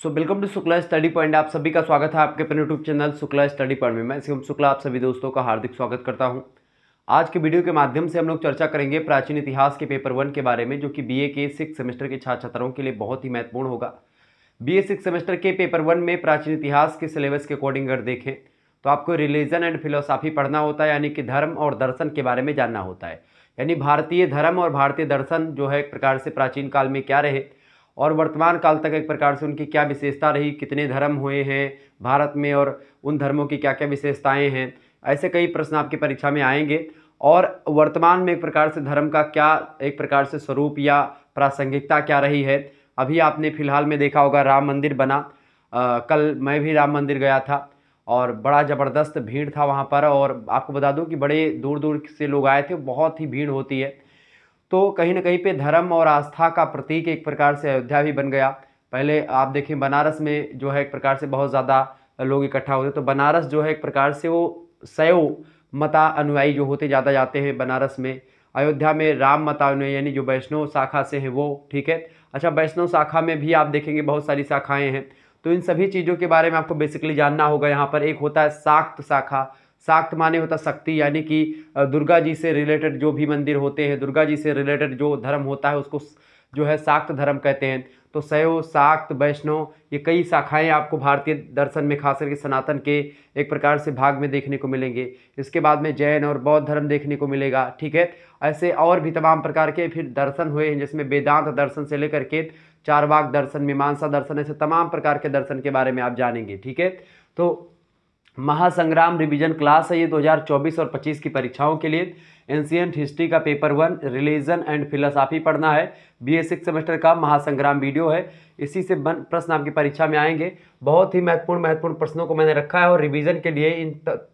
Welcome to Shukla study point. आप सभी का स्वागत है आपके अपने YouTube channel Shukla study point में। मैं शिवम शुक्ला आप सभी दोस्तों का हार्दिक स्वागत करता हूं। आज के वीडियो के माध्यम से हम लोग चर्चा करेंगे प्राचीन इतिहास के पेपर 1 के बारे में, जो कि बीए के 6 सेमेस्टर के छात्र छात्राओं के लिए बहुत ही महत्वपूर्ण होगा। बीए 6 सेमेस्टर के पेपर 1 में प्राचीन इतिहास के सिलेबस के अकॉर्डिंग अगर देखें तो आपको रिलीजन एंड फिलोसॉफी पढ़ना होता है, यानी कि धर्म और दर्शन के बारे में जानना होता है। यानी भारतीय धर्म और भारतीय दर्शन जो है एक प्रकार से प्राचीन काल में क्या रहे और वर्तमान काल तक एक प्रकार से उनकी क्या विशेषता रही, कितने धर्म हुए हैं भारत में और उन धर्मों की क्या क्या विशेषताएं हैं। ऐसे कई प्रश्न आपकी परीक्षा में आएंगे और वर्तमान में एक प्रकार से धर्म का क्या एक प्रकार से स्वरूप या प्रासंगिकता क्या रही है। अभी आपने फिलहाल में देखा होगा राम मंदिर बना। कल मैं भी राम मंदिर गया था और बड़ा ज़बरदस्त भीड़ था वहाँ पर, और आपको बता दूँ कि बड़े दूर दूर से लोग आए थे, बहुत ही भीड़ होती है। तो कहीं ना कहीं पे धर्म और आस्था का प्रतीक एक प्रकार से अयोध्या भी बन गया। पहले आप देखें बनारस में जो है एक प्रकार से बहुत ज़्यादा लोग इकट्ठा होते, तो बनारस जो है एक प्रकार से वो शैव मता अनुयायी जो होते ज़्यादा जाते हैं बनारस में। अयोध्या में राम मता अनुयायी यानी जो वैष्णव शाखा से हैं वो, ठीक है। अच्छा, वैष्णव शाखा में भी आप देखेंगे बहुत सारी शाखाएँ हैं, तो इन सभी चीज़ों के बारे में आपको बेसिकली जानना होगा। यहाँ पर एक होता है शाक्त शाखा। शाक्त माने होता शक्ति, यानी कि दुर्गा जी से रिलेटेड जो भी मंदिर होते हैं, दुर्गा जी से रिलेटेड जो धर्म होता है उसको जो है शाक्त धर्म कहते हैं। तो शैव, शाक्त, वैष्णव ये कई शाखाएं आपको भारतीय दर्शन में खास करके सनातन के एक प्रकार से भाग में देखने को मिलेंगे। इसके बाद में जैन और बौद्ध धर्म देखने को मिलेगा, ठीक है। ऐसे और भी तमाम प्रकार के फिर दर्शन हुए हैं, जिसमें वेदांत दर्शन से लेकर के चारवाक दर्शन, मीमांसा दर्शन, ऐसे तमाम प्रकार के दर्शन के बारे में आप जानेंगे, ठीक है। तो महासंग्राम रिवीजन क्लास है ये 2024 और 25 की परीक्षाओं के लिए। एंशिएंट हिस्ट्री का पेपर 1 रिलीजन एंड फिलोसॉफी पढ़ना है। बीए 6 सेमेस्टर का महासंग्राम वीडियो है, इसी से प्रश्न आपकी परीक्षा में आएंगे। बहुत ही महत्वपूर्ण प्रश्नों को मैंने रखा है और रिवीजन के लिए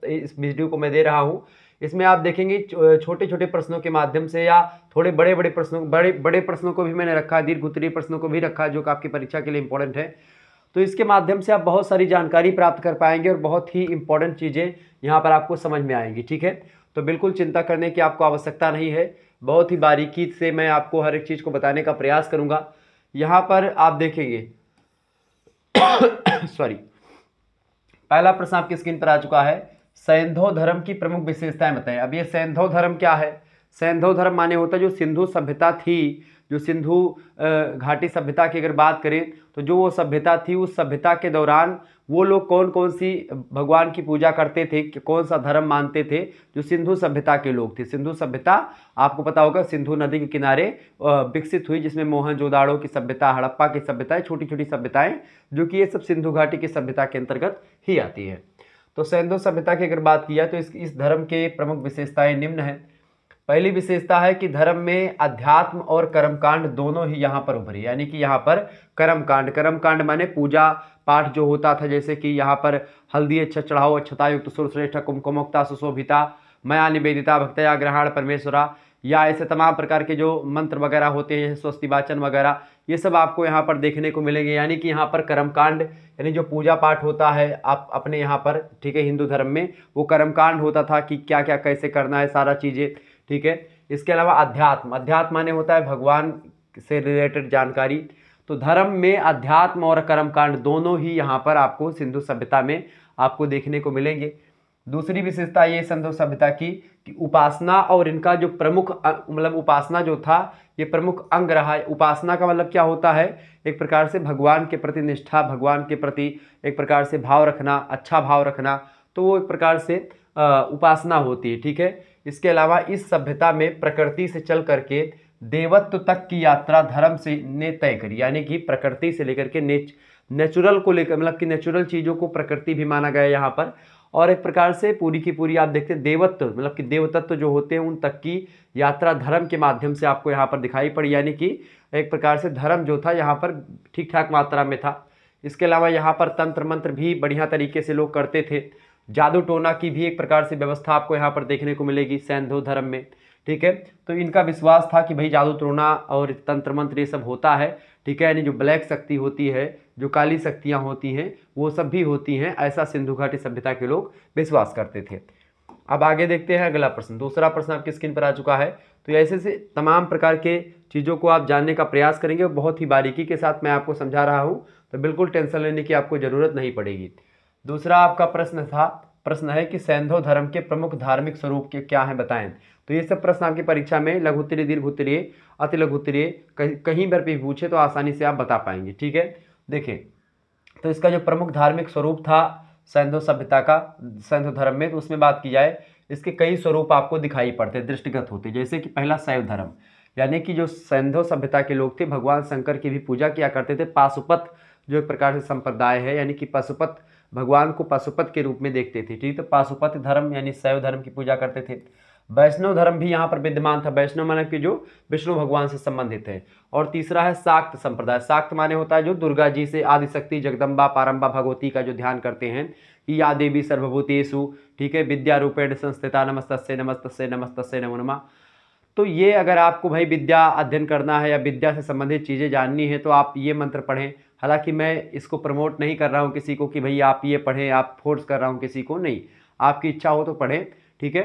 इस वीडियो को मैं दे रहा हूँ। इसमें आप देखेंगे छोटे छोटे प्रश्नों के माध्यम से या थोड़े बड़े प्रश्नों को भी मैंने रखा है, दीर्घ उत्तरीय प्रश्नों को भी रखा है जो कि आपकी परीक्षा के लिए इंपॉर्टेंट है। तो इसके माध्यम से आप बहुत सारी जानकारी प्राप्त कर पाएंगे और बहुत ही इंपॉर्टेंट चीज़ें यहाँ पर आपको समझ में आएंगी, ठीक है। तो बिल्कुल चिंता करने की आपको आवश्यकता नहीं है, बहुत ही बारीकी से मैं आपको हर एक चीज़ को बताने का प्रयास करूँगा। यहाँ पर आप देखेंगे सॉरी, पहला प्रश्न आपकी स्क्रीन पर आ चुका है। सैंधव धर्म की प्रमुख विशेषताएं बताएं। अब ये सैंधव धर्म क्या है? सैंधव धर्म माने होता है जो सिंधु सभ्यता थी, जो सिंधु घाटी सभ्यता की अगर बात करें तो जो वो सभ्यता थी, उस सभ्यता के दौरान वो लोग कौन कौन सी भगवान की पूजा करते थे, कौन सा धर्म मानते थे, जो सिंधु सभ्यता के लोग थे। सिंधु सभ्यता आपको पता होगा सिंधु नदी के किनारे विकसित हुई, जिसमें मोहनजोदाड़ो की सभ्यता, हड़प्पा की सभ्यताएं, छोटी छोटी सभ्यताएं, जो कि ये सब सिंधु घाटी की सभ्यता के अंतर्गत ही आती है। तो सैंधव सभ्यता की अगर बात किया तो इस धर्म के प्रमुख विशेषताएं निम्न है। पहली विशेषता है कि धर्म में अध्यात्म और कर्मकांड दोनों ही यहाँ पर उभरी, यानी कि यहाँ पर कर्मकांड माने पूजा पाठ जो होता था, जैसे कि यहाँ पर हल्दी अच्छा चढ़ाओ, अच्छता युक्त सुरश्रेष्ठ कुमकुमोक्ता सुशोभिता मया निवेदिता भक्तया ग्रहण परमेश्वरा, या ऐसे तमाम प्रकार के जो मंत्र वगैरह होते हैं, स्वस्ति वाचन वगैरह, ये सब आपको यहाँ पर देखने को मिलेंगे। यानी कि यहाँ पर कर्मकांड यानी जो पूजा पाठ होता है आप अपने यहाँ पर, ठीक है, हिंदू धर्म में वो कर्मकांड होता था कि क्या क्या कैसे करना है सारा चीज़ें, ठीक है। इसके अलावा अध्यात्म माने होता है भगवान से रिलेटेड जानकारी। तो धर्म में अध्यात्म और कर्मकांड दोनों ही यहाँ पर आपको सिंधु सभ्यता में आपको देखने को मिलेंगे। दूसरी विशेषता ये सिंधु सभ्यता की कि उपासना और इनका जो प्रमुख मतलब उपासना जो था ये प्रमुख अंग रहा है। उपासना का मतलब क्या होता है? एक प्रकार से भगवान के प्रति निष्ठा, भगवान के प्रति एक प्रकार से भाव रखना, अच्छा भाव रखना, तो वो एक प्रकार से उपासना होती है, ठीक है। इसके अलावा इस सभ्यता में प्रकृति से चल करके देवत्व तक की यात्रा धर्म से ने तय करी, यानी कि प्रकृति से लेकर के नेचुरल को लेकर, मतलब कि नेचुरल चीज़ों को प्रकृति भी माना गया यहाँ पर। और एक प्रकार से पूरी की पूरी आप देखते हैं देवत्व, मतलब कि देवतत्व जो होते हैं उन तक की यात्रा धर्म के माध्यम से आपको यहाँ पर दिखाई पड़ी, यानी कि एक प्रकार से धर्म जो था यहाँ पर ठीक ठाक मात्रा में था। इसके अलावा यहाँ पर तंत्र मंत्र भी बढ़िया तरीके से लोग करते थे। जादू टोना की भी एक प्रकार से व्यवस्था आपको यहाँ पर देखने को मिलेगी सैंधव धर्म में, ठीक है। तो इनका विश्वास था कि भाई जादू टोना और तंत्र मंत्र ये सब होता है, ठीक है, यानी जो ब्लैक शक्ति होती है, जो काली शक्तियाँ होती हैं वो सब भी होती हैं, ऐसा सिंधु घाटी सभ्यता के लोग विश्वास करते थे। अब आगे देखते हैं अगला प्रश्न। दूसरा प्रश्न आपकी स्क्रीन पर आ चुका है। तो ऐसे से तमाम प्रकार के चीज़ों को आप जानने का प्रयास करेंगे और बहुत ही बारीकी के साथ मैं आपको समझा रहा हूँ, तो बिल्कुल टेंशन लेने की आपको ज़रूरत नहीं पड़ेगी। दूसरा आपका प्रश्न है कि सैंधव धर्म के प्रमुख धार्मिक स्वरूप के क्या हैं बताएं। तो ये सब प्रश्न आपकी परीक्षा में लघु उत्तरीय, दीर्घ उत्तरीय, अति लघु उत्तरीय कहीं पर भी पूछे तो आसानी से आप बता पाएंगे। ठीक है, देखिए तो इसका जो प्रमुख धार्मिक स्वरूप था सैंधव सभ्यता का, सैंधव धर्म में, तो उसमें बात की जाए इसके कई स्वरूप आपको दिखाई पड़ते, दृष्टिगत होते। जैसे कि पहला शैव धर्म, यानी कि जो सैंधव सभ्यता के लोग थे भगवान शंकर की भी पूजा किया करते थे। पाशुपत जो एक प्रकार से संप्रदाय है, यानी कि पशुपत, भगवान को पशुपत के रूप में देखते थे। ठीक, तो पाशुपत धर्म यानी शैव धर्म की पूजा करते थे। वैष्णव धर्म भी यहाँ पर विद्यमान था। वैष्णव माने कि जो विष्णु भगवान से संबंधित है। और तीसरा है शाक्त संप्रदाय। शाक्त माने होता है जो दुर्गा जी से, आदिशक्ति जगदम्बा पारंबा भगवती का जो ध्यान करते हैं कि या देवी सर्वभूतेषु, ठीक है, विद्या रूपेण संस्थिता नमस्तस्यै नमस्तस्यै नमस्तस्यै नमो नमः। तो ये अगर आपको भाई विद्या अध्ययन करना है या विद्या से संबंधित चीज़ें जाननी है तो आप ये मंत्र पढ़ें। हालांकि मैं इसको प्रमोट नहीं कर रहा हूँ किसी को कि भाई आप ये पढ़ें, आप फोर्स कर रहा हूँ किसी को, नहीं, आपकी इच्छा हो तो पढ़ें। ठीक है,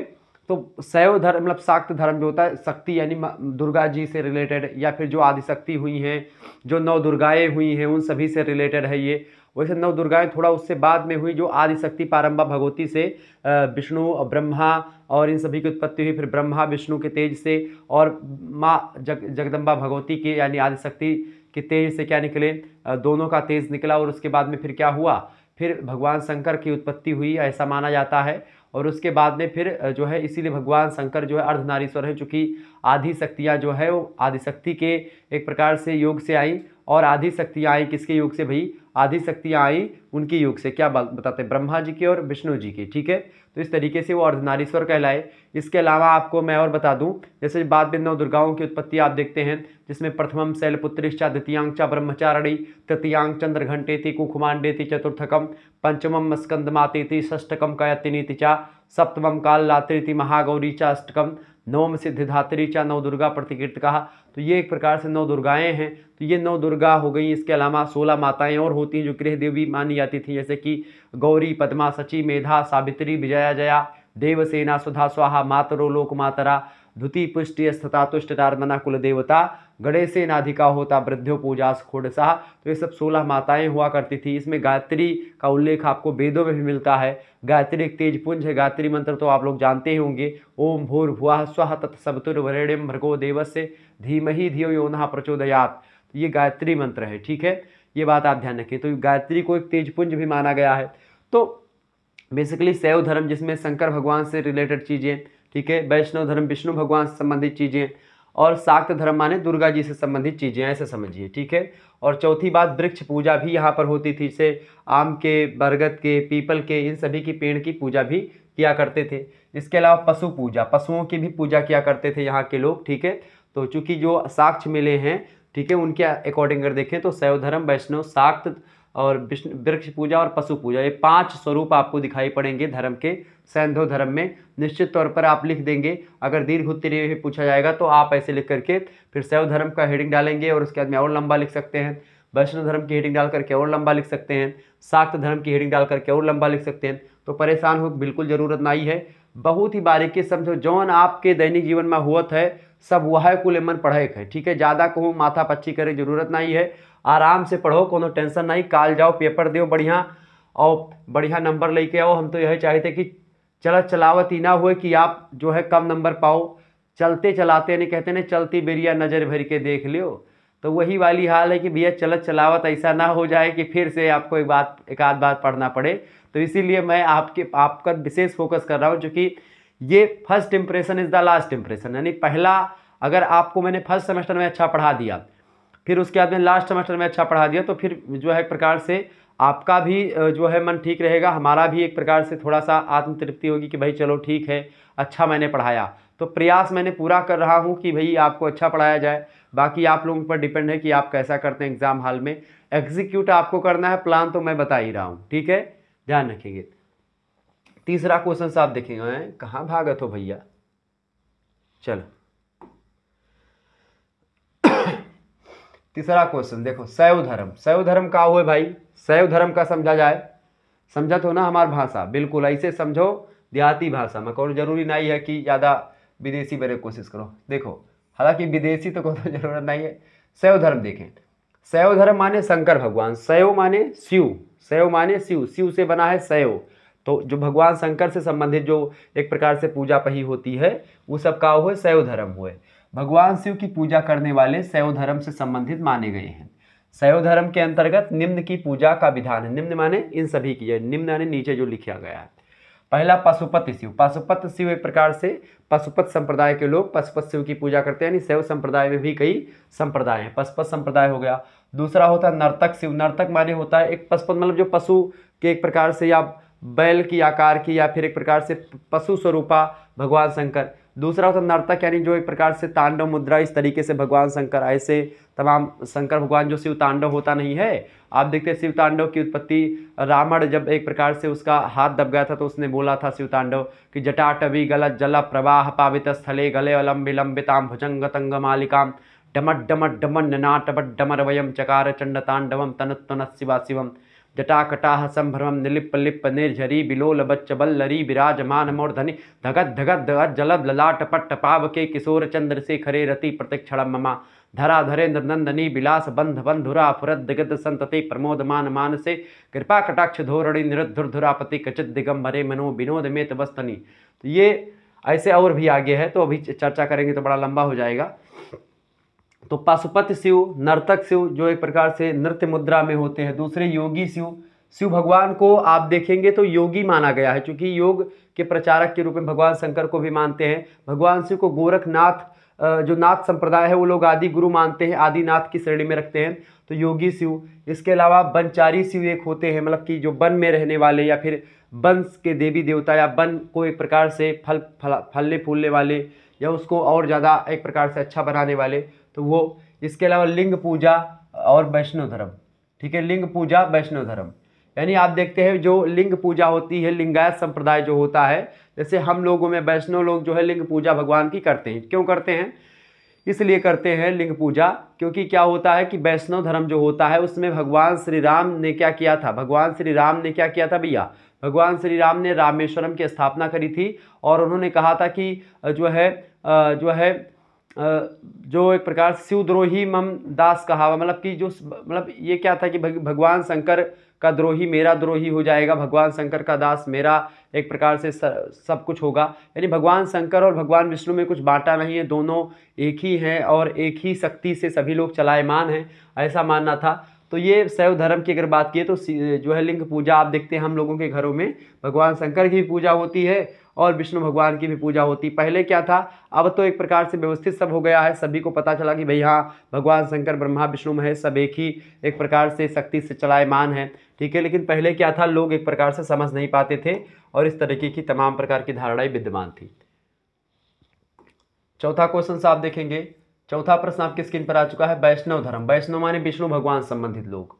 तो शैव धर्म मतलब शाक्त धर्म जो होता है, शक्ति यानी दुर्गा जी से रिलेटेड, या फिर जो आदिशक्ति हुई हैं, जो 9 दुर्गाएं हुई हैं, उन सभी से रिलेटेड है ये। वैसे 9 दुर्गाएं थोड़ा उससे बाद में हुई, जो आदिशक्ति पारंबा भगवती से विष्णु और ब्रह्मा और इन सभी की उत्पत्ति हुई। फिर ब्रह्मा विष्णु के तेज से और माँ जगदम्बा भगवती के यानी आदिशक्ति के तेज से क्या निकले, दोनों का तेज निकला। और उसके बाद में फिर क्या हुआ, फिर भगवान शंकर की उत्पत्ति हुई, ऐसा माना जाता है। और उसके बाद में फिर जो है, इसीलिए भगवान शंकर जो है अर्धनारीश्वर है, चूँकि आधी शक्तियाँ जो है वो आदिशक्ति के एक प्रकार से योग से आई, और आधी शक्तियाँ आई किसके योग से भाई, आधी शक्तियाँ आई उनके योग से, क्या बताते हैं, ब्रह्मा जी के और विष्णु जी के। ठीक है, तो इस तरीके से वो अर्धनारीश्वर कहलाए। इसके अलावा आपको मैं और बता दूं, जैसे बाद में 9 दुर्गाओं की उत्पत्ति आप देखते हैं, जिसमें प्रथमम शैलपुत्रिश्चा, द्वितीयांग च ब्रह्मचारिणी, तृतीयांग चंद्रघंटेति, कुकुमांडेति, चतुर्थकम पंचमम स्कंदमातेति, षष्ठकम कायतिनीति च, सप्तमम कालरात्रिति, महागौरी च, अष्टकम नवम सिद्धिधात्री च, 9 दुर्गा प्रतिकीर्तिका। तो ये एक प्रकार से 9 दुर्गाएं हैं। तो ये 9 दुर्गा हो गई। इसके अलावा 16 माताएं और होती हैं जो गृह देवी मानी जाती थी, जैसे कि गौरी, पद्मा, सची, मेधा, सावित्री, विजया, जया, देवसेना, सुधा, स्वाहा, मातरो लोक मातरा, धुति, पुष्टि, स्थिता, तुष्ट, नारमना, कुल देवता, गणेशे नाधिका होता, वृद्धो पूजा खोडसा। तो ये सब 16 माताएं हुआ करती थी। इसमें गायत्री का उल्लेख आपको वेदों में भी मिलता है। गायत्री एक तेज पुंज है। गायत्री मंत्र तो आप लोग जानते ही होंगे, ओम भूर्भुवः स्वः तत्सवितुर्वरेण्यं भर्गो देवस्य धीमहि धियो यो नः प्रचोदयात्। तो ये गायत्री मंत्र है। ठीक है, ये बात आप ध्यान रखें। तो गायत्री को एक तेज पुंज भी माना गया है। तो बेसिकली शैव धर्म जिसमें शंकर भगवान से रिलेटेड चीज़ें, ठीक है, वैष्णव धर्म विष्णु भगवान से संबंधित चीज़ें, और शाक्त धर्म माने दुर्गा जी से संबंधित चीज़ें, ऐसे समझिए। ठीक है, और चौथी बात, वृक्ष पूजा भी यहाँ पर होती थी, जैसे आम के, बरगद के, पीपल के, इन सभी की पेड़ की पूजा भी किया करते थे। इसके अलावा पशु पूजा, पशुओं की भी पूजा किया करते थे यहाँ के लोग। ठीक है, तो चूँकि जो साक्ष्य मिले हैं, ठीक है, उनके अकॉर्डिंग अगर देखें तो शैव धर्म, वैष्णव, शाक्त और वृक्ष पूजा और पशु पूजा, ये 5 स्वरूप आपको दिखाई पड़ेंगे धर्म के सैंधव धर्म में। निश्चित तौर पर आप लिख देंगे। अगर दीर्घ उत्तरीय भी पूछा जाएगा तो आप ऐसे लिख करके फिर शैव धर्म का हेडिंग डालेंगे, और उसके बाद में और लंबा लिख सकते हैं। वैष्णव धर्म की हेडिंग डाल करके और लंबा लिख सकते हैं। शाक्त धर्म की हेडिंग डाल करके और लंबा लिख सकते हैं। तो परेशान हो बिल्कुल ज़रूरत नहीं है। बहुत ही बारीकी समझो, जौन आपके दैनिक जीवन में हुआ है सब वह कुल मन पढ़े है। ठीक है, ज़्यादा कहूँ माथा पच्ची करे जरूरत नहीं है। आराम से पढ़ो, कोनो टेंशन नहीं। काल जाओ, पेपर दो बढ़िया और बढ़िया नंबर लेके आओ। हम तो यही चाहते कि चलत चलावत ही ना हुए कि आप जो है कम नंबर पाओ। चलते चलाते नहीं कहते, नहीं चलती बेरिया नज़र भर के देख लियो। तो वही वाली हाल है कि भैया चलत चलावत ऐसा ना हो जाए कि फिर से आपको एक आध बार पढ़ना पड़े। तो इसीलिए मैं आपका विशेष फोकस कर रहा हूँ, क्योंकि ये first impression is the last impression. यानी पहला, अगर आपको मैंने फर्स्ट सेमेस्टर में अच्छा पढ़ा दिया, फिर उसके बाद में लास्ट सेमेस्टर में अच्छा पढ़ा दिया, तो फिर जो है एक प्रकार से आपका भी जो है मन ठीक रहेगा, हमारा भी एक प्रकार से थोड़ा सा आत्मतृप्ति होगी कि भाई चलो ठीक है, अच्छा मैंने पढ़ाया। तो प्रयास मैंने पूरा कर रहा हूँ कि भाई आपको अच्छा पढ़ाया जाए। बाकी आप लोगों पर डिपेंड है कि आप कैसा करते हैं एग्ज़ाम हॉल में। एग्जीक्यूट आपको करना है, प्लान तो मैं बता ही रहा हूँ। ठीक है, ध्यान रखिएगा। तीसरा क्वेश्चन से आप देखेंगे, कहाँ भागत हो भैया, चलो तीसरा क्वेश्चन देखो, शैव धर्म। शैव धर्म का हुए भाई, शैव धर्म का समझा जाए, समझत हो ना हमारी भाषा, बिल्कुल ऐसे समझो देहाती भाषा में। कौन जरूरी नहीं है कि ज़्यादा विदेशी बने कोशिश करो। देखो हालांकि विदेशी तो कोई जरूरत नहीं है। शैव धर्म देखें, शैव धर्म माने शंकर भगवान, शैव माने शिव, शैव माने शिव, शिव से बना है शैव। तो जो भगवान शंकर से संबंधित जो एक प्रकार से पूजा पही होती है वो सब का हुए शैव धर्म हुए। भगवान शिव की पूजा करने वाले शैव धर्म से संबंधित माने गए हैं। शैव धर्म के अंतर्गत निम्न की पूजा का विधान है। निम्न माने इन सभी की है, निम्न माने नीचे जो लिखा गया है। पहला पशुपति शिव। पशुपति शिव एक प्रकार से पशुपत संप्रदाय के लोग पशुपत शिव की पूजा करते हैं, यानी शैव संप्रदाय में भी कई संप्रदाय हैं। पशुपत संप्रदाय हो गया। दूसरा होता है नर्तक शिव। नर्तक माने होता है एक पशुपत मतलब जो पशु के एक प्रकार से या बैल की आकार की या फिर एक प्रकार से पशु स्वरूपा भगवान शंकर। दूसरा होता है नर्तक यानी जो एक प्रकार से तांडव मुद्रा इस तरीके से भगवान शंकर, ऐसे तमाम शंकर भगवान जो शिव तांडव होता नहीं है, आप देखते हैं शिव तांडव की उत्पत्ति रावण जब एक प्रकार से उसका हाथ दब गया था तो उसने बोला था शिव तांडव कि जटाटवी गलत जल प्रवाह पावित स्थले गले अलम विलंबिताम भुजंग तंग मालिकाम डमट डमट डमन नाटबट डमर वयम चकार चंड तांडवम तनुत्तन शिवा शिवम जटाकटाह संभ्रमम निलिप लिप निर्झरी बिलोल बच्च बल्लरी विराजमान मूर्धनि धगत धगत धगत जलद ललाट पट्ट पावके किशोर चंद्र से खरे रति प्रतिक्षण ममा धरा धरेन्द्र नंदनी विलास बंध बंधुरा फुरद दिगद संतति प्रमोदमान मानसे कृपा कटाक्ष धोरणी निरुद्धुरापति कचित दिगंबरे मनो विनोद में तबस्तनी। तो ये ऐसे और भी आगे है, तो अभी चर्चा करेंगे तो बड़ा लंबा हो जाएगा। तो पशुपति शिव, नर्तक शिव जो एक प्रकार से नृत्य मुद्रा में होते हैं। दूसरे योगी शिव। शिव भगवान को आप देखेंगे तो योगी माना गया है, क्योंकि योग के प्रचारक के रूप में भगवान शंकर को भी मानते हैं। भगवान शिव को गोरखनाथ जो नाथ संप्रदाय है वो लोग आदि गुरु मानते हैं, आदिनाथ की श्रेणी में रखते हैं, तो योगी शिव। इसके अलावा वनचारी शिव एक होते हैं, मतलब कि जो वन में रहने वाले या फिर वन के देवी देवता या वन को एक प्रकार से फलने फूलने वाले या उसको और ज़्यादा एक प्रकार से अच्छा बनाने वाले, तो वो। इसके अलावा लिंग पूजा और वैष्णव धर्म, ठीक है, लिंग पूजा वैष्णव धर्म, यानी आप देखते हैं जो लिंग पूजा होती है, लिंगायत संप्रदाय जो होता है, जैसे हम लोगों में वैष्णव लोग जो है लिंग पूजा भगवान की करते हैं। क्यों करते हैं? इसलिए करते हैं लिंग पूजा, क्योंकि क्या होता है कि वैष्णव धर्म जो होता है उसमें भगवान श्री राम ने क्या किया था, भगवान श्री राम ने क्या किया था भैया, भगवान श्री राम ने रामेश्वरम की स्थापना करी थी और उन्होंने कहा था कि जो एक प्रकार शिवद्रोही मम दास कहावा, मतलब कि जो मतलब ये क्या था कि भगवान शंकर का द्रोही मेरा द्रोही हो जाएगा, भगवान शंकर का दास मेरा एक प्रकार से सब कुछ होगा। यानी भगवान शंकर और भगवान विष्णु में कुछ बांटा नहीं है, दोनों एक ही हैं और एक ही शक्ति से सभी लोग चलायमान हैं, ऐसा मानना था। तो ये शैव धर्म की अगर बात किए तो जो है लिंग पूजा आप देखते हैं हम लोगों के घरों में भगवान शंकर की भी पूजा होती है और विष्णु भगवान की भी पूजा होती। पहले क्या था, अब तो एक प्रकार से व्यवस्थित सब हो गया है, सभी को पता चला कि भाई हाँ भगवान शंकर ब्रह्मा विष्णु महेश सब एक ही एक प्रकार से शक्ति से चलायमान है, ठीक है। लेकिन पहले क्या था, लोग एक प्रकार से समझ नहीं पाते थे और इस तरीके की तमाम प्रकार की धारणाएं विद्यमान थी। चौथा क्वेश्चन से आप देखेंगे, चौथा प्रश्न आपके स्क्रीन पर आ चुका है, वैष्णव धर्म। वैष्णव माने विष्णु भगवान संबंधित लोग।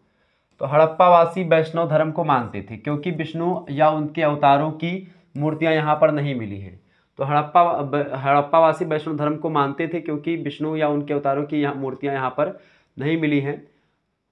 तो हड़प्पावासी वैष्णव धर्म को मानते थे क्योंकि विष्णु या उनके अवतारों की मूर्तियां यहाँ पर नहीं मिली हैं। तो हड़प्पावासी वैष्णव धर्म को मानते थे क्योंकि विष्णु या उनके अवतारों की मूर्तियां यहाँ पर नहीं मिली हैं।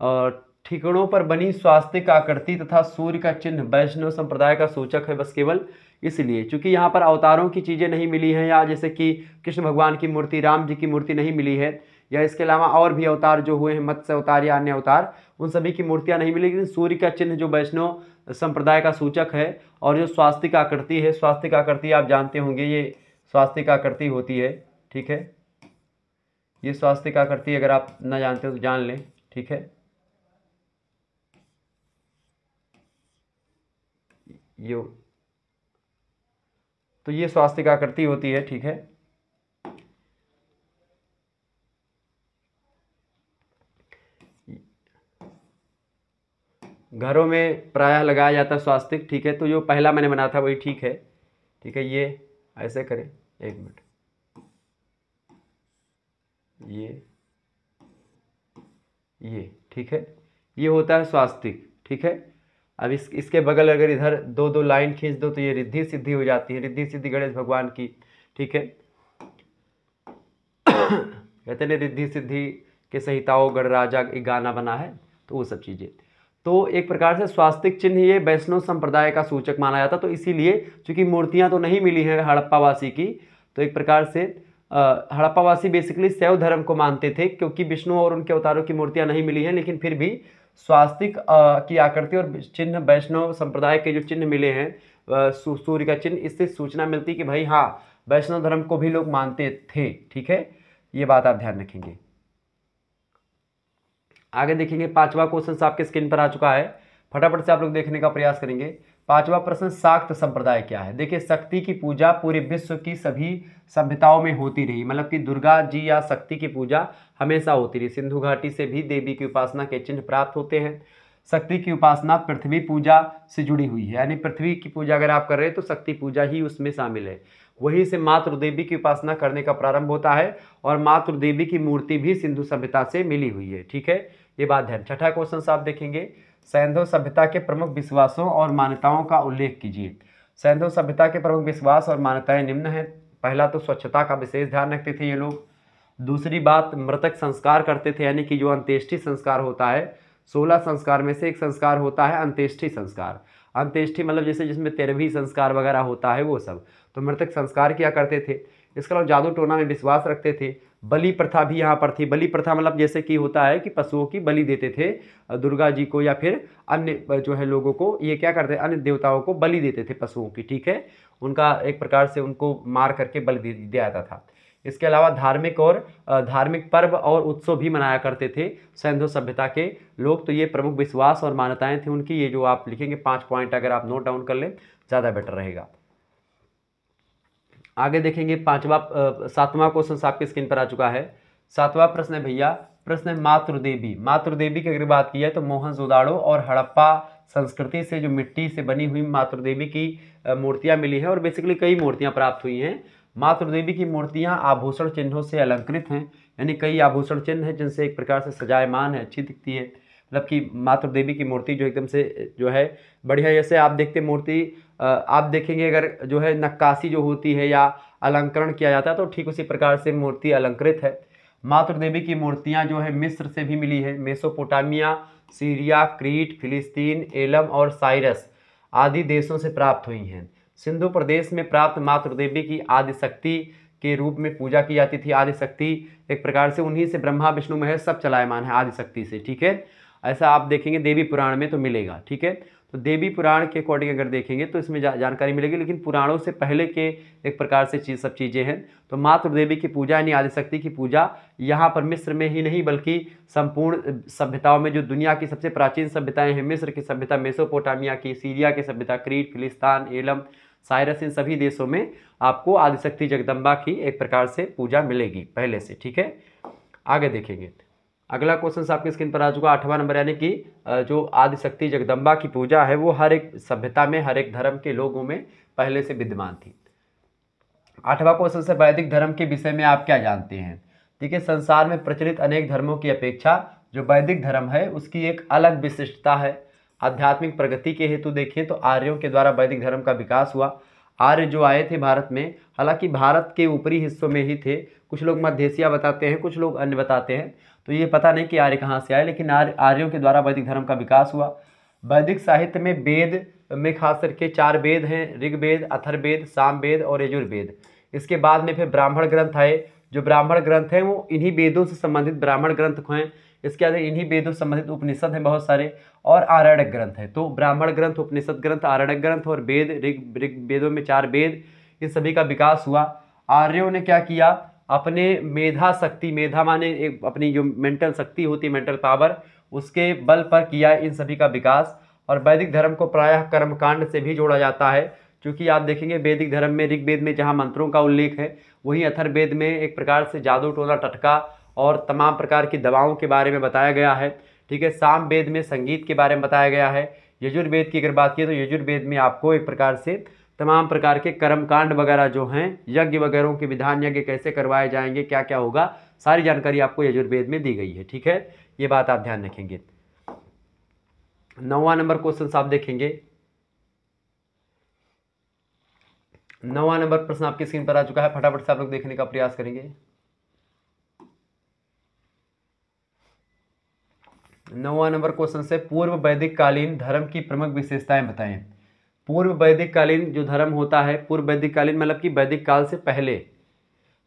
और ठिकानों पर बनी स्वास्तिक आकृति तथा सूर्य का चिन्ह वैष्णव संप्रदाय का सूचक है, बस केवल इसलिए क्योंकि यहाँ पर अवतारों की चीज़ें नहीं मिली हैं, या जैसे कि कृष्ण भगवान की मूर्ति, राम जी की मूर्ति नहीं मिली है, या इसके अलावा और भी अवतार जो हुए हैं मत्स्य अवतार या अन्य अवतार, उन सभी की मूर्तियां नहीं मिली। लेकिन सूर्य का चिन्ह जो वैष्णव संप्रदाय का सूचक है और जो स्वास्तिक आकृति है, स्वास्तिक आकृति आप जानते होंगे, ये स्वास्तिक आकृति होती है, ठीक है। ये स्वास्तिक आकृति अगर आप न जानते हो तो जान लें, ठीक है। तो ये स्वास्तिक आकृति होती है, ठीक है। घरों में प्रायः लगाया जाता है स्वास्तिक, ठीक है। तो जो पहला मैंने बनाया था वही ठीक है, ठीक है। ये ऐसे करें, एक मिनट, ये ठीक है, ये होता है स्वास्तिक, ठीक है। अब इसके बगल अगर इधर दो दो लाइन खींच दो तो ये रिद्धि सिद्धि हो जाती है, रिद्धि सिद्धि गणेश भगवान की, ठीक है। कहते हैं रिद्धि सिद्धि के सहिताओ गणराजा एक गाना बना है, तो वो सब चीज़ें। तो एक प्रकार से स्वास्तिक चिन्ह ये वैष्णव संप्रदाय का सूचक माना जाता। तो इसीलिए चूंकि मूर्तियां तो नहीं मिली हैं हड़प्पावासी की, तो एक प्रकार से हड़प्पावासी बेसिकली शैव धर्म को मानते थे, क्योंकि विष्णु और उनके अवतारों की मूर्तियां नहीं मिली हैं, लेकिन फिर भी स्वास्तिक की आकृति और चिन्ह वैष्णव संप्रदाय के जो चिन्ह मिले हैं सूर्य का चिन्ह, इससे सूचना मिलती कि भाई हाँ वैष्णव धर्म को भी लोग मानते थे। ठीक है, ये बात आप ध्यान रखेंगे। आगे देखेंगे 5वां क्वेश्चन आपके स्क्रीन पर आ चुका है, फटाफट से आप लोग देखने का प्रयास करेंगे। 5वां प्रश्न, शाक्त संप्रदाय क्या है। देखिए शक्ति की पूजा पूरे विश्व की सभी सभ्यताओं में होती रही, मतलब कि दुर्गा जी या शक्ति की पूजा हमेशा होती रही। सिंधु घाटी से भी देवी की उपासना के चिन्ह प्राप्त होते हैं। शक्ति की उपासना पृथ्वी पूजा से जुड़ी हुई है, यानी पृथ्वी की पूजा अगर आप कर रहे हैं तो शक्ति पूजा ही उसमें शामिल है। वहीं से मातृ देवी की उपासना करने का प्रारंभ होता है, और मातृ देवी की मूर्ति भी सिंधु सभ्यता से मिली हुई है। ठीक है, ये बात ध्यान। 6ठा क्वेश्चन आप देखेंगे, सैंधव सभ्यता के प्रमुख विश्वासों और मान्यताओं का उल्लेख कीजिए। सैंधव सभ्यता के प्रमुख विश्वास और मान्यताएं निम्न हैं। पहला तो स्वच्छता का विशेष ध्यान रखते थे ये लोग। दूसरी बात, मृतक संस्कार करते थे, यानी कि जो अंत्येष्टि संस्कार होता है, 16 संस्कार में से एक संस्कार होता है अंत्येष्टि संस्कार। अंत्येष्टि मतलब जैसे जिसमें 13वीं संस्कार वगैरह होता है वो सब, तो मृतक संस्कार किया करते थे। इसके अलावा जादू टोना में विश्वास रखते थे। बलि प्रथा भी यहाँ पर थी। बलि प्रथा मतलब जैसे कि होता है कि पशुओं की बलि देते थे दुर्गा जी को, या फिर अन्य जो है लोगों को, ये क्या करते, अन्य देवताओं को बलि देते थे पशुओं की। ठीक है, उनका एक प्रकार से उनको मार करके बलि दिया जाता था। इसके अलावा धार्मिक पर्व और उत्सव भी मनाया करते थे सैंधव सभ्यता के लोग। तो ये प्रमुख विश्वास और मान्यताएं थी उनकी। ये जो आप लिखेंगे 5 पॉइंट अगर आप नोट डाउन कर लें ज़्यादा बेटर रहेगा। आगे देखेंगे 7वां क्वेश्चन आपके स्क्रीन पर आ चुका है। 7वां प्रश्न है भैया, प्रश्न है मातृ देवी। मातृ देवी की अगर बात की जाए तो मोहनजोदाड़ो और हड़प्पा संस्कृति से जो मिट्टी से बनी हुई मातृ देवी की मूर्तियां मिली हैं, और बेसिकली कई मूर्तियां प्राप्त हुई हैं। मातृ देवी की मूर्तियां आभूषण चिन्हों से अलंकृत हैं, यानी कई आभूषण चिन्ह हैं जिनसे एक प्रकार से सजायमान है, अच्छी दिखती है। मतलब कि मातृ देवी की मूर्ति जो एकदम से जो है बढ़िया, जैसे आप देखते मूर्ति आप देखेंगे अगर जो है नक्काशी जो होती है या अलंकरण किया जाता है तो ठीक उसी प्रकार से मूर्ति अलंकृत है। मातृ देवी की मूर्तियां जो है मिस्र से भी मिली है। मेसोपोटामिया, सीरिया, क्रीट, फिलिस्तीन, एलम और साइरस आदि देशों से प्राप्त हुई हैं। सिंधु प्रदेश में प्राप्त मातृ देवी की आदिशक्ति के रूप में पूजा की जाती थी। आदिशक्ति एक प्रकार से उन्हीं से ब्रह्मा विष्णु महेश सब चलायमान है आदिशक्ति से। ठीक है, ऐसा आप देखेंगे देवी पुराण में तो मिलेगा। ठीक है, तो देवी पुराण के अकॉर्डिंग अगर देखेंगे तो इसमें जानकारी मिलेगी, लेकिन पुराणों से पहले के एक प्रकार से सब चीज़ें हैं। तो मातृ देवी की पूजा यानी आदिशक्ति की पूजा यहाँ पर मिस्र में ही नहीं बल्कि संपूर्ण सभ्यताओं में, जो दुनिया की सबसे प्राचीन सभ्यताएं हैं, मिस्र की सभ्यता, मेसोपोटामिया की, सीरिया की सभ्यता, क्रीट, फिलिस्तान, एलम, साइरस, इन सभी देशों में आपको आदिशक्ति जगदम्बा की एक प्रकार से पूजा मिलेगी पहले से। ठीक है, आगे देखेंगे। अगला क्वेश्चन आपके स्क्रीन पर आ चुका 8वां नंबर, यानी कि जो आदिशक्ति जगदम्बा की पूजा है वो हर एक सभ्यता में, हर एक धर्म के लोगों में पहले से विद्यमान थी। 8वां क्वेश्चन से, वैदिक धर्म के विषय में आप क्या जानते हैं। ठीक है, संसार में प्रचलित अनेक धर्मों की अपेक्षा जो वैदिक धर्म है उसकी एक अलग विशिष्टता है। आध्यात्मिक प्रगति के हेतु देखें तो आर्यों के द्वारा वैदिक धर्म का विकास हुआ। आर्य जो आए थे भारत में, हालांकि भारत के ऊपरी हिस्सों में ही थे, कुछ लोग मध्य एशिया बताते हैं, कुछ लोग अन्य बताते हैं, तो ये पता नहीं कि आर्य कहाँ से आए, लेकिन आर्यों के द्वारा वैदिक धर्म का विकास हुआ। वैदिक साहित्य में वेद में खास करके 4 वेद हैं, ऋग्वेद, अथर्ववेद, सामवेद और यजुर्वेद। इसके बाद में फिर ब्राह्मण ग्रंथ आए। जो ब्राह्मण ग्रंथ हैं वो इन्हीं वेदों से संबंधित ब्राह्मण ग्रंथ हैं। इसके बाद इन्हीं वेदों से संबंधित उपनिषद हैं बहुत सारे, और आरण्यक ग्रंथ है। तो ब्राह्मण ग्रंथ, उपनिषद ग्रंथ, आरण्यक ग्रंथ और वेद, ऋग वेदों में 4 वेद, इन सभी का विकास हुआ। आर्यों ने क्या किया, अपने मेधा शक्ति, मेधा माने एक अपनी जो मेंटल शक्ति होती है, मेंटल पावर, उसके बल पर किया इन सभी का विकास। और वैदिक धर्म को प्रायः कर्मकांड से भी जोड़ा जाता है, क्योंकि आप देखेंगे वैदिक धर्म में ऋग्वेद में जहाँ मंत्रों का उल्लेख है, वहीं अथर्ववेद में एक प्रकार से जादू टोना टटका और तमाम प्रकार की दवाओं के बारे में बताया गया है। ठीक है, सामवेद में संगीत के बारे में बताया गया है। यजुर्वेद की अगर बात की तो यजुर्वेद में आपको एक प्रकार से तमाम प्रकार के कर्मकांड वगैरह जो हैं, यज्ञ वगैरह के विधान, यज्ञ कैसे करवाए जाएंगे, क्या क्या होगा, सारी जानकारी आपको यजुर्वेद में दी गई है। ठीक है, ये बात आप ध्यान रखेंगे। 9वां नंबर क्वेश्चन आप देखेंगे। 9वां नंबर प्रश्न आपकी स्क्रीन पर आ चुका है, फटाफट से आप लोग देखने का प्रयास करेंगे। 9वां नंबर क्वेश्चन से, पूर्व वैदिक कालीन धर्म की प्रमुख विशेषताएं बताएं। पूर्व वैदिक कालीन जो धर्म होता है, पूर्व वैदिक कालीन मतलब कि वैदिक काल से पहले,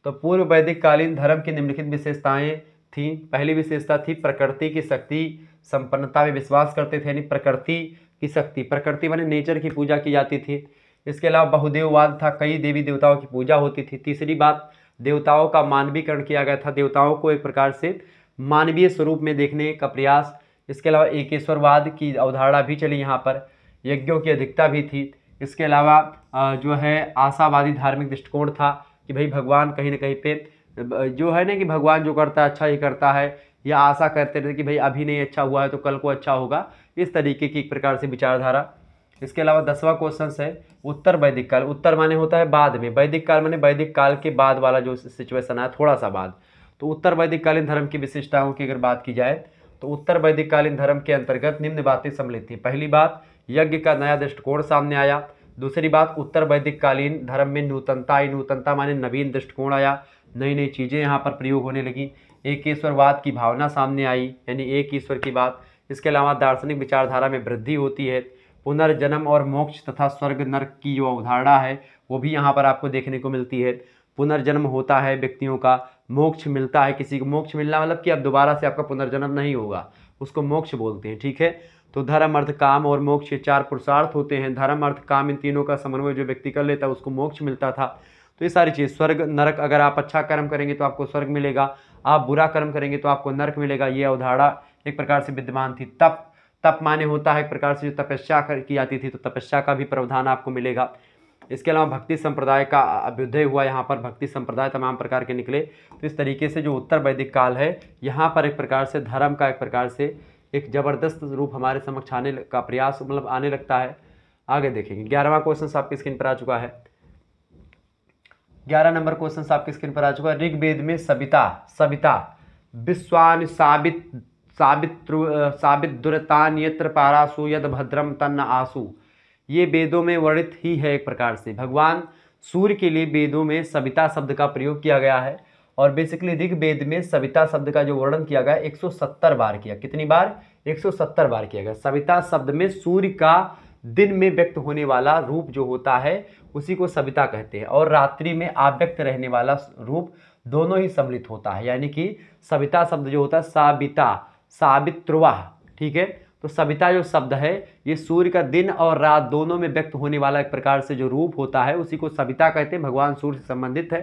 तो पूर्व वैदिक कालीन धर्म की निम्नलिखित विशेषताएं थी। पहली विशेषता थी प्रकृति की शक्ति संपन्नता में विश्वास करते थे, यानी प्रकृति की शक्ति, प्रकृति माने नेचर की पूजा की जाती थी। इसके अलावा बहुदेववाद था, कई देवी देवताओं की पूजा होती थी। तीसरी बात, देवताओं का मानवीकरण किया गया था, देवताओं को एक प्रकार से मानवीय स्वरूप में देखने का प्रयास। इसके अलावा एकेश्वरवाद की अवधारणा भी चली यहाँ पर, यज्ञों की अधिकता भी थी। इसके अलावा जो है आशावादी धार्मिक दृष्टिकोण था कि भाई भगवान कहीं ना कहीं पे जो है ना कि भगवान जो करता है अच्छा ही करता है, या आशा करते थे कि भाई अभी नहीं अच्छा हुआ है तो कल को अच्छा होगा, इस तरीके की एक प्रकार से विचारधारा। इसके अलावा 10वां क्वेश्चन है उत्तर वैदिक काल। उत्तर माने होता है बाद में, वैदिक काल माने वैदिक काल के बाद वाला जो सिचुएशन है, थोड़ा सा बाद। तो उत्तर वैदिक कालीन धर्म की विशिष्टताओं की अगर बात की जाए तो उत्तर वैदिक कालीन धर्म के अंतर्गत निम्न बातें सम्मिलित थी। पहली बात, यज्ञ का नया दृष्टिकोण सामने आया। दूसरी बात, उत्तर वैदिक कालीन धर्म में नूतनता आई, नूतनता माने नवीन दृष्टिकोण आया, नई नई चीज़ें यहाँ पर प्रयोग होने लगी। एकेश्वरवाद की भावना सामने आई, यानी एक ईश्वर की बात। इसके अलावा दार्शनिक विचारधारा में वृद्धि होती है। पुनर्जन्म और मोक्ष तथा स्वर्ग नरक की जो अवधारणा है वो भी यहाँ पर आपको देखने को मिलती है। पुनर्जन्म होता है व्यक्तियों का, मोक्ष मिलता है किसी को। मोक्ष मिलना मतलब कि अब दोबारा से आपका पुनर्जन्म नहीं होगा, उसको मोक्ष बोलते हैं, ठीक है। तो धर्म अर्थ काम और मोक्ष ये 4 पुरुषार्थ होते हैं। धर्म अर्थ काम इन तीनों का समन्वय जो व्यक्ति कर लेता है उसको मोक्ष मिलता था। तो ये सारी चीज़, स्वर्ग नरक, अगर आप अच्छा कर्म करेंगे तो आपको स्वर्ग मिलेगा, आप बुरा कर्म करेंगे तो आपको नरक मिलेगा, ये अवधारणा एक प्रकार से विद्यमान थी। तप, तप माने होता है एक प्रकार से जो तपस्या की जाती थी, तो तपस्या का भी प्रावधान आपको मिलेगा। इसके अलावा भक्ति संप्रदाय का अभ्युदय हुआ, यहाँ पर भक्ति संप्रदाय तमाम प्रकार के निकले। तो इस तरीके से जो उत्तर वैदिक काल है यहाँ पर एक प्रकार से धर्म का एक प्रकार से एक जबरदस्त रूप हमारे समक्ष आने का प्रयास मतलब आने लगता है। आगे देखेंगे 11वां क्वेश्चन आपकी स्क्रीन पर आ चुका है। 11 नंबर क्वेश्चन आपकी स्क्रीन पर आ चुका है। ऋग्वेद में सविता विश्वान साबितुरतान्यत्र पारासु यद भद्रम तन्न आसु, ये वेदों में वर्णित ही है। एक प्रकार से भगवान सूर्य के लिए वेदों में सविता शब्द का प्रयोग किया गया है, और बेसिकली ऋग्वेद में सविता शब्द का जो वर्णन किया गया 170 बार किया। कितनी बार? 170 बार किया गया। सविता शब्द में सूर्य का दिन में व्यक्त होने वाला रूप जो होता है उसी को सविता कहते हैं, और रात्रि में अव्यक्त रहने वाला रूप दोनों ही सम्मिलित होता है, यानी कि सविता शब्द जो होता है सावित्रुवा, ठीक है। तो सविता जो शब्द है ये सूर्य का दिन और रात दोनों में व्यक्त होने वाला एक प्रकार से जो रूप होता है उसी को सविता कहते हैं, भगवान सूर्य से संबंधित है।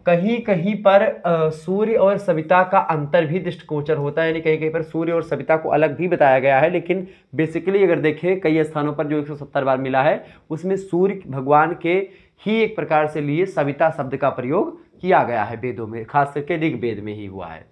कहीं कहीं पर सूर्य और सविता का अंतर भी दृष्टिगोचर होता है, यानी कहीं कहीं पर सूर्य और सविता को अलग भी बताया गया है, लेकिन बेसिकली अगर देखें कई स्थानों पर जो 170 बार मिला है उसमें सूर्य भगवान के ही एक प्रकार से लिए सविता शब्द का प्रयोग किया गया है वेदों में, खास करके ऋग्वेद में ही हुआ है।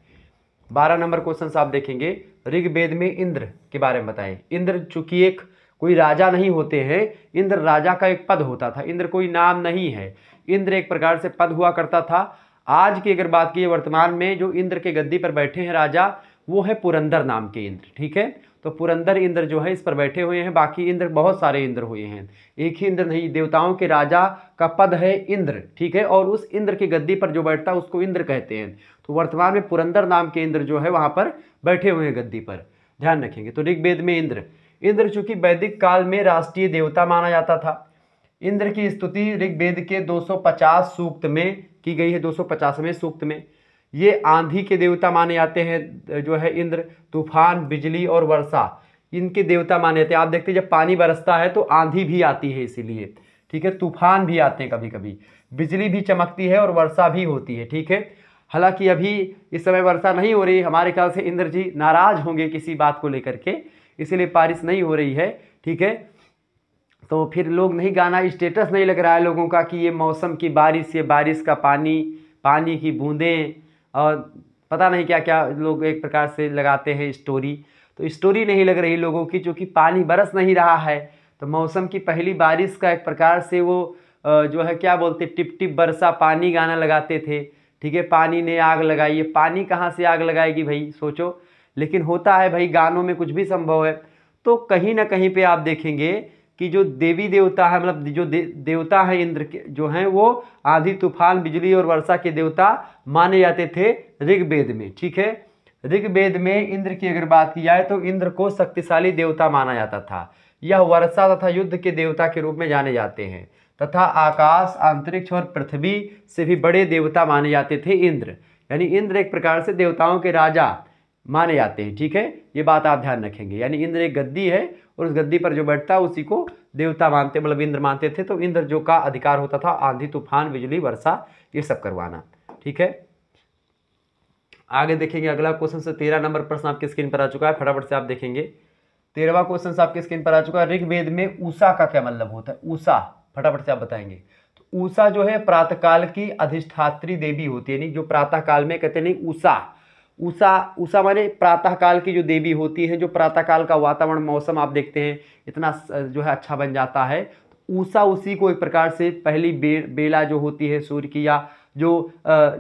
12 नंबर क्वेश्चन आप देखेंगे। ऋग्वेद में इंद्र के बारे में बताएं। इंद्र चूंकि एक कोई राजा नहीं होते हैं, इंद्र राजा का एक पद होता था, इंद्र कोई नाम नहीं है, इंद्र एक प्रकार से पद हुआ करता था। आज की अगर बात की वर्तमान में जो इंद्र के गद्दी पर बैठे हैं राजा, वो है पुरंदर नाम के इंद्र, ठीक है। तो पुरंदर इंद्र जो है इस पर बैठे हुए हैं, बाकी इंद्र बहुत सारे इंद्र हुए हैं, एक ही इंद्र नहीं। देवताओं के राजा का पद है इंद्र, ठीक है, और उस इंद्र की गद्दी पर जो बैठता है उसको इंद्र कहते हैं। तो वर्तमान में पुरंदर नाम के इंद्र जो है वहां पर बैठे हुए हैं गद्दी पर, ध्यान रखेंगे। तो ऋग्वेद में इंद्र चूंकि वैदिक काल में राष्ट्रीय देवता माना जाता था। इंद्र की स्तुति ऋग्वेद के 250 सूक्त में की गई है, 250वें सूक्त में। ये आंधी के देवता माने जाते हैं, जो है इंद्र, तूफान, बिजली और वर्षा इनके देवता माने जाते हैं। आप देखते हैं जब पानी बरसता है तो आंधी भी आती है इसीलिए, ठीक है, तूफान भी आते हैं कभी कभी, बिजली भी चमकती है और वर्षा भी होती है, ठीक है। हालांकि अभी इस समय वर्षा नहीं हो रही, हमारे ख्याल से इंद्र जी नाराज होंगे किसी बात को लेकर के, इसीलिए बारिश नहीं हो रही है, ठीक है। तो फिर लोग नहीं गाना, स्टेटस नहीं लग रहा है लोगों का कि ये मौसम की बारिश, ये बारिश का पानी की बूंदें, और पता नहीं क्या क्या लोग एक प्रकार से लगाते हैं स्टोरी। तो स्टोरी नहीं लग रही लोगों की, क्योंकि पानी बरस नहीं रहा है। तो मौसम की पहली बारिश का एक प्रकार से वो जो है क्या बोलते, टिप टिप बरसा पानी गाना लगाते थे, ठीक है। पानी ने आग लगाई, ये पानी कहाँ से आग लगाएगी भाई, सोचो। लेकिन होता है भाई, गानों में कुछ भी संभव है। तो कहीं ना कहीं पे आप देखेंगे कि जो देवी देवता है, मतलब जो देवता है इंद्र के जो हैं, वो आंधी, तूफान, बिजली और वर्षा के देवता माने जाते थे ऋग्वेद में, ठीक है। ऋग्वेद में इंद्र की अगर बात की जाए तो इंद्र को शक्तिशाली देवता माना जाता था। यह वर्षा तथा युद्ध के देवता के रूप में जाने जाते हैं। तथा आकाश, अंतरिक्ष और पृथ्वी से भी बड़े देवता माने जाते थे इंद्र। यानी इंद्र एक प्रकार से देवताओं के राजा माने जाते हैं, ठीक है, ये बात आप ध्यान रखेंगे। यानी इंद्र एक गद्दी है और उस गद्दी पर जो बैठता है उसी को देवता मानते, मतलब इंद्र मानते थे। तो इंद्र जो का अधिकार होता था आंधी, तूफान, बिजली, वर्षा ये सब करवाना, ठीक है। आगे देखेंगे अगला क्वेश्चन से 13 नंबर प्रश्न आपके स्क्रीन पर आ चुका है, फटाफट से आप देखेंगे। 13वां क्वेश्चन आपके स्क्रीन पर आ चुका है। ऋग्वेद में ऊषा का क्या मतलब होता है? ऊषा, फटाफट से आप बताएंगे। तो ऊषा जो है प्रातःकाल की अधिष्ठात्री देवी होती है, यानी जो प्रातःकाल में कहते नहीं ऊषा, ऊषा माने प्रातःकाल की जो देवी होती है, जो प्रातःकाल का वातावरण मौसम आप देखते हैं इतना जो है अच्छा बन जाता है। तो ऊषा उसी को एक प्रकार से पहली बेला जो होती है सूर्य की, या जो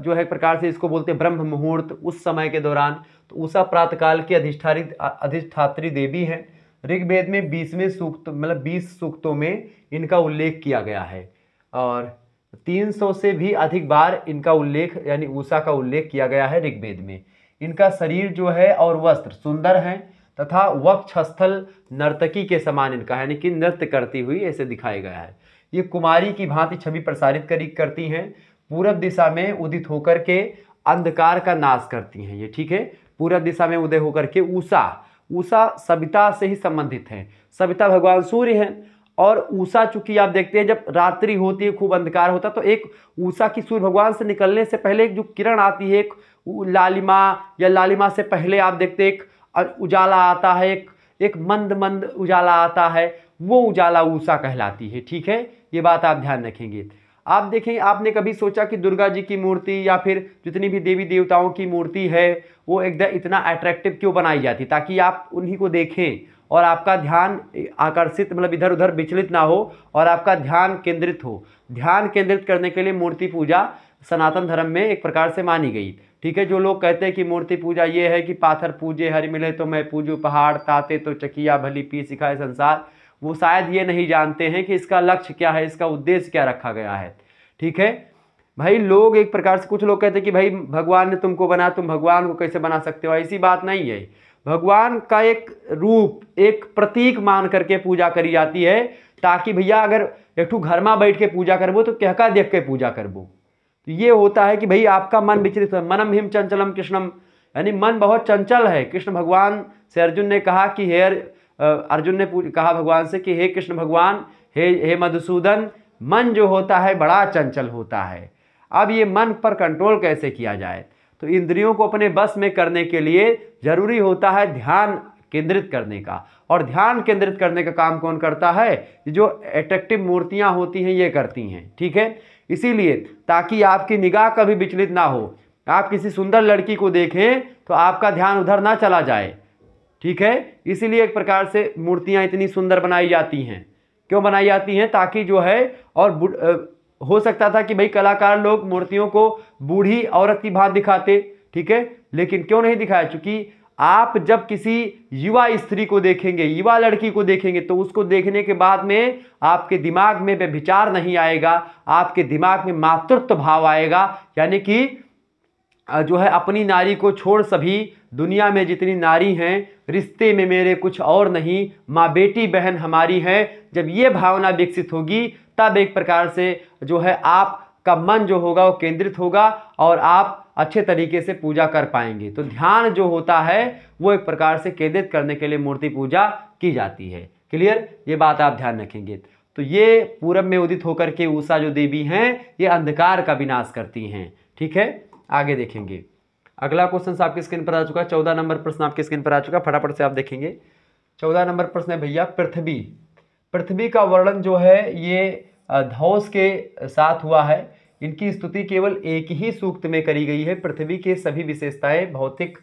है एक प्रकार से इसको बोलते हैं ब्रह्म मुहूर्त, उस समय के दौरान। तो ऊषा प्रातःकाल की अधिष्ठात्री देवी है। ऋग्वेद में 20वें सूक्त, मतलब 20 सूक्तों में इनका उल्लेख किया गया है और 300 से भी अधिक बार इनका उल्लेख, यानी ऊषा का उल्लेख किया गया है ऋग्वेद में। इनका शरीर जो है और वस्त्र सुंदर हैं तथा वक्षस्थल नर्तकी के समान इनका, यानी कि नृत्य करती हुई ऐसे दिखाया गया है। ये कुमारी की भांति छवि प्रसारित करती हैं। पूरब दिशा में उदित होकर के अंधकार का नाश करती हैं ये, ठीक है। पूरब दिशा में उदय होकर के ऊषा सविता से ही संबंधित है। सविता भगवान सूर्य हैं और ऊषा चूंकि आप देखते हैं जब रात्रि होती है, खूब अंधकार होता है, तो एक ऊषा की सूर्य भगवान से निकलने से पहले एक जो किरण आती है, एक लालिमा, या लालिमा से पहले आप देखते एक उजाला आता है, एक मंद मंद उजाला आता है, वो उजाला ऊषा कहलाती है, ठीक है। ये बात आप ध्यान रखेंगे। आप देखें, आपने कभी सोचा कि दुर्गा जी की मूर्ति या फिर जितनी भी देवी देवताओं की मूर्ति है वो एकदम इतना अट्रैक्टिव क्यों बनाई जाती? ताकि आप उन्हीं को देखें और आपका ध्यान आकर्षित, मतलब इधर उधर विचलित ना हो और आपका ध्यान केंद्रित हो। ध्यान केंद्रित करने के लिए मूर्ति पूजा सनातन धर्म में एक प्रकार से मानी गई, ठीक है। जो लोग कहते हैं कि मूर्ति पूजा ये है कि पाथर पूजे हरि मिले तो मैं पूजू पहाड़, ताते तो चकिया भली पी सिखाए संसार, वो शायद ये नहीं जानते हैं कि इसका लक्ष्य क्या है, इसका उद्देश्य क्या रखा गया है, ठीक है भाई। लोग एक प्रकार से, कुछ लोग कहते हैं कि भाई भगवान ने तुमको बनाया, तुम भगवान को कैसे बना सकते हो? ऐसी बात नहीं है। भगवान का एक रूप, एक प्रतीक मान करके पूजा करी जाती है, ताकि भैया अगर एक घर में बैठ के पूजा करबो तो क्या देख के पूजा करबो। तो ये होता है कि भाई आपका मन विचलित है। मनम हिम चंचलम कृष्णम, यानी मन बहुत चंचल है। कृष्ण भगवान से अर्जुन ने कहा कि अर्जुन ने कहा भगवान से कि हे कृष्ण भगवान, हे मधुसूदन, मन जो होता है बड़ा चंचल होता है। अब ये मन पर कंट्रोल कैसे किया जाए? तो इंद्रियों को अपने बस में करने के लिए जरूरी होता है ध्यान केंद्रित करने का। और ध्यान केंद्रित करने का काम कौन करता है? जो अट्रैक्टिव मूर्तियां होती हैं ये करती हैं, ठीक है। इसीलिए ताकि आपकी निगाह कभी विचलित ना हो, आप किसी सुंदर लड़की को देखें तो आपका ध्यान उधर ना चला जाए, ठीक है। इसीलिए एक प्रकार से मूर्तियां इतनी सुंदर बनाई जाती हैं। क्यों बनाई जाती हैं? ताकि जो है, और हो सकता था कि भाई कलाकार लोग मूर्तियों को बूढ़ी औरत की भांति दिखाते, ठीक है, लेकिन क्यों नहीं दिखाया? क्योंकि आप जब किसी युवा स्त्री को देखेंगे, युवा लड़की को देखेंगे, तो उसको देखने के बाद में आपके दिमाग में व्यभिचार नहीं आएगा, आपके दिमाग में मातृत्व भाव आएगा। यानी कि जो है अपनी नारी को छोड़ सभी दुनिया में जितनी नारी हैं, रिश्ते में मेरे कुछ और नहीं, माँ बेटी बहन हमारी है। जब ये भावना विकसित होगी तब एक प्रकार से जो है आपका मन जो होगा वो केंद्रित होगा और आप अच्छे तरीके से पूजा कर पाएंगे। तो ध्यान जो होता है वो एक प्रकार से केंद्रित करने के लिए मूर्ति पूजा की जाती है। क्लियर? ये बात आप ध्यान रखेंगे। तो ये पूरब में उदित होकर के ऊषा जो देवी हैं ये अंधकार का विनाश करती हैं, ठीक है। आगे देखेंगे अगला क्वेश्चन आपके स्क्रीन पर आ चुका है। 14 नंबर प्रश्न आपके स्क्रीन पर आ चुका है, फटाफट से आप देखेंगे। 14 नंबर प्रश्न है भैया, पृथ्वी का वर्णन जो है ये धौस के साथ हुआ है। इनकी स्तुति केवल एक ही सूक्त में करी गई है। पृथ्वी के सभी विशेषताएं भौतिक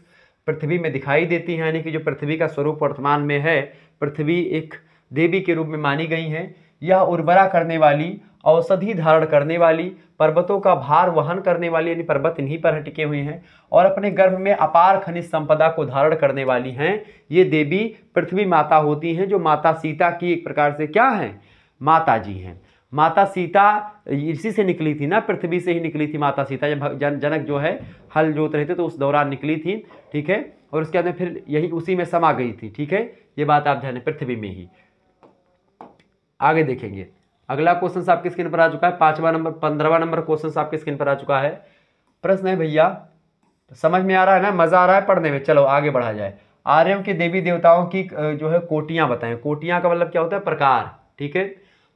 पृथ्वी में दिखाई देती हैं, यानी कि जो पृथ्वी का स्वरूप वर्तमान में है, पृथ्वी एक देवी के रूप में मानी गई हैं। यह उर्वरा करने वाली, औषधि धारण करने वाली, पर्वतों का भार वहन करने वाली, यानी पर्वत इन्हीं पर टिके हुए हैं, और अपने गर्भ में अपार खनिज संपदा को धारण करने वाली हैं। ये देवी पृथ्वी माता होती हैं, जो माता सीता की एक प्रकार से क्या हैं? माता जी हैं। माता सीता इसी से निकली थी ना, पृथ्वी से ही निकली थी माता सीता। जब जनक जो है हल जोत रहे थे तो उस दौरान निकली थी, ठीक है, और उसके बाद फिर यही उसी में समा गई थी, ठीक है। ये बात आप ध्यान, पृथ्वी में ही। आगे देखेंगे अगला क्वेश्चन आपकी स्क्रीन पर आ चुका है 15वां नंबर क्वेश्चन आपकी स्क्रीन पर आ चुका है। प्रश्न है भैया, समझ में आ रहा है ना, मजा आ रहा है पढ़ने में, चलो आगे बढ़ा जाए। आर्यों के देवी देवताओं की जो है कोटियां बताएं। कोटियां का मतलब क्या होता है, प्रकार, ठीक है।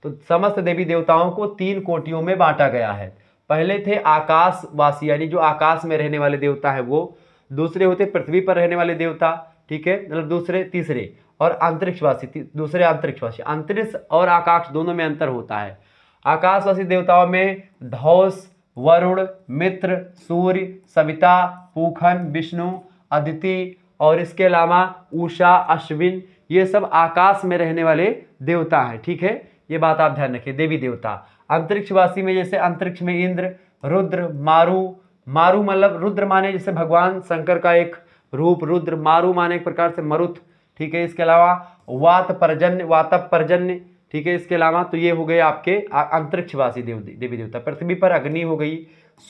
तो समस्त देवी देवताओं को 3 कोटियों में बांटा गया है। पहले थे आकाशवासी, यानी जो आकाश में रहने वाले देवता है वो। दूसरे होते पृथ्वी पर रहने वाले देवता, ठीक है, मतलब तीसरे और अंतरिक्षवासी, दूसरे अंतरिक्षवासी। अंतरिक्ष और आकाश दोनों में अंतर होता है। आकाशवासी देवताओं में धौस, वरुण, मित्र, सूर्य, सविता, पूखन, विष्णु, अदिति और इसके अलावा उषा, अश्विन, ये सब आकाश में रहने वाले देवता हैं, ठीक है। ये बात आप ध्यान रखिए, देवी देवता। अंतरिक्षवासी में जैसे अंतरिक्ष में इंद्र, रुद्र, मारु। मारु मतलब रुद्र माने जैसे भगवान शंकर का एक रूप रुद्र, मारु माने एक प्रकार से मरुत, ठीक है। इसके अलावा वातप पर्जन्य, ठीक है। इसके अलावा तो ये हो गए आपके अंतरिक्षवासी देवी देवता। पृथ्वी पर अग्नि हो गई,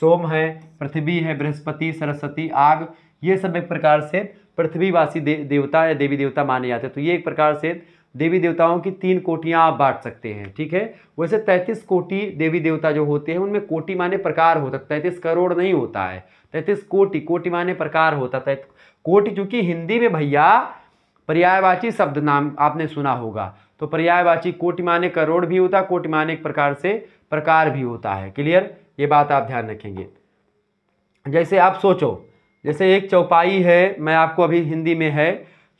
सोम है, पृथ्वी है, बृहस्पति, सरस्वती, आग, ये सब एक प्रकार से पृथ्वीवासी देवता या देवी देवता माने जाते हैं। तो ये एक प्रकार से देवी देवताओं की 3 कोटियां आप बांट सकते हैं, ठीक है। वैसे 33 कोटि देवी देवता जो होते हैं उनमें कोटि माने प्रकार होता है, 33 करोड़ नहीं होता है, 33 कोटि माने प्रकार होता है। कोटि चूंकि हिंदी में भैया पर्यायवाची शब्द नाम आपने सुना होगा, तो पर्यायवाची कोटि माने करोड़ भी होता है, कोटि माने एक प्रकार से प्रकार भी होता है। क्लियर, ये बात आप ध्यान रखेंगे। जैसे आप सोचो, जैसे एक चौपाई है, मैं आपको अभी हिंदी में है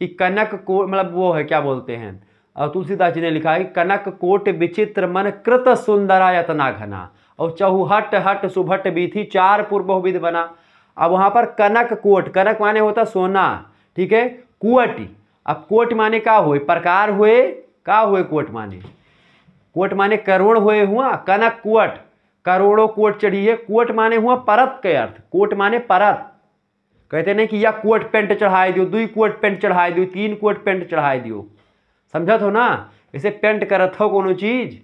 कि कनक को मतलब वो है क्या बोलते हैं, तुलसीदास जी ने लिखा है कनक कोट विचित्र मन कृत सुंदरा यतना घना और चौहट हट सुभट बीथी 4 पूर्व बहुविध बना। अब वहां पर कनक कोट, कनक माने होता सोना, ठीक है। कुवट, अब कोट माने का हुए, प्रकार हुए, का हुए कोट माने, कोट माने करोड़ हुए हुआ, कनक कुवट, करोड़ों कोट चढ़ी है। कोट माने हुआ परत के अर्थ, कोट माने परत। कहते नहीं कि या कोट पेंट चढ़ाई दियो, 2 कोट पेंट चढ़ाई दियो, 3 कोट पेंट चढ़ाई दियो, समझत हो ना। इसे पेंट करत हो कोनो चीज,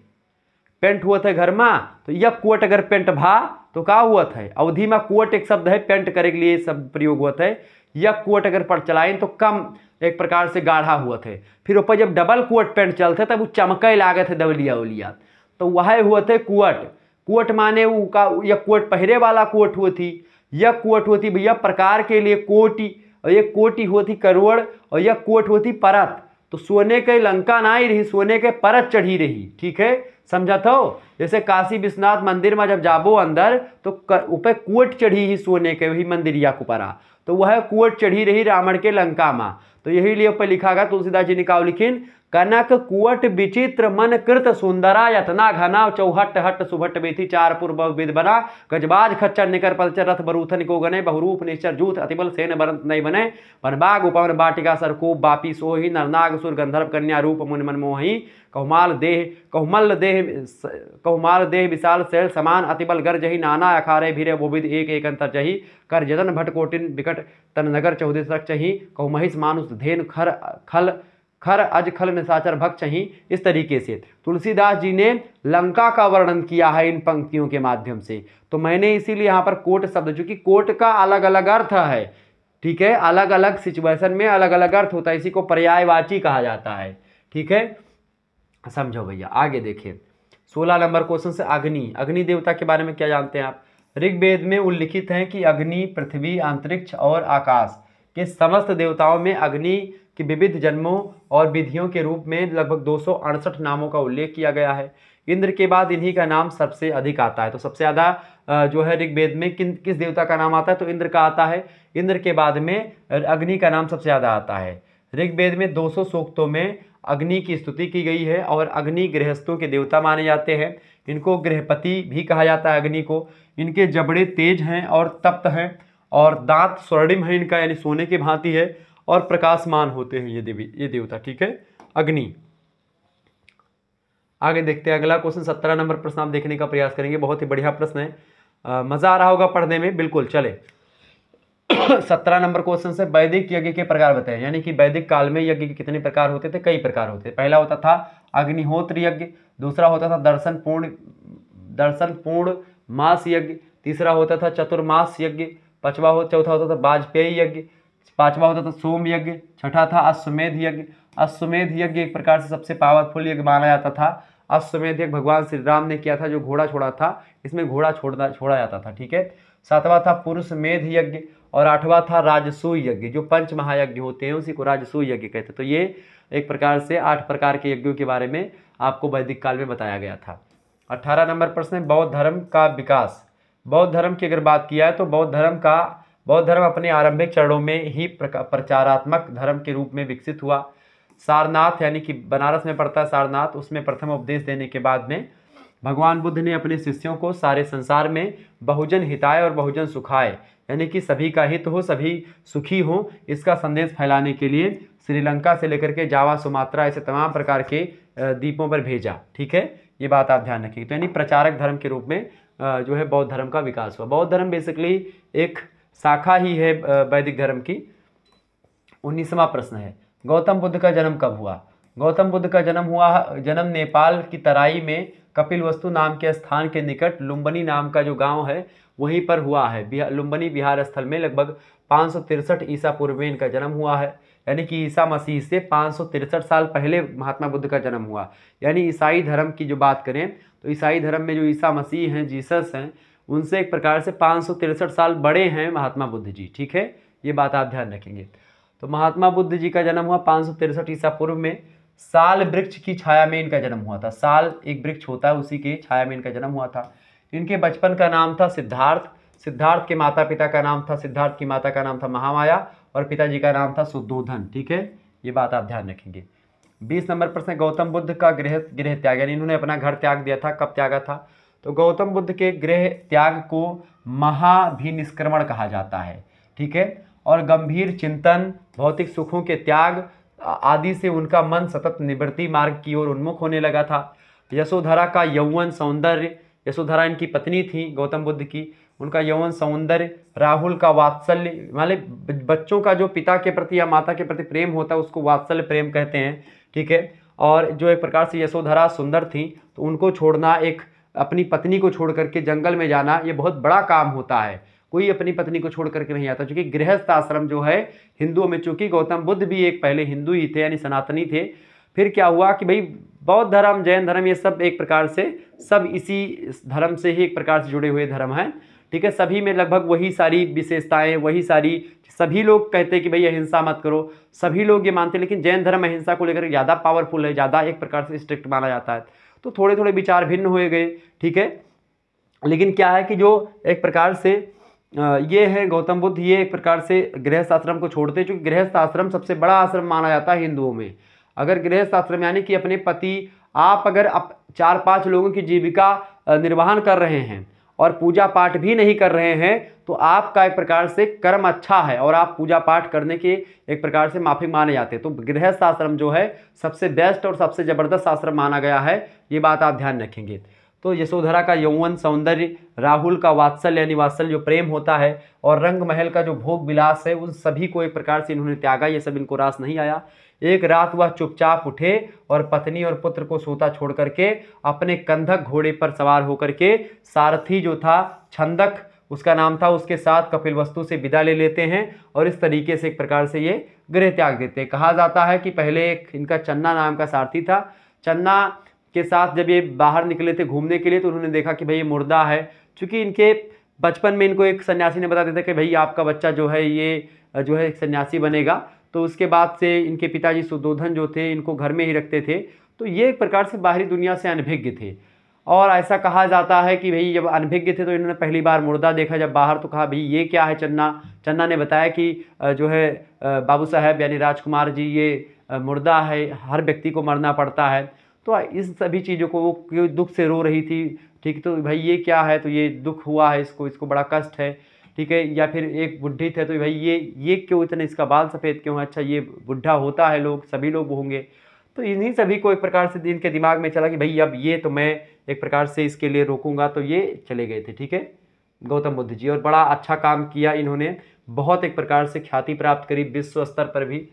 पेंट हुआ था घर में, तो यह कोट अगर पेंट भा तो का हुआ था, अवधि में कोट एक शब्द है, पेंट करे के लिए सब प्रयोग हुआ था। यह कोट अगर पढ़ चलाएं तो कम एक प्रकार से गाढ़ा हुआ थे। फिर ऊपर जब डबल कोट पेंट चलते तब वो चमके लागे थे दवलिया उलिया, तो वह हुआ थे कुवट। कोट माने वो का, यह कोट पहरे वाला कोट हुआ थी, यह कोट होती भैया प्रकार के लिए कोटि, और यह कोटि होती करोड़, और यह कोट होती परत। तो सोने के लंका ना ही रही, सोने के परत चढ़ी रही, ठीक है, समझा तो। जैसे काशी विश्वनाथ मंदिर में जब जाबो अंदर तो ऊपर कोट चढ़ी ही सोने के, वही मंदिरिया कुपरा, तो वह कोट चढ़ी रही रावण के लंका में। तो यही लिए ऊपर लिखा गया, तुलसीदास जी ने कहा लिखिन कनक कुवट विचित्र मन कृत सुंदरा यतना घना चौहट हट सुभट बेथी 4 पूर्व विद बना गजबाज खच्चर निकर पलचर रथ बरूथन को गने बहुरूप निश्चर जूथ अतिबल सेन बरंत नहीं बने वनबाग उपवन बाटिका सरकोप बापी सोही नरनाग सुर गंधर्व कन्या रूप मुन मन मोही कहुमाल देह विशाल शैल समान अतिबल गर जही नाना अखारे भीरे बोबिद एक एक अंतर जही कर जतन भट कोटिन विकट तन नगर चौदह तक चही कहु महिष मानुष धेन खर अज खल निशाचर भक्त चही। इस तरीके से तुलसीदास जी ने लंका का वर्णन किया है इन पंक्तियों के माध्यम से। तो मैंने इसीलिए यहाँ पर कोट शब्द, चूंकि कोट का अलग अलग अर्थ है, ठीक है, अलग अलग सिचुएशन में अलग अलग अर्थ होता है, इसी को पर्यायवाची कहा जाता है, ठीक है, समझो भैया। आगे देखिए 16 नंबर क्वेश्चन से अग्नि देवता के बारे में क्या जानते हैं आप। ऋग्वेद में उल्लिखित है कि अग्नि, पृथ्वी, अंतरिक्ष और आकाश के समस्त देवताओं में अग्नि कि विविध जन्मों और विधियों के रूप में लगभग 268 नामों का उल्लेख किया गया है। इंद्र के बाद इन्हीं का नाम सबसे अधिक आता है। तो सबसे ज़्यादा जो है ऋग्वेद में किस देवता का नाम आता है, तो इंद्र का आता है। इंद्र के बाद में अग्नि का नाम सबसे ज़्यादा आता है। ऋग्वेद में 200 सूक्तों में अग्नि की स्तुति की गई है और अग्नि गृहस्थों के देवता माने जाते हैं। इनको गृहपति भी कहा जाता है अग्नि को। इनके जबड़े तेज हैं और तप्त हैं और दांत स्वर्णिम है इनका, यानी सोने की भांति है और प्रकाशमान होते हैं ये देवता, ठीक है, अग्नि। आगे देखते हैं अगला क्वेश्चन 17 नंबर प्रश्न आप देखने का प्रयास करेंगे। बहुत ही बढ़िया प्रश्न है, मजा आ रहा होगा पढ़ने में, बिल्कुल। चले 17 नंबर क्वेश्चन से वैदिक यज्ञ के प्रकार बताएं, यानी कि वैदिक काल में यज्ञ के कितने प्रकार होते थे। कई प्रकार होते थे। पहला होता था अग्निहोत्र यज्ञ, दूसरा होता था दर्शन पूर्ण मास यज्ञ, तीसरा होता था चतुर्मास यज्ञ, चौथा होता था वाजपेयी यज्ञ, पांचवा होता था सोम यज्ञ, छठा था अश्वमेध यज्ञ। अश्वमेध यज्ञ एक प्रकार से सबसे पावरफुल यज्ञ माना जाता था। अश्वमेध यज्ञ भगवान श्री राम ने किया था, जो घोड़ा छोड़ा था, इसमें घोड़ा छोड़ा जाता था। ठीक है। 7वां था पुरुष मेध यज्ञ और 8वां था राजसूय यज्ञ। जो पंच महायज्ञ होते हैं उसी को राजसूय यज्ञ कहते हैं। तो ये एक प्रकार से 8 प्रकार के यज्ञों के बारे में आपको वैदिक काल में बताया गया था। 18 नंबर प्रश्न है बौद्ध धर्म का विकास। बौद्ध धर्म की अगर बात किया है तो बौद्ध धर्म अपने आरंभिक चरणों में ही प्रचारात्मक धर्म के रूप में विकसित हुआ। सारनाथ यानी कि बनारस में पड़ता है सारनाथ, उसमें प्रथम उपदेश देने के बाद में भगवान बुद्ध ने अपने शिष्यों को सारे संसार में बहुजन हिताय और बहुजन सुखाय यानी कि सभी का हित हो, सभी सुखी हो, इसका संदेश फैलाने के लिए श्रीलंका से लेकर के जावा, सुमात्रा, ऐसे तमाम प्रकार के द्वीपों पर भेजा। ठीक है, ये बात आप ध्यान रखिए। तो यानी प्रचारक धर्म के रूप में जो है बौद्ध धर्म का विकास हुआ। बौद्ध धर्म बेसिकली एक शाखा ही है वैदिक धर्म की। 19वां प्रश्न है गौतम बुद्ध का जन्म कब हुआ। गौतम बुद्ध का जन्म नेपाल की तराई में कपिलवस्तु नाम के स्थान के निकट लुम्बिनी नाम का जो गांव है वहीं पर हुआ है। लुम्बिनी बिहार स्थल में लगभग 563 ईसा पूर्व में इनका जन्म हुआ है। यानी कि ईसा मसीह से 563 साल पहले महात्मा बुद्ध का जन्म हुआ। यानी ईसाई धर्म की जो बात करें तो ईसाई धर्म में जो ईसा मसीह हैं, जीसस हैं, उनसे एक प्रकार से 563 साल बड़े हैं महात्मा बुद्ध जी। ठीक है, ये बात आप ध्यान रखेंगे। तो महात्मा बुद्ध जी का जन्म हुआ 563 ईसा पूर्व में। साल वृक्ष की छाया में इनका जन्म हुआ था। साल एक वृक्ष होता है, उसी की छाया में इनका जन्म हुआ था। इनके बचपन का नाम था सिद्धार्थ। सिद्धार्थ के माता पिता का नाम था, सिद्धार्थ की माता का नाम था महामाया और पिताजी का नाम था सुद्धोधन। ठीक है, ये बात आप ध्यान रखेंगे। 20 नंबर प्रश्न गौतम बुद्ध का गृह त्याग, यानी इन्होंने अपना घर त्याग दिया था। कब त्यागा था? तो गौतम बुद्ध के गृह त्याग को महाभिनिष्क्रमण कहा जाता है। ठीक है, और गंभीर चिंतन, भौतिक सुखों के त्याग आदि से उनका मन सतत निवृत्ति मार्ग की ओर उन्मुख होने लगा था। यशोधरा का यौवन सौंदर्य, यशोधरा इनकी पत्नी थी गौतम बुद्ध की, उनका यौवन सौंदर्य, राहुल का वात्सल्य, मतलब बच्चों का जो पिता के प्रति या माता के प्रति प्रेम होता है उसको वात्सल्य प्रेम कहते हैं। ठीक है, और जो एक प्रकार से यशोधरा सुंदर थी तो उनको छोड़ना, एक अपनी पत्नी को छोड़ करके जंगल में जाना, ये बहुत बड़ा काम होता है। कोई अपनी पत्नी को छोड़ करके नहीं आता, क्योंकि गृहस्थ आश्रम जो है हिंदुओं में, चूंकि गौतम बुद्ध भी एक पहले हिंदू ही थे यानी सनातनी थे, फिर क्या हुआ कि भाई बौद्ध धर्म, जैन धर्म, ये सब एक प्रकार से सब इसी धर्म से ही एक प्रकार से जुड़े हुए धर्म हैं। ठीक है, सभी में लगभग वही सारी विशेषताएं, वही सारी, सभी लोग कहते हैं कि भाई अहिंसा मत करो, सभी लोग ये मानते हैं, लेकिन जैन धर्म अहिंसा को लेकर ज़्यादा पावरफुल है, ज़्यादा एक प्रकार से स्ट्रिक्ट माना जाता है। तो थोड़े थोड़े विचार भिन्न हुए गए। ठीक है, लेकिन क्या है कि जो एक प्रकार से ये है गौतम बुद्ध, ये एक प्रकार से गृहस्थ आश्रम को छोड़ते हैं, क्योंकि गृहस्थ आश्रम सबसे बड़ा आश्रम माना जाता है हिंदुओं में। अगर गृहस्थ आश्रम यानी कि अपने पति, आप अगर 4-5 लोगों की जीविका निर्वहन कर रहे हैं और पूजा पाठ भी नहीं कर रहे हैं तो आपका एक प्रकार से कर्म अच्छा है और आप पूजा पाठ करने के एक प्रकार से माफी माने जाते हैं। तो गृहस्थ आश्रम जो है सबसे बेस्ट और सबसे ज़बरदस्त आश्रम माना गया है, ये बात आप ध्यान रखेंगे। तो यशोधरा का यौवन सौंदर्य, राहुल का वात्सल्य यानी वात्सल्य जो प्रेम होता है, और रंग महल का जो भोग विलास है, उन सभी को एक प्रकार से इन्होंने त्यागा। ये सब इनको रास नहीं आया। एक रात वह चुपचाप उठे और पत्नी और पुत्र को सोता छोड़ करके अपने कंधक घोड़े पर सवार होकर के, सारथी जो था छंदक उसका नाम था, उसके साथ कपिलवस्तु से विदा ले लेते हैं और इस तरीके से एक प्रकार से ये गृह त्याग देते हैं। कहा जाता है कि पहले एक इनका चन्ना नाम का सारथी था। चन्ना के साथ जब ये बाहर निकले थे घूमने के लिए तो उन्होंने देखा कि भाई ये मुर्दा है। चूँकि इनके बचपन में इनको एक सन्यासी ने बता दिया था कि भाई आपका बच्चा जो है ये जो है एक सन्यासी बनेगा। तो उसके बाद से इनके पिताजी सुद्धोधन जो थे इनको घर में ही रखते थे। तो ये एक प्रकार से बाहरी दुनिया से अनभिज्ञ थे, और ऐसा कहा जाता है कि भाई जब अनभिज्ञ थे तो इन्होंने पहली बार मुर्दा देखा जब बाहर, तो कहा भाई ये क्या है। चन्ना ने बताया कि जो है बाबू साहब यानी राजकुमार जी, ये मुर्दा है, हर व्यक्ति को मरना पड़ता है। तो इस सभी चीज़ों को वो दुख से रो रही थी। ठीक, तो भाई ये क्या है, तो ये दुख हुआ है इसको बड़ा कष्ट है। ठीक है, या फिर एक बुढ़ी थे तो भाई ये क्यों इतने, इसका बाल सफ़ेद क्यों है, अच्छा ये बुढ़ा होता है, लोग सभी लोग होंगे। तो इन्हीं सभी को एक प्रकार से इनके दिमाग में चला कि भाई अब ये तो मैं एक प्रकार से इसके लिए रोकूंगा, तो ये चले गए थे। ठीक है, गौतम बुद्ध जी, और बड़ा अच्छा काम किया इन्होंने, बहुत एक प्रकार से ख्याति प्राप्त करी विश्व स्तर पर भी।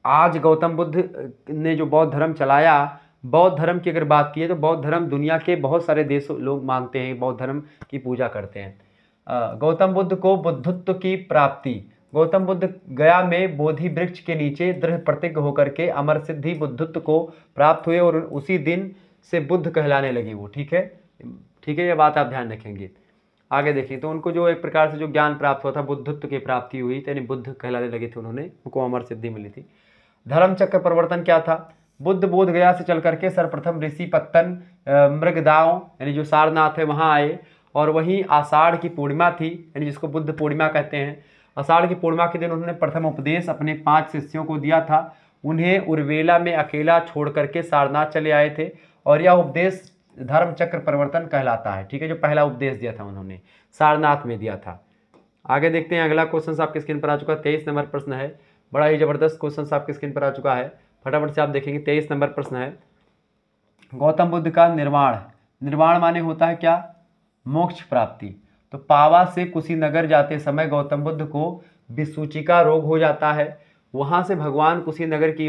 आज गौतम बुद्ध ने जो बौद्ध धर्म चलाया, बौद्ध धर्म की अगर बात की है तो बौद्ध धर्म दुनिया के बहुत सारे देशों लोग मानते हैं, बौद्ध धर्म की पूजा करते हैं। गौतम बुद्ध को बुद्धत्व की प्राप्ति। गौतम बुद्ध गया में बोधि वृक्ष के नीचे दृढ़ प्रतिज्ञ होकर के अमर सिद्धि बुद्धत्व को प्राप्त हुए और उसी दिन से बुद्ध कहलाने लगी वो। ठीक है, ठीक है, ये बात आप ध्यान रखेंगे। आगे देखिए, तो उनको जो एक प्रकार से जो ज्ञान प्राप्त हुआ था, बुद्धत्व की प्राप्ति हुई, यानी बुद्ध कहलाने लगे थे उन्होंने, उनको अमर सिद्धि मिली थी। धर्म चक्र परिवर्तन क्या था? बुद्ध बोध गया से चल करके सर्वप्रथम ऋषि पत्तन मृगदाव यानी जो सारनाथ है वहाँ आए, और वहीं आषाढ़ की पूर्णिमा थी, यानी जिसको बुद्ध पूर्णिमा कहते हैं। आषाढ़ की पूर्णिमा के दिन उन्होंने प्रथम उपदेश अपने 5 शिष्यों को दिया था। उन्हें उर्वेला में अकेला छोड़ करके सारनाथ चले आए थे, और यह उपदेश धर्म चक्र परिवर्तन कहलाता है। ठीक है, जो पहला उपदेश दिया था उन्होंने सारनाथ में दिया था। आगे देखते हैं, अगला क्वेश्चन आपके स्क्रीन पर आ चुका है। 23 नंबर प्रश्न है, बड़ा ही जबरदस्त क्वेश्चन आपके स्क्रीन पर आ चुका है, फटाफट से आप देखेंगे। 23 नंबर प्रश्न है, गौतम बुद्ध का निर्वाण, निर्वाण माने होता है क्या? मोक्ष प्राप्ति। तो पावा से कुशीनगर जाते समय गौतम बुद्ध को विसूचिका रोग हो जाता है। वहाँ से भगवान कुशीनगर की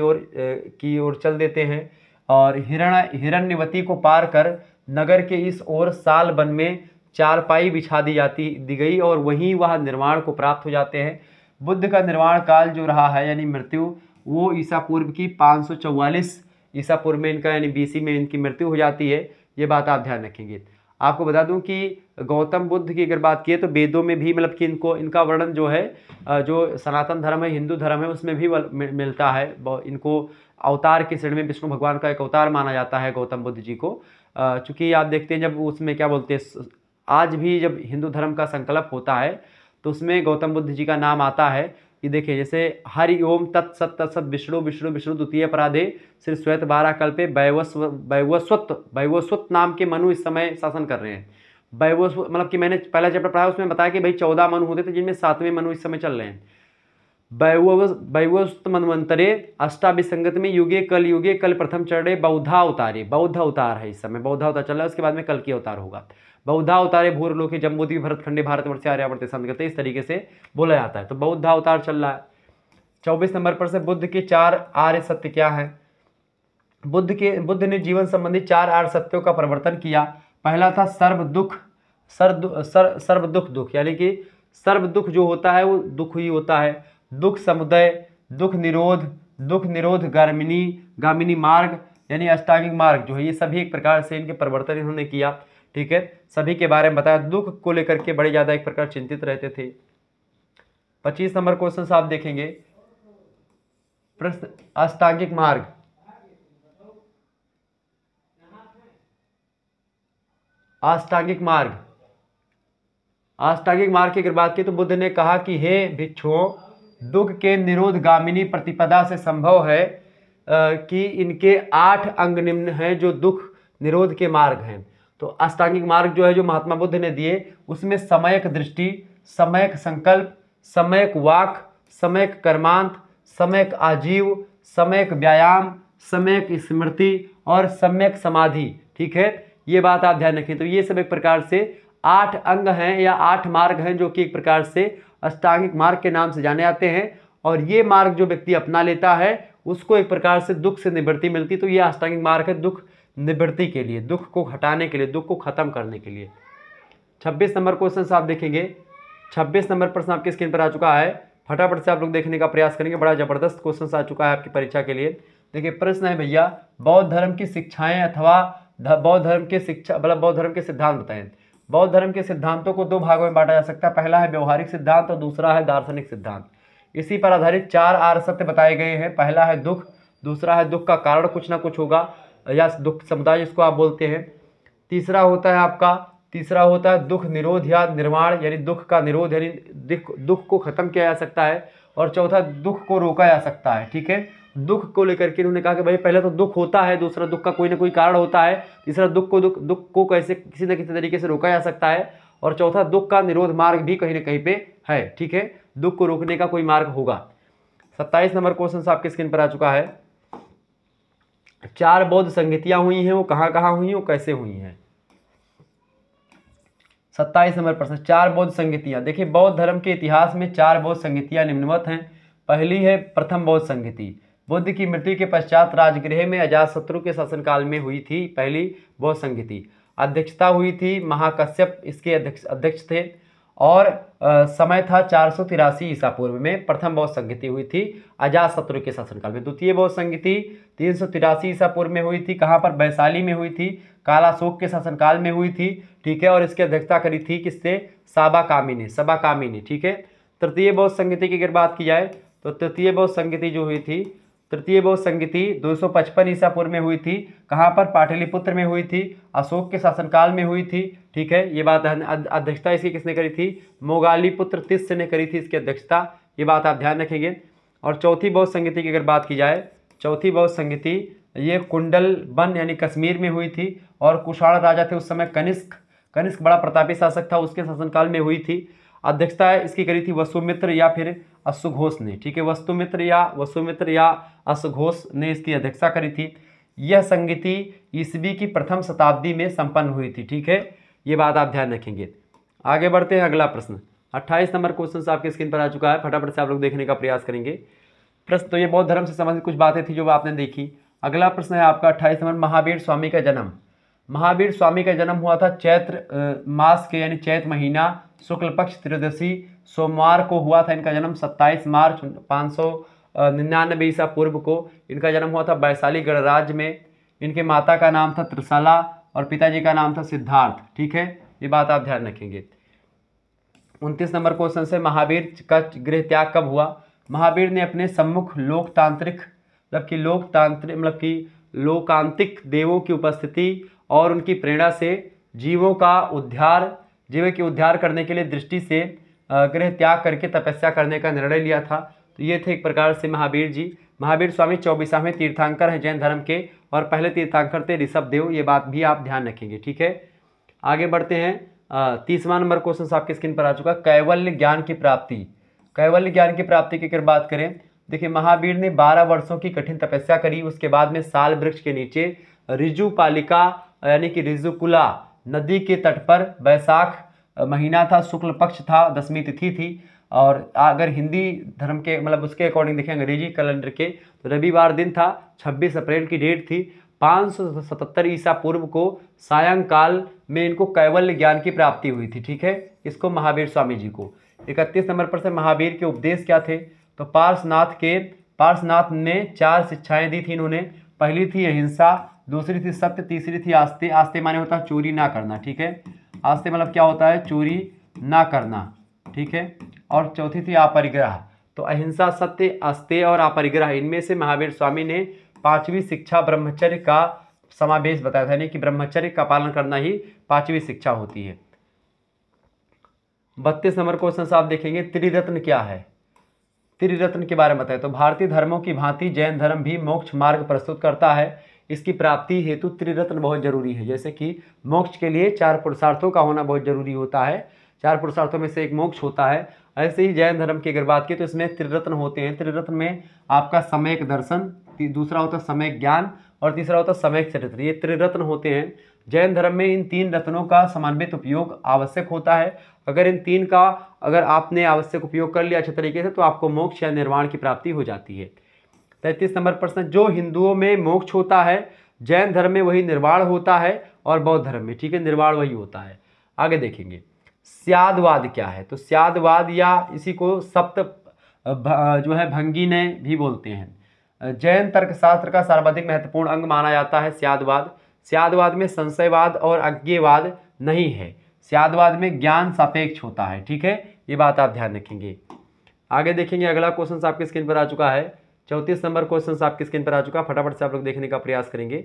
ओर चल देते हैं, और हिरण्यवती को पार कर नगर के इस ओर साल वन में चारपाई बिछा दी गई, और वहीं वह निर्वाण को प्राप्त हो जाते हैं। बुद्ध का निर्वाण काल जो रहा है यानी मृत्यु, वो ईसा पूर्व की 544 ईसा पूर्व में इनका यानी BC में इनकी मृत्यु हो जाती है। ये बात आप ध्यान रखेंगे। आपको बता दूं कि गौतम बुद्ध की अगर बात किए तो वेदों में भी मतलब कि इनका वर्णन जो है, जो सनातन धर्म है, हिंदू धर्म है, उसमें भी मिलता है। इनको अवतार की श्रेणी में विष्णु भगवान का एक अवतार माना जाता है गौतम बुद्ध जी को। चूँकि आप देखते हैं जब उसमें क्या बोलते हैं, आज भी जब हिंदू धर्म का संकल्प होता है तो उसमें गौतम बुद्ध जी का नाम आता है। ये देखिए, जैसे हरि ओम तत्सत तत्सत विष्णु विष्णु विष्णु द्वितीय अपराधे श्री श्वेत 12 कल्पे वैवस्वत नाम के मनु इस समय शासन कर रहे हैं। वैवस्वत मतलब कि मैंने पहला चैप्टर पढ़ा, उसमें बताया कि भाई 14 मनु होते थे, जिनमें 7वें मनु इस समय चल रहे हैं। वैवस्वत मनवंतरे अष्टाभिसंगत में युगे कल प्रथम चरणे बौद्धा अवतारे, बौद्ध अवतार है इस समय, बौद्ध अवतार चल रहा है। उसके बाद में कल की अवतार होगा। बौद्धा अवतारे भूरलोके जम्बूद्वीप भरतखंडे भारतवर्ष आर्यावर्त संगते, इस तरीके से बोला जाता है। तो बौद्ध अवतार चल रहा है। 24 नंबर पर से बुद्ध के 4 आर्य सत्य क्या है? बुद्ध ने जीवन संबंधी 4 आर्य सत्यों का प्रवर्तन किया। पहला था सर्व दुख, यानी कि सर्व दुख जो होता है वो दुख ही होता है। दुख समुदय, दुख निरोध गामिनी मार्ग यानी अष्टांगिक मार्ग जो है, ये सभी एक प्रकार से इनके प्रवर्तन इन्होंने किया। ठीक है, सभी के बारे में बताया। दुख को लेकर के बड़े ज्यादा एक प्रकार चिंतित रहते थे। 25 नंबर क्वेश्चन आप देखेंगे, प्रश्न अष्टांगिक मार्ग। अष्टांगिक मार्ग की अगर बात की तो बुद्ध ने कहा कि हे भिक्षुओं, दुख के निरोध गामिनी प्रतिपदा से संभव है कि इनके 8 अंग निम्न हैं जो दुख निरोध के मार्ग हैं। तो अष्टांगिक मार्ग जो है जो महात्मा बुद्ध ने दिए, उसमें समयक दृष्टि, समयक संकल्प, समयक वाक, समयक कर्मांत, समयक आजीव, समयक व्यायाम, समयक स्मृति और सम्यक समाधि। ठीक है, ये बात आप ध्यान रखें। तो ये सब एक प्रकार से 8 अंग हैं या 8 मार्ग हैं जो कि एक प्रकार से अष्टांगिक मार्ग के नाम से जाने जाते हैं। और ये मार्ग जो व्यक्ति अपना लेता है उसको एक प्रकार से दुख से निवृत्ति मिलती। तो ये अष्टांगिक मार्ग है दुख निवृत्ति के लिए, दुख को हटाने के लिए, दुख को खत्म करने के लिए। 26 नंबर क्वेश्चन आप देखेंगे। 26 नंबर प्रश्न आपके स्क्रीन पर आ चुका है, फटाफट से आप लोग देखने का प्रयास करेंगे। बड़ा जबरदस्त क्वेश्चन आ चुका है आपकी परीक्षा के लिए। देखिए प्रश्न है भैया, बौद्ध धर्म की शिक्षाएं अथवा बौद्ध धर्म के सिद्धांत बताएं। बौद्ध धर्म के सिद्धांतों को 2 भागों में बांटा जा सकता है। पहला है व्यवहारिक सिद्धांत और दूसरा है दार्शनिक सिद्धांत। इसी पर आधारित 4 आर्य सत्य बताए गए हैं। पहला है दुख, दूसरा है दुख का कारण कुछ ना कुछ होगा या दुख समुदाय जिसको आप बोलते हैं। तीसरा होता है दुख निरोध या निर्वाण, यानी दुख का निरोध यानी दुख को खत्म किया जा सकता है। और चौथा दुख को रोका जा सकता है। ठीक है, दुख को लेकर के उन्होंने कहा कि भाई पहले तो दुख होता है, दूसरा दुख का कोई ना कोई कारण होता है, तीसरा दुख को कैसे किसी न किसी तरीके से रोका जा सकता है, और चौथा दुख का निरोध मार्ग भी कहीं ना कहीं पे है। ठीक है, दुख को रोकने का कोई मार्ग होगा। 27 नंबर क्वेश्चन आपके स्क्रीन पर आ चुका है। 4 बौद्ध संगतियां हुई हैं, वो कहाँ कहाँ हुई हैं, वो कैसे हुई हैं। 27 नंबर प्रश्न, 4 बौद्ध संगतियां। देखिए बौद्ध धर्म के इतिहास में 4 बौद्ध संगतियां निम्नवत हैं। पहली है प्रथम बौद्ध संगति, बुद्ध की मृत्यु के पश्चात राजगृह में अजातशत्रु के शासनकाल में हुई थी पहली बौद्ध संगति। अध्यक्षता हुई थी महाकश्यप, इसके अध्यक्ष थे। और समय था 483 ईसा पूर्व में प्रथम बौद्ध संगति हुई थी अजातशत्रु के शासनकाल में। द्वितीय बौद्ध संगति 383 ईसा पूर्व में हुई थी, कहाँ पर, वैशाली में हुई थी, कालाशोक के शासनकाल में हुई थी, ठीक है। और इसकी अध्यक्षता करी थी किससे, सबाकामी ने, ठीक है। तृतीय बौद्ध संगति की अगर बात की जाए तो तृतीय बौद्ध संगति जो हुई थी, तृतीय बौद्ध संगति 255 ईसा पूर्व में हुई थी, कहाँ पर, पाटलिपुत्र में हुई थी, अशोक के शासनकाल में हुई थी, ठीक है। ये बात अध्यक्षता इसकी किसने करी थी, मोगालीपुत्र तिस्य ने करी थी इसकी अध्यक्षता, ये बात आप ध्यान रखेंगे। और चौथी बौद्ध संगति की अगर बात की जाए, चौथी बौद्ध संगति ये कुंडलबन यानी कश्मीर में हुई थी, और कुषाण राजा थे उस समय कनिष्क बड़ा प्रतापी शासक था, उसके शासनकाल में हुई थी। अध्यक्षता इसकी करी थी वसुमित्र या फिर अश्वघोष ने, ठीक है। वसुमित्र या अश्वघोष ने इसकी अध्यक्षता करी थी। यह संगति ईसवी की प्रथम शताब्दी में संपन्न हुई थी, ठीक है। ये बात आप ध्यान रखेंगे। आगे बढ़ते हैं, अगला प्रश्न 28 नंबर क्वेश्चन आपके स्क्रीन पर आ चुका है, फटाफट से आप लोग देखने का प्रयास करेंगे। प्रश्न तो ये बौद्ध धर्म से संबंधित कुछ बातें थी जो आपने देखी। अगला प्रश्न है आपका 28 नंबर, महावीर स्वामी का जन्म। महावीर स्वामी का जन्म हुआ था चैत्र मास के यानी चैत्र महीना शुक्ल पक्ष त्रयोदशी सोमवार को हुआ था। इनका जन्म 27 मार्च 599 ईसा पूर्व को इनका जन्म हुआ था वैशाली गणराज्य में। इनके माता का नाम था त्रिशला और पिताजी का नाम था सिद्धार्थ, ठीक है। ये बात आप ध्यान रखेंगे। 29 नंबर क्वेश्चन से, महावीर का गृह त्याग कब हुआ। महावीर ने अपने सम्मुख लोकांतिक देवों की उपस्थिति और उनकी प्रेरणा से जीवों के उद्धार करने के लिए दृष्टि से गृह त्याग करके तपस्या करने का निर्णय लिया था। तो ये थे एक प्रकार से महावीर जी। महावीर स्वामी 24वें तीर्थंकर हैं जैन धर्म के, और पहले तीर्थंकर थे ऋषभदेव, ये बात भी आप ध्यान रखेंगे, ठीक है। आगे बढ़ते हैं, 30वां नंबर क्वेश्चन आपके स्क्रीन पर आ चुका, कैवल्य ज्ञान की प्राप्ति। कैवल्य ज्ञान की प्राप्ति की अगर बात करें, देखिए महावीर ने 12 वर्षों की कठिन तपस्या करी। उसके बाद में साल वृक्ष के नीचे ऋजुपालिका यानी कि ऋजुकुला नदी के तट पर वैशाख महीना था, शुक्ल पक्ष था, 10वीं तिथि थी। और अगर हिंदी धर्म के मतलब उसके अकॉर्डिंग देखें अंग्रेजी कैलेंडर के, तो रविवार दिन था, 26 अप्रैल की डेट थी। 577 ईसा पूर्व को सायंकाल में इनको कैवल्य ज्ञान की प्राप्ति हुई थी, ठीक है, इसको महावीर स्वामी जी को। 31 नंबर पर से महावीर के उपदेश क्या थे, तो पार्श्वनाथ ने 4 शिक्षाएं दी थी इन्होंने। पहली थी अहिंसा, दूसरी थी सत्य, तीसरी थी आस्ते। आस्ते माने होता है चोरी ना करना, ठीक है। आस्ते मतलब क्या होता है, चोरी ना करना, ठीक है। और चौथी थी अपरिग्रह। तो अहिंसा, सत्य, आस्ते और अपरिग्रह, इनमें से महावीर स्वामी ने 5वीं शिक्षा ब्रह्मचर्य का समावेश बताया था, यानी कि ब्रह्मचर्य का पालन करना ही 5वीं शिक्षा होती है। 32 नंबर क्वेश्चन आप देखेंगे, त्रिरत्न क्या है। त्रिरत्न के बारे में बताएं तो भारतीय धर्मों की भांति जैन धर्म भी मोक्ष मार्ग प्रस्तुत करता है। इसकी प्राप्ति हेतु त्रिरत्न बहुत जरूरी है। जैसे कि मोक्ष के लिए 4 पुरुषार्थों का होना बहुत जरूरी होता है, 4 पुरुषार्थों में से एक मोक्ष होता है। ऐसे ही जैन धर्म की अगर बात की तो इसमें त्रिरत्न होते हैं। त्रिरत्न में आपका सम्यक दर्शन, दूसरा होता है सम्यक ज्ञान और तीसरा होता है सम्यक चरित्र, ये त्रिरत्न होते हैं। जैन धर्म में इन 3 रत्नों का समन्वित उपयोग आवश्यक होता है। अगर इन 3 का अगर आपने आवश्यक उपयोग कर लिया अच्छे तरीके से तो आपको मोक्ष या निर्वाण की प्राप्ति हो जाती है। 33 नंबर प्रश्न, जो हिंदुओं में मोक्ष होता है जैन धर्म में वही निर्वाण होता है और बौद्ध धर्म में, ठीक है, निर्वाण वही होता है। आगे देखेंगे स्यादवाद क्या है। तो स्यादवाद या इसी को सप्त जो है भंगी ने भी बोलते हैं। जैन तर्कशास्त्र का सर्वाधिक महत्वपूर्ण अंग माना जाता है स्यादवाद। स्यादवाद में संशयवाद और अज्ञेयवाद नहीं है। स्यादवाद में ज्ञान सापेक्ष होता है, ठीक है, ये बात आप ध्यान रखेंगे। आगे देखेंगे, अगला क्वेश्चन आपके स्क्रीन पर आ चुका है, 34 नंबर क्वेश्चन आपके स्क्रीन पर आ चुका है, फटाफट से आप लोग देखने का प्रयास करेंगे।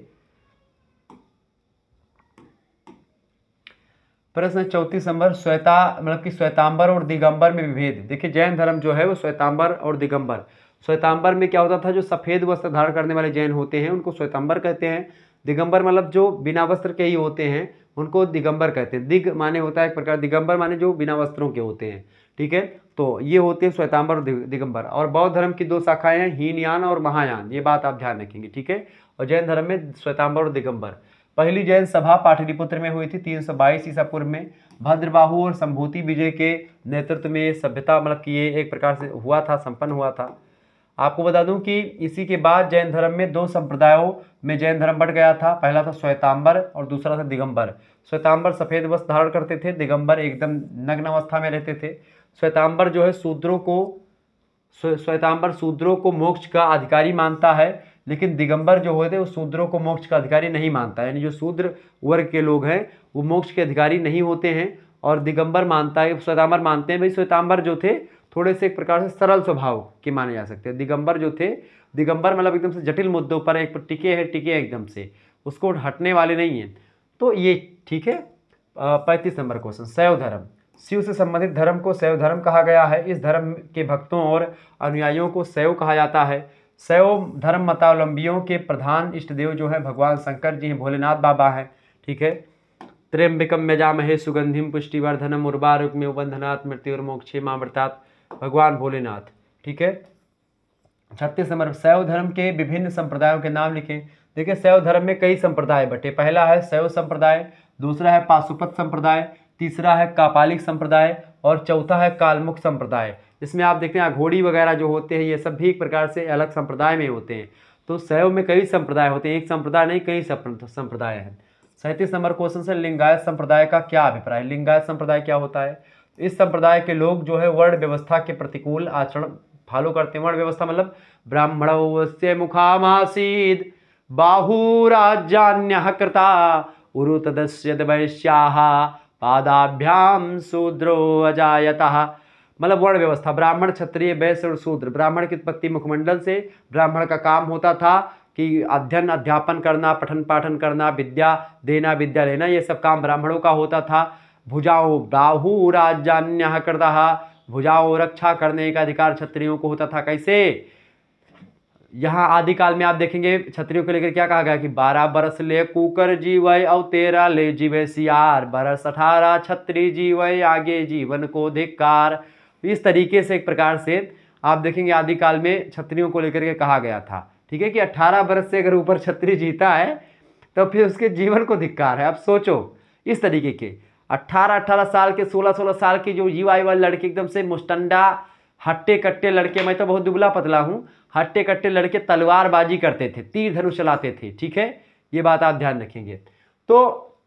प्रश्न 34 नंबर, श्वेतांबर और दिगंबर में विभेद। देखिए जैन धर्म जो है वो श्वेतांबर और दिगंबर। श्वेतांबर में क्या होता था, जो सफेद वस्त्र धारण करने वाले जैन होते हैं उनको श्वेतांबर कहते हैं। दिगंबर मतलब जो बिना वस्त्र के ही होते हैं उनको दिगंबर कहते हैं। दिग माने होता है एक प्रकार, दिगंबर माने जो बिना वस्त्रों के होते हैं, ठीक है। तो ये होते हैं श्वेतांबर और दिगंबर। और बौद्ध धर्म की 2 शाखाएं हैं, हीनयान और महायान, ये बात आप ध्यान रखेंगे, ठीक है। और जैन धर्म में श्वेतांबर और दिगंबर। पहली जैन सभा पाटलिपुत्र में हुई थी 322 ईसा पूर्व में। भद्रबाहु और संभूति विजय के नेतृत्व में सभ्यता मतलब कि ये एक प्रकार से हुआ था, संपन्न हुआ था। आपको बता दूं कि इसी के बाद जैन धर्म में 2 संप्रदायों में जैन धर्म बढ़ गया था। पहला था श्वेतांबर और दूसरा था दिगंबर। श्वेतांबर सफेद वस्त्र धारण करते थे, दिगंबर एकदम नग्न अवस्था में रहते थे। श्वेतांबर जो है श्वेतांबर शूद्रों को मोक्ष का अधिकारी मानता है, लेकिन दिगंबर जो होते हैं वो शूद्रों को मोक्ष का अधिकारी नहीं मानता है। यानी जो शूद्र वर्ग के लोग हैं वो मोक्ष के अधिकारी नहीं होते हैं, और दिगंबर मानता है, श्वेतांबर मानते हैं भाई श्वेतांबर जो थे थोड़े से एक प्रकार से सरल स्वभाव के माने जा सकते हैं। दिगंबर जो थे, दिगंबर मतलब एकदम से जटिल मुद्दों पर एक टिके हैं एकदम से, उसको हटने वाले नहीं हैं। तो ये ठीक है। 35 नंबर क्वेश्चन, शैव धर्म। शिव से संबंधित धर्म को शैव धर्म कहा गया है। इस धर्म के भक्तों और अनुयायियों को शैव कहा जाता है। शैव धर्म मतावलंबियों के प्रधान इष्ट देव जो है भगवान शंकर जी हैं, भोलेनाथ बाबा हैं। ठीक है। त्र्यंबकम यजामहे सुगंधिम पुष्टिवर्धनम उर्वारुकमिव बंधनात् मृत्युर्मोक्षे मामृतात्, भगवान भोलेनाथ। ठीक है। 36 नंबर, शैव धर्म के विभिन्न संप्रदायों के नाम लिखें। देखिए शैव धर्म में कई संप्रदाय बटे। पहला है शैव संप्रदाय, दूसरा है पाशुपत संप्रदाय, तीसरा है कापालिक संप्रदाय और चौथा है कालमुख संप्रदाय। इसमें आप देखते हैं अघोड़ी वगैरह जो होते हैं ये सब भी एक प्रकार से अलग संप्रदाय में होते हैं। तो शैव में कई संप्रदाय होते हैं, एक संप्रदाय नहीं कई संप्रदाय हैं। 37 नंबर क्वेश्चन से लिंगायत संप्रदाय का क्या अभिप्राय है। लिंगायत संप्रदाय क्या होता है। इस संप्रदाय के लोग जो है वर्ण व्यवस्था के प्रतिकूल आचरण फॉलो करते हैं। वर्ण व्यवस्था मतलब ब्राह्मणस्य मुखामासीद बाहुराज्यान्यः कृता उरुतदस्य वैश्याः पादाभ्याम शूद्रो अजायतः। मतलब वर्ण व्यवस्था, ब्राह्मण क्षत्रिय वैश्य और शूद्र। ब्राह्मण की उत्पत्ति मुखमंडल से, ब्राह्मण का काम होता था कि अध्ययन अध्यापन करना, पठन पाठन करना, विद्या देना, विद्या लेना, ये सब काम ब्राह्मणों का होता था। भुजाओ बाहु राजान्यः कृतः, भुजाओं रक्षा करने का अधिकार क्षत्रियों को होता था। कैसे, यहाँ आदिकाल में आप देखेंगे क्षत्रियों को लेकर क्या कहा गया कि 12 बरस ले कुकर जीवय और 13 ले जीवे सियार, बरस 18 क्षत्रिय जीवय आगे जीवन को धिक्कार। इस तरीके से एक प्रकार से आप देखेंगे आदिकाल में क्षत्रियों को लेकर के कहा गया था। ठीक है कि 18 बरस से अगर ऊपर क्षत्रिय जीता है तो फिर उसके जीवन को धिक्कार है। अब सोचो इस तरीके के 18 साल के 16 साल के जो युवा लड़के एकदम से मुस्टंडा हट्टे कट्टे लड़के, मैं तो बहुत दुबला पतला हूँ, हट्टे कट्टे लड़के तलवारबाजी करते थे, तीर धनुष चलाते थे। ठीक है, ये बात आप ध्यान रखेंगे। तो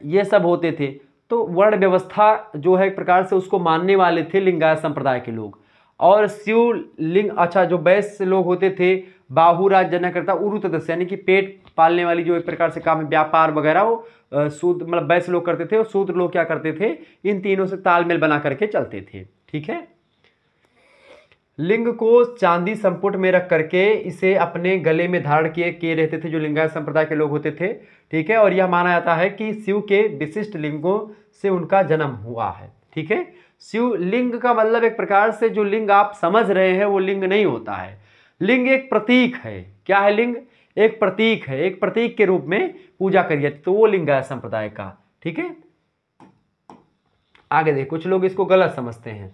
ये सब होते थे। तो वर्ण व्यवस्था जो है एक प्रकार से उसको मानने वाले थे लिंगायत संप्रदाय के लोग। और शिवलिंग, अच्छा जो वैश्य लोग होते थे बाहुराज जना करता उरुतदस्य, यानी कि पेट पालने वाली जो एक प्रकार से काम व्यापार वगैरह वो शूद्र मतलब वैश्य लोग करते थे, और शूद्र लोग क्या करते थे, इन तीनों से तालमेल बना करके चलते थे। ठीक है। लिंग को चांदी संपुट में रख करके इसे अपने गले में धारण किए रहते थे जो लिंगायत संप्रदाय के लोग होते थे। ठीक है। और यह माना जाता है कि शिव के विशिष्ट लिंगों से उनका जन्म हुआ है। ठीक है। शिवलिंग का मतलब एक प्रकार से जो लिंग आप समझ रहे हैं वो लिंग नहीं होता है। लिंग एक प्रतीक है। क्या है लिंग? एक प्रतीक है। एक प्रतीक के रूप में पूजा करिए तो वो लिंगायत संप्रदाय का। ठीक है। आगे देख, कुछ लोग इसको गलत समझते हैं।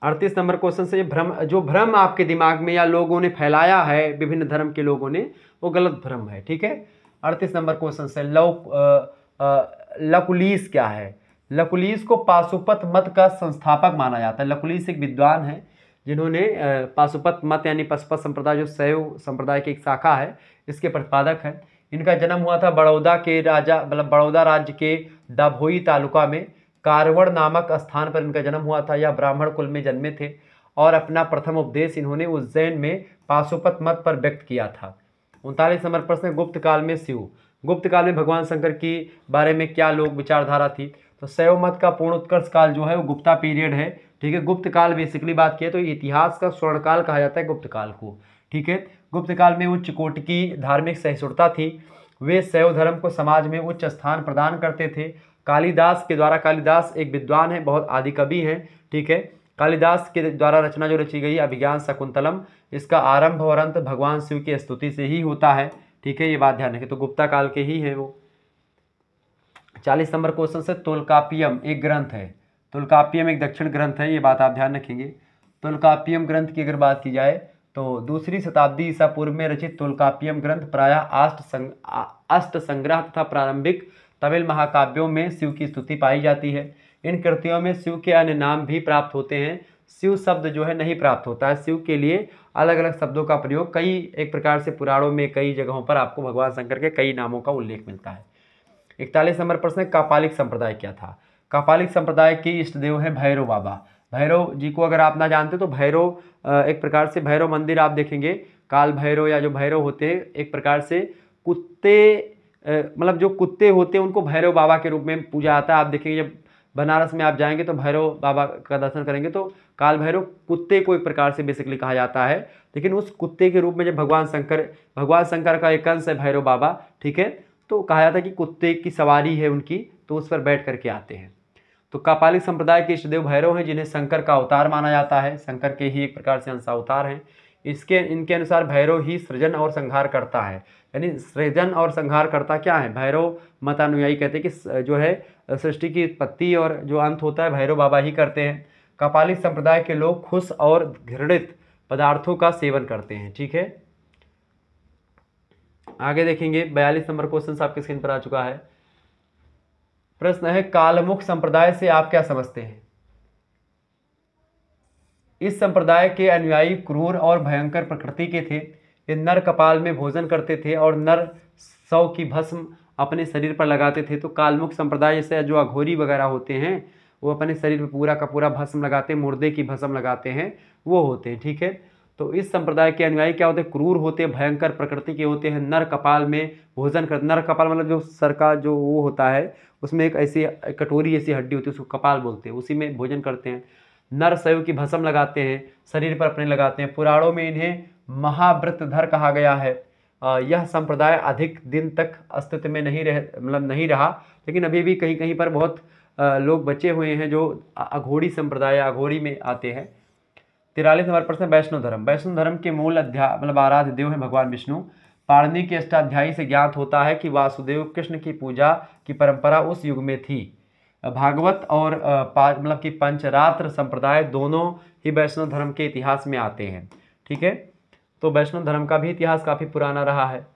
38 नंबर क्वेश्चन से जो भ्रम आपके दिमाग में या लोगों ने फैलाया है, विभिन्न धर्म के लोगों ने, वो गलत भ्रम है। ठीक है। 38 नंबर क्वेश्चन से लकुलीस क्या है। लकुलीस को पाशुपत मत का संस्थापक माना जाता है। लकुलीस एक विद्वान है जिन्होंने पाशुपत मत यानी पाशुपत संप्रदाय जो शैव संप्रदाय की एक शाखा है इसके प्रतिपादक है। इनका जन्म हुआ था बड़ौदा के राजा मतलब बड़ौदा राज्य के डाभोई तालुका में कारवड़ नामक स्थान पर इनका जन्म हुआ था। यह ब्राह्मण कुल में जन्मे थे और अपना प्रथम उपदेश इन्होंने उज्जैन में पाशुपत मत पर व्यक्त किया था। 39 नंबर प्रश्न, गुप्त काल में शिव। गुप्त काल में भगवान शंकर की बारे में क्या लोग विचारधारा थी। तो शैव मत का पूर्ण उत्कर्ष काल जो है वो गुप्ता पीरियड है। ठीक है। गुप्त काल बेसिकली बात किया तो इतिहास का स्वर्णकाल कहा जाता है गुप्त काल को। ठीक है। गुप्त काल में उच्च कोटि की धार्मिक सहिष्णुता थी। वे शैव धर्म को समाज में उच्च स्थान प्रदान करते थे। कालिदास के द्वारा, कालिदास एक विद्वान है, बहुत आदि कवि हैं। ठीक है। कालिदास के द्वारा रचना जो रची गई अभिज्ञान शकुंतलम, इसका आरंभ और अंत भगवान शिव की स्तुति से ही होता है। ठीक है, ये बात ध्यान रखें। तो गुप्ता काल के ही है वो। 40 नंबर क्वेश्चन से तोलकापियम एक ग्रंथ है। तोलकापियम एक दक्षिण ग्रंथ है, ये बात आप ध्यान रखेंगे। तोलकापियम ग्रंथ की अगर बात की जाए तो 2री शताब्दी ईसा पूर्व में रचित तोलकापियम ग्रंथ प्रायः अष्ट संग्रह तथा प्रारंभिक तमिल महाकाव्यों में शिव की स्तुति पाई जाती है। इन कृतियों में शिव के अन्य नाम भी प्राप्त होते हैं। शिव शब्द जो है नहीं प्राप्त होता है। शिव के लिए अलग अलग शब्दों का प्रयोग कई एक प्रकार से पुराणों में कई जगहों पर आपको भगवान शंकर के कई नामों का उल्लेख मिलता है। 41 नंबर प्रश्न, कापालिक संप्रदाय क्या था? कापालिक संप्रदाय के इष्ट देव है भैरव बाबा। भैरव जी को अगर आप ना जानते तो भैरव एक प्रकार से भैरव मंदिर आप देखेंगे, काल भैरव या जो भैरव होते हैं एक प्रकार से कुत्ते मतलब जो कुत्ते होते हैं उनको भैरव बाबा के रूप में पूजा आता है। आप देखेंगे जब बनारस में आप जाएंगे तो भैरव बाबा का दर्शन करेंगे तो काल भैरव कुत्ते को एक प्रकार से बेसिकली कहा जाता है, लेकिन उस कुत्ते के रूप में जब भगवान शंकर का एक अंश है भैरव बाबा, ठीक है, तो कहा जाता है कि कुत्ते की सवारी है उनकी, तो उस पर बैठ करके आते हैं। तो कापालिक संप्रदाय के इष्टदेव भैरव हैं जिन्हें शंकर का अवतार माना जाता है, शंकर के ही एक प्रकार से अंशावतार हैं। इनके अनुसार भैरव ही सृजन और संहार करता है, यानी सृजन और संहार करता क्या है? भैरव मतानुयायी कहते हैं कि जो है सृष्टि की उत्पत्ति और जो अंत होता है भैरव बाबा ही करते हैं। कापालिक संप्रदाय के लोग खुश और घृणित पदार्थों का सेवन करते हैं, ठीक है। आगे देखेंगे 42 नंबर क्वेश्चन आपके स्क्रीन पर आ चुका है। प्रश्न है, कालमुख संप्रदाय से आप क्या समझते हैं? इस संप्रदाय के अनुयायी क्रूर और भयंकर प्रकृति के थे। ये नर कपाल में भोजन करते थे और नर शव की भस्म अपने शरीर पर लगाते थे। तो कालमुख संप्रदाय जैसे जो अघोरी वगैरह होते हैं वो अपने शरीर पर पूरा का पूरा भस्म लगाते हैं, मुर्दे की भस्म लगाते हैं, वो होते हैं, ठीक है। तो इस संप्रदाय के अनुयायी क्या होते हैं? क्रूर होते हैं, भयंकर प्रकृति के होते हैं, नर कपाल में भोजन कर, नर कपाल मतलब जो सर का जो वो होता है उसमें एक ऐसी कटोरी ऐसी हड्डी होती है उसको कपाल बोलते हैं, उसी में भोजन करते हैं। नर शैव की भस्म लगाते हैं, शरीर पर अपने लगाते हैं। पुराणों में इन्हें महाव्रतधर कहा गया है। यह संप्रदाय अधिक दिन तक अस्तित्व में नहीं रहा, लेकिन अभी भी कहीं कहीं पर बहुत लोग बचे हुए हैं जो अघोरी संप्रदाय अघोरी में आते हैं। 43 नंबर प्रश्न, वैष्णव धर्म। वैष्णव धर्म के मूल आराध्य देव है भगवान विष्णु। पाणिनि के अष्टाध्यायी से ज्ञात होता है कि वासुदेव कृष्ण की पूजा की परंपरा उस युग में थी। भागवत और कि पंचरात्र संप्रदाय दोनों ही वैष्णव धर्म के इतिहास में आते हैं, ठीक है। तो वैष्णव धर्म का भी इतिहास काफी पुराना रहा है।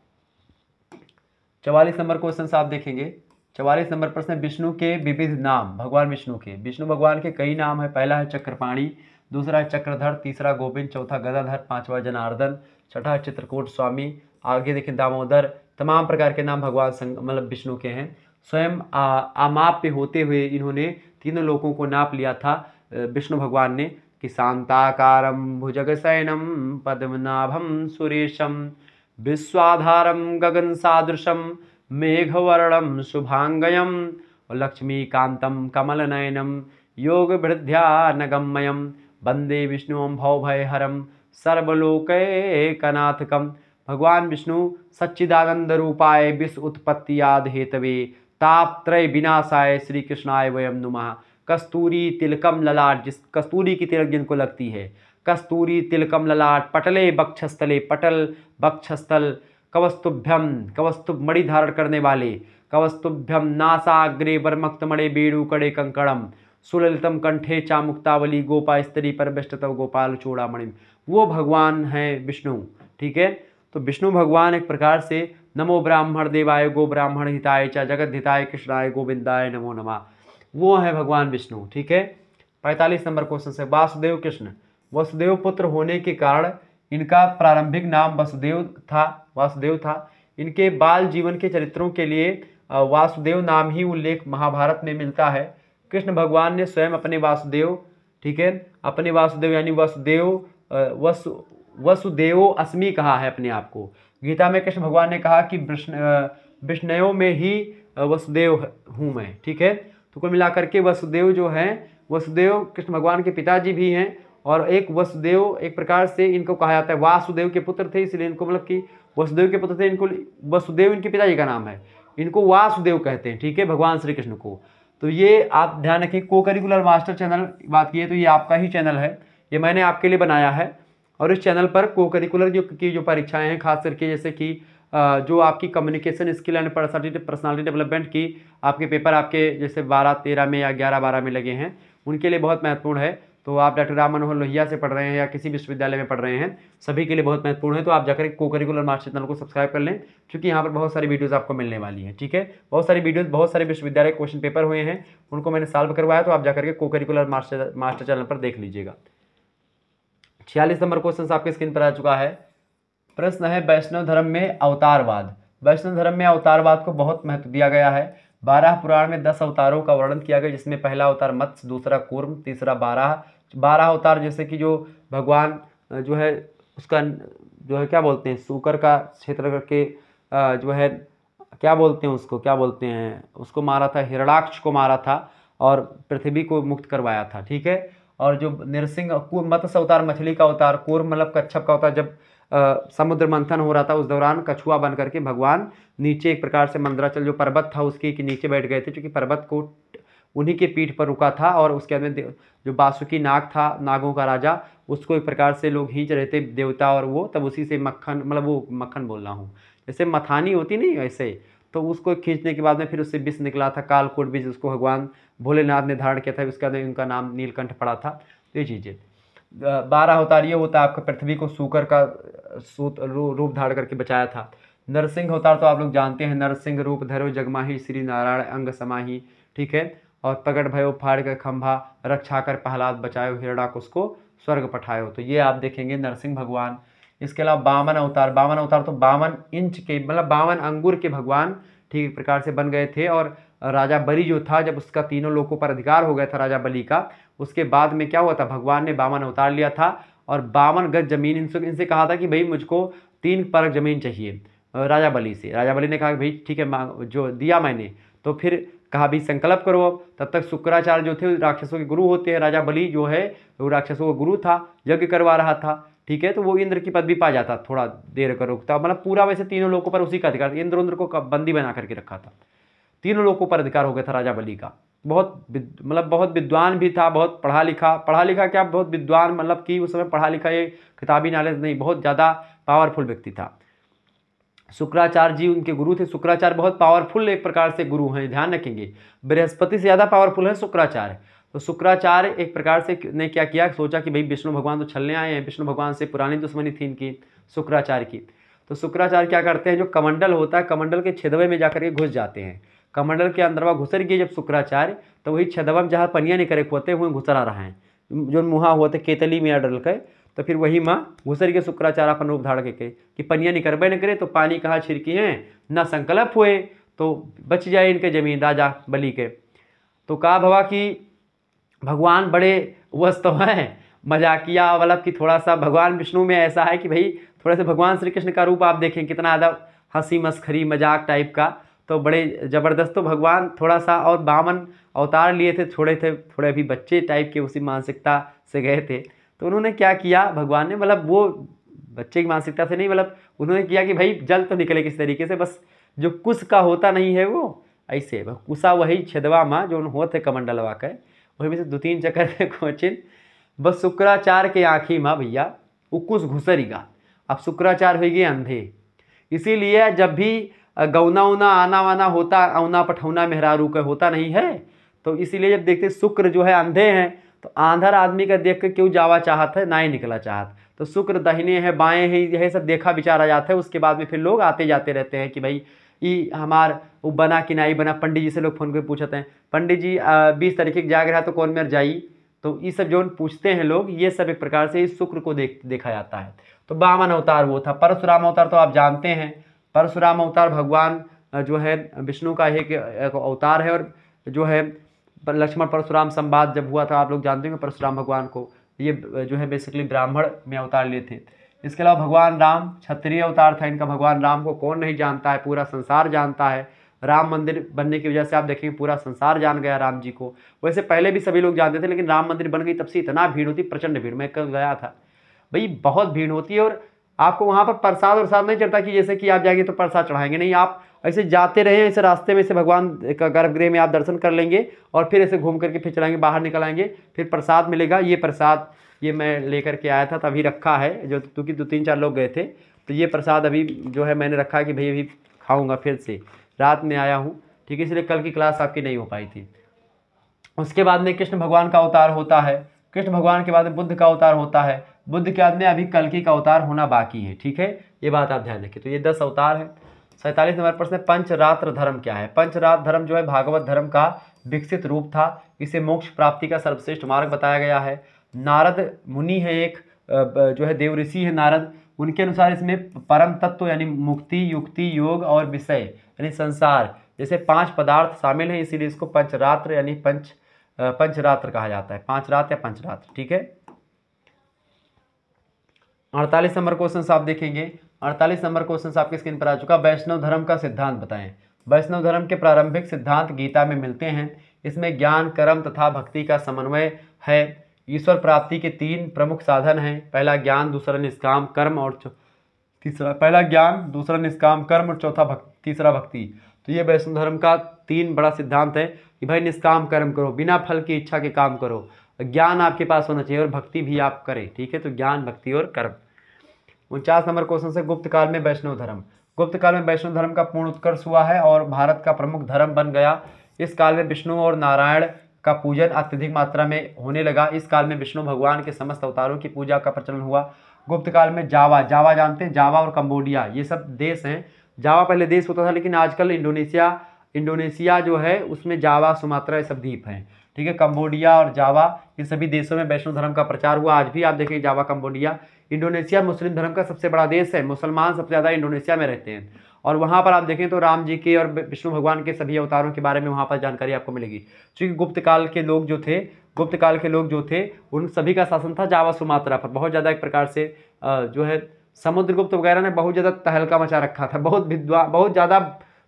44 नंबर क्वेश्चन आप देखेंगे। 44 नंबर प्रश्न, विष्णु के विविध नाम। भगवान विष्णु के, विष्णु भगवान के कई नाम है। पहला है चक्रपाणी, दूसरा है चक्रधर, तीसरा गोविंद, चौथा गदाधर, पांचवा जनार्दन, छठा चित्रकूट स्वामी, आगे देखें दामोदर। तमाम प्रकार के नाम भगवान विष्णु के हैं। स्वयं आमाप्य होते हुए इन्होंने तीनों लोकों को नाप लिया था विष्णु भगवान ने कि शांताकारं भुजगशयनं पद्मनाभं सुरेशं विश्वाधारं गगन सादृशं मेघवर्णं शुभांगयं लक्ष्मीकांतं कमलनयनं योगवृद्ध्यानगम्यं वंदे विष्णुं भवभयहरं सर्वलोकैकनाथकं। भगवान विष्णु सच्चिदानंद रूपाय विश्व उत्पत्ति आदि हेतवे तापत्रय विनाशाय श्री कृष्णाय वयम नुमः। कस्तूरी तिलकम ललाट, जिस कस्तूरी की तिलक जिनको लगती है, कस्तूरी तिलकम ललाट पटले बक्षस्थले, पटल बक्षस्थल, कवस्तुभ्यम कवस्तुभ मणि धारण करने वाले, कवस्तुभ्यम नासाग्रे वरमक्तमणे बेणु कड़े कंकणम सुललितम कंठे चामुक्तावली गोपा स्त्री पर बेष्टतव गोपाल चूड़ामणि। वो भगवान हैं विष्णु, ठीक है। तो विष्णु भगवान एक प्रकार से नमो ब्राह्मण देवाय गो ब्राह्मण हिताय च जगत हिताय कृष्णाय गोविंदाय नमो नमः, वो है भगवान विष्णु, ठीक है। 45 नंबर क्वेश्चन से, वासुदेव कृष्ण वसुदेव पुत्र होने के कारण इनका प्रारंभिक नाम वासुदेव था। इनके बाल जीवन के चरित्रों के लिए वासुदेव नाम ही उल्लेख महाभारत में मिलता है। कृष्ण भगवान ने स्वयं अपने वासुदेव, ठीक है, अपने वासुदेव यानी वसुदेव अस्मि कहा है अपने आप को। गीता में कृष्ण भगवान ने कहा कि विष्णुओं में ही वसुदेव हूँ मैं, ठीक है। तो कुल मिलाकर के वसुदेव जो हैं, वसुदेव कृष्ण भगवान के पिताजी भी हैं और एक वसुदेव एक प्रकार से इनको कहा जाता है, वासुदेव के पुत्र थे इसलिए इनको कि वसुदेव के पुत्र थे, इनको वसुदेव इनके पिताजी का नाम है, इनको वासुदेव कहते हैं, ठीक है, भगवान श्री कृष्ण को। तो ये आप ध्यान रखें। को करिकुलर मास्टर चैनल बात की है तो ये आपका ही चैनल है, ये मैंने आपके लिए बनाया है। और इस चैनल पर को करिकुलर जो परीक्षाएं हैं, खास करके जैसे कि जो आपकी communication skill and personality development की आपके पेपर आपके जैसे 12-13 में या 11-12 में लगे हैं, उनके लिए बहुत महत्वपूर्ण है। तो आप डॉक्टर राम मनोहर लोहिया से पढ़ रहे हैं या किसी विश्वविद्यालय में पढ़ रहे हैं, सभी के लिए बहुत महत्वपूर्ण है। तो आप जाकर को करिकुलर मास्टर चैनल को सब्सक्राइब कर लें, क्योंकि यहाँ पर बहुत सारी वीडियोज़ आपको मिलने वाली है, ठीक है। बहुत सारी वीडियोज़, बहुत सारे विश्वविद्यालय क्वेश्चन पेपर हुए हैं, उनको मैंने सॉल्व करवाया, तो आप जाकर के को करिकुलर मास्टर चैनल पर देख लीजिएगा। 46 नंबर क्वेश्चन आपके स्क्रीन पर आ चुका है। प्रश्न है वैष्णव धर्म में अवतारवाद। वैष्णव धर्म में अवतारवाद को बहुत महत्व दिया गया है। 12 पुराण में 10 अवतारों का वर्णन किया गया, जिसमें पहला अवतार मत्स्य, दूसरा कूर्म, तीसरा 12 अवतार, जैसे कि जो भगवान जो है उसका जो है क्या बोलते हैं, सूकर का क्षेत्र करके जो है क्या बोलते हैं उसको, क्या बोलते हैं उसको, मारा था, हिरणाक्ष को मारा था और पृथ्वी को मुक्त करवाया था, ठीक है। और जो नृसिंह मत्स्य अवतार मछली का अवतार, कूर्म मतलब कच्छप का अवतार, जब समुद्र मंथन हो रहा था उस दौरान कछुआ बन करके भगवान नीचे एक प्रकार से मंदराचल जो पर्वत था उसके के नीचे बैठ गए थे, क्योंकि पर्वत को उन्हीं के पीठ पर रुका था और उसके अंदर जो बासुकी नाग था, नागों का राजा, उसको एक प्रकार से लोग खींच रहे थे देवता, और वो तब उसी से मक्खन, मतलब वो मक्खन बोल रहा हूँ, जैसे मथानी होती नहीं वैसे, तो उसको खींचने के बाद में फिर उससे विष निकला था, कालकूट विष, उसको भगवान भोलेनाथ ने धारण किया था, उसके बाद उनका नाम नीलकंठ पड़ा था। तो ये चीज़ें 12 अवतार ये होता है आपका, पृथ्वी को सूकर का रूप धारण करके बचाया था। नरसिंह अवतार तो आप लोग जानते हैं, नरसिंह रूप धरो जगमाही, श्री नारायण अंग समाही, ठीक है। और प्रगट भयो फाड़ कर खंभा, रक्षा कर प्रहलाद बचायो, हिरणाकुश को स्वर्ग पठायो, तो ये आप देखेंगे नरसिंह भगवान। इसके अलावा 52 अवतार, 52 अवतार तो 52 इंच के, मतलब 52 अंगुर के भगवान ठीक एक प्रकार से बन गए थे। और राजा बलि जो था, जब उसका तीनों लोगों पर अधिकार हो गया था राजा बलि का, उसके बाद में क्या हुआ था, भगवान ने 52 अवतार लिया था और 52 गज जमीन इनसे कहा था कि भाई मुझको 3 परख जमीन चाहिए राजा बलि से। राजा बलि ने कहा भाई ठीक है, जो दिया मैंने, तो फिर कहा भी संकल्प करो। तब तक शुक्राचार्य जो थे राक्षसों के गुरु होते हैं, राजा बलि जो है वो राक्षसों का गुरु था, यज्ञ करवा रहा था, ठीक है। तो वो इंद्र की पदवी पा जाता, थोड़ा देर कर रुकता, मतलब पूरा वैसे तीनों लोगों पर उसी का अधिकार, इंद्र को बंदी बना करके रखा था, तीनों लोगों पर अधिकार हो गया था राजा बलि का। बहुत मतलब बहुत विद्वान भी था, बहुत पढ़ा लिखा क्या, बहुत विद्वान, मतलब कि उस समय पढ़ा लिखा, ये किताबी नॉलेज नहीं, बहुत ज़्यादा पावरफुल व्यक्ति था। शुक्राचार्य जी उनके गुरु थे। शुक्राचार्य बहुत पावरफुल एक प्रकार से गुरु हैं, ध्यान रखेंगे, बृहस्पति से ज़्यादा पावरफुल है शुक्राचार्य। तो शुक्राचार्य एक प्रकार से ने क्या किया, सोचा कि भाई विष्णु भगवान तो छलने आए हैं, विष्णु भगवान से पुरानी दुश्मनी थी इनकी शुक्राचार्य की। तो शुक्राचार्य क्या करते हैं, जो कमंडल होता है, कमंडल के छेदवे में जाकर के घुस जाते हैं। कमंडल के अंदरवा घुसर गए जब शुक्राचार्य, तो वही छेदवा में जहाँ पनिया नहीं करे होते हुए घुसरा रहा है, जो मुहा हुआ था केतली में डल के, तो फिर वही माँ घुसर के शुक्राचार्य अपन रूप धारण के कि पनिया निकरबे न करे तो पानी कहाँ छिड़की हैं, ना संकल्प हुए तो बच जाए इनके जमीन राजा बलि के। तो कहा भवा कि भगवान बड़े वस्त तो हैं, मजाकिया, मतलब कि थोड़ा सा भगवान विष्णु में ऐसा है कि भाई थोड़ा सा भगवान श्री कृष्ण का रूप आप देखें कितना ज़्यादा हंसी मस्खरी मजाक टाइप का, तो बड़े ज़बरदस्त। तो भगवान थोड़ा सा, और 52 अवतार लिए थे, थोड़े अभी बच्चे टाइप के उसी मानसिकता से गए थे। तो उन्होंने क्या किया भगवान ने, मतलब वो बच्चे की मानसिकता से नहीं, मतलब उन्होंने किया कि भाई जल तो निकले किस तरीके से, बस जो कुश का होता नहीं है वो ऐसे कुशा वही छेदवा माँ जो होते कमंडलवा के, वही में से 2-3 चक्कर के क्वेश्चन, बस शुक्राचार्य के आँखी माँ भैया वो कुश घुसरीगा। अब शुक्राचार्य हो गए अंधे, इसीलिए जब भी गौना उना आना वाना होता, औना पठौना मेहरारू का होता नहीं है, तो इसीलिए जब देखते शुक्र जो है अंधे हैं, तो आंधर आदमी का देख कर क्यों जावा चाहत है, ना ही निकला चाहत। तो शुक्र दाहिने हैं बाएं हैं, यह सब देखा विचारा जाता है। उसके बाद में फिर लोग आते जाते रहते हैं कि भाई ये हमार वो बना कि नहीं बना। पंडित जी से लोग फोन पर पूछते हैं, पंडित जी 20 तारीख के जाग रहा तो कौन मेर जाई, तो ये सब जो पूछते हैं लोग, ये सब एक प्रकार से इस शुक्र को देखा जाता है। तो 52 अवतार वो था। परशुराम अवतार तो आप जानते हैं, परशुराम अवतार भगवान जो है विष्णु का एक अवतार है, और जो है लक्ष्मण परशुराम संवाद जब हुआ था आप लोग जानते हैं परशुराम भगवान को, ये जो है बेसिकली ब्राह्मण में अवतार लिए थे। इसके अलावा भगवान राम क्षत्रिय अवतार था इनका। भगवान राम को कौन नहीं जानता है, पूरा संसार जानता है। राम मंदिर बनने की वजह से आप देखेंगे पूरा संसार जान गया राम जी को। वैसे पहले भी सभी लोग जानते थे, लेकिन राम मंदिर बन गई तब से इतना भीड़ होती, प्रचंड भीड़। मैं कल गया था भाई, बहुत भीड़ होती है, और आपको वहाँ पर प्रसाद वरसाद नहीं चढ़ता कि जैसे कि आप जाएंगे तो प्रसाद चढ़ाएंगे, नहीं, आप ऐसे जाते रहे, ऐसे रास्ते में से भगवान का गर्भगृह में आप दर्शन कर लेंगे और फिर ऐसे घूम करके फिर चलाएंगे, बाहर निकल आएंगे, फिर प्रसाद मिलेगा। ये प्रसाद ये मैं लेकर के आया था, तभी रखा है, जो क्योंकि 2-3-4 लोग गए थे, तो ये प्रसाद अभी जो है मैंने रखा है कि भाई अभी खाऊंगा, फिर से रात में आया हूँ, ठीक है, इसलिए कल की क्लास आपकी नहीं हो पाई थी। उसके बाद में कृष्ण भगवान का अवतार होता है, कृष्ण भगवान के बाद में बुद्ध का अवतार होता है, बुद्ध के बाद में अभी कल्कि का अवतार होना बाकी है, ठीक है, ये बात आप ध्यान रखिए। तो ये 10 अवतार है। 47 नंबर प्रश्न, पंचरात्र धर्म क्या है। पंचरात्र धर्म जो है भागवत धर्म का विकसित रूप था, इसे मोक्ष प्राप्ति का सर्वश्रेष्ठ मार्ग बताया गया है। नारद मुनि है एक, जो है देव ऋषि है नारद, उनके अनुसार इसमें परम तत्व यानी मुक्ति, युक्ति, योग और विषय यानी संसार जैसे 5 पदार्थ शामिल हैं, इसीलिए इसको पंचरात्र यानी पंचरात्र कहा जाता है, 5 रात या पंचरात्र। ठीक है। 48 नंबर क्वेश्चन आप देखेंगे। 48 नंबर क्वेश्चन आपके स्क्रीन पर आ चुका। वैष्णव धर्म का सिद्धांत बताएं। वैष्णव धर्म के प्रारंभिक सिद्धांत गीता में मिलते हैं। इसमें ज्ञान, कर्म तथा भक्ति का समन्वय है। ईश्वर प्राप्ति के 3 प्रमुख साधन हैं। पहला ज्ञान, दूसरा निष्काम कर्म और पहला ज्ञान, दूसरा निष्काम कर्म और तीसरा भक्ति। तो ये वैष्णव धर्म का 3 बड़ा सिद्धांत है कि भाई निष्काम कर्म करो, बिना फल की इच्छा के काम करो, ज्ञान आपके पास होना चाहिए और भक्ति भी आप करें। ठीक है, तो ज्ञान, भक्ति और कर्म। 49 नंबर क्वेश्चन से गुप्त काल में वैष्णव धर्म। गुप्त काल में वैष्णव धर्म का पूर्ण उत्कर्ष हुआ है और भारत का प्रमुख धर्म बन गया। इस काल में विष्णु और नारायण का पूजन अत्यधिक मात्रा में होने लगा। इस काल में विष्णु भगवान के समस्त अवतारों की पूजा का प्रचलन हुआ। गुप्त काल में जावा जानते हैं, जावा और कंबोडिया ये सब देश हैं। जावा पहले देश होता था, लेकिन आजकल इंडोनेशिया जो है उसमें जावा, सुमात्रा ये सब द्वीप हैं। ठीक है, कंबोडिया और जावा इन सभी देशों में वैष्णव धर्म का प्रचार हुआ। आज भी आप देखें जावा, कंबोडिया। इंडोनेशिया मुस्लिम धर्म का सबसे बड़ा देश है। मुसलमान सबसे ज़्यादा इंडोनेशिया में रहते हैं और वहाँ पर आप देखें तो राम जी के और विष्णु भगवान के सभी अवतारों के बारे में वहाँ पर जानकारी आपको मिलेगी। क्योंकि गुप्त काल के लोग जो थे उन सभी का शासन था जावा, सुमात्रा पर। बहुत ज़्यादा एक प्रकार से जो है समुद्रगुप्त वगैरह ने बहुत ज़्यादा तहलका मचा रखा था। बहुत ज़्यादा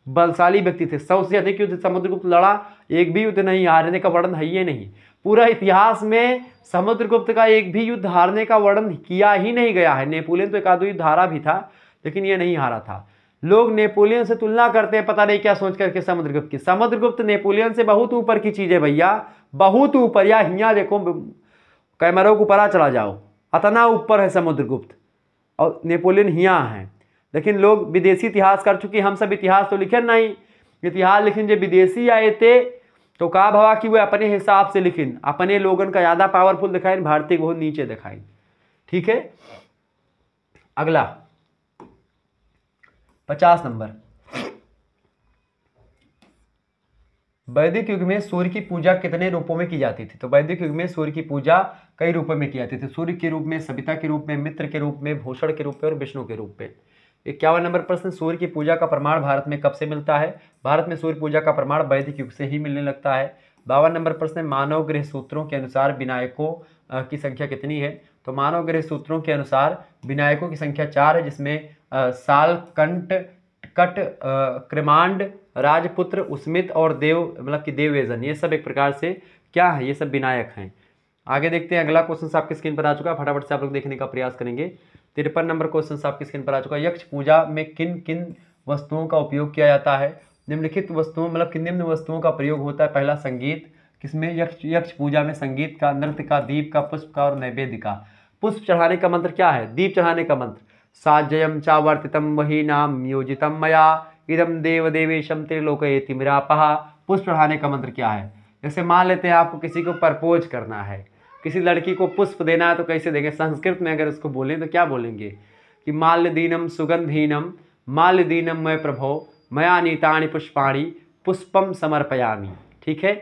बलशाली व्यक्ति थे। 100 से अधिक युद्ध समुद्रगुप्त लड़ा, एक भी युद्ध नहीं हारने का वर्णन है ही नहीं। पूरा इतिहास में समुद्रगुप्त का एक भी युद्ध हारने का वर्णन किया ही नहीं गया है। नेपोलियन तो एक आध युद्ध हारा भी था, लेकिन ये नहीं हारा था। लोग नेपोलियन से तुलना करते हैं, पता नहीं क्या सोच करके समुद्रगुप्त की। समुद्रगुप्त नेपोलियन से बहुत ऊपर की चीज़ है भैया, बहुत ऊपर। या हिया देखो, कैमरों को ऊपर चला जाओ, इतना ऊपर है समुद्रगुप्त और नेपोलियन हिया है। लेकिन लोग विदेशी इतिहास कर चुके, हम सब इतिहास तो लिखे नहीं। इतिहास लिखिन जो विदेशी आए थे तो का भवा कि वो अपने हिसाब से लिखिन, अपने लोगन का ज़्यादा पावरफुल दिखाइन, भारतीय को बहुत नीचे दिखाइन। ठीक है, अगला 50 नंबर। वैदिक युग में सूर्य की पूजा कितने रूपों में की जाती थी? तो वैदिक युग में सूर्य की पूजा कई रूपों में की जाती थी। सूर्य के रूप में, सविता के रूप में, मित्र के रूप में, भूषण के रूप में और विष्णु के रूप में। 51 नंबर प्रश्न, सूर्य की पूजा का प्रमाण भारत में कब से मिलता है? भारत में सूर्य पूजा का प्रमाण वैदिक युग से ही मिलने लगता है। 52 नंबर प्रश्न, मानव ग्रह सूत्रों के अनुसार विनायकों की संख्या कितनी है? तो मानव ग्रह सूत्रों के अनुसार विनायकों की संख्या 4 है, जिसमें साल, कट, कृमांड, राजपुत्र, उस्मित और देव मतलब कि देवयजन, ये सब एक प्रकार से क्या है? ये सब विनायक हैं। आगे देखते हैं, अगला क्वेश्चन आपके स्क्रीन पर आ चुका है, फटाफट से आप लोग देखने का प्रयास करेंगे। 53 नंबर क्वेश्चन आपकी स्क्रीन पर आ चुका है। यक्ष पूजा में किन किन वस्तुओं का उपयोग किया जाता है? निम्नलिखित वस्तुओं मतलब कि निम्न वस्तुओं का प्रयोग होता है। पहला संगीत, किसमें? यक्ष पूजा में संगीत का, नृत्य का, दीप का, पुष्प का और नैवेद्य का। पुष्प चढ़ाने का मंत्र क्या है? दीप चढ़ाने का मंत्र साज्यम चावर्तितम वही नाम योजितम मया इदम देव देवेशम त्रिलोकयेति मिरापहा। पुष्प चढ़ाने का मंत्र क्या है? जैसे मान लेते हैं आपको किसी को प्रपोज करना है, किसी लड़की को पुष्प देना है, तो कैसे देंगे? संस्कृत में अगर उसको बोलें तो क्या बोलेंगे कि माल्यदीनम सुगंधीनम माल्यदीनम मय प्रभो मया नीतानि पुष्पाणि पुष्पम समर्पयामि। ठीक है,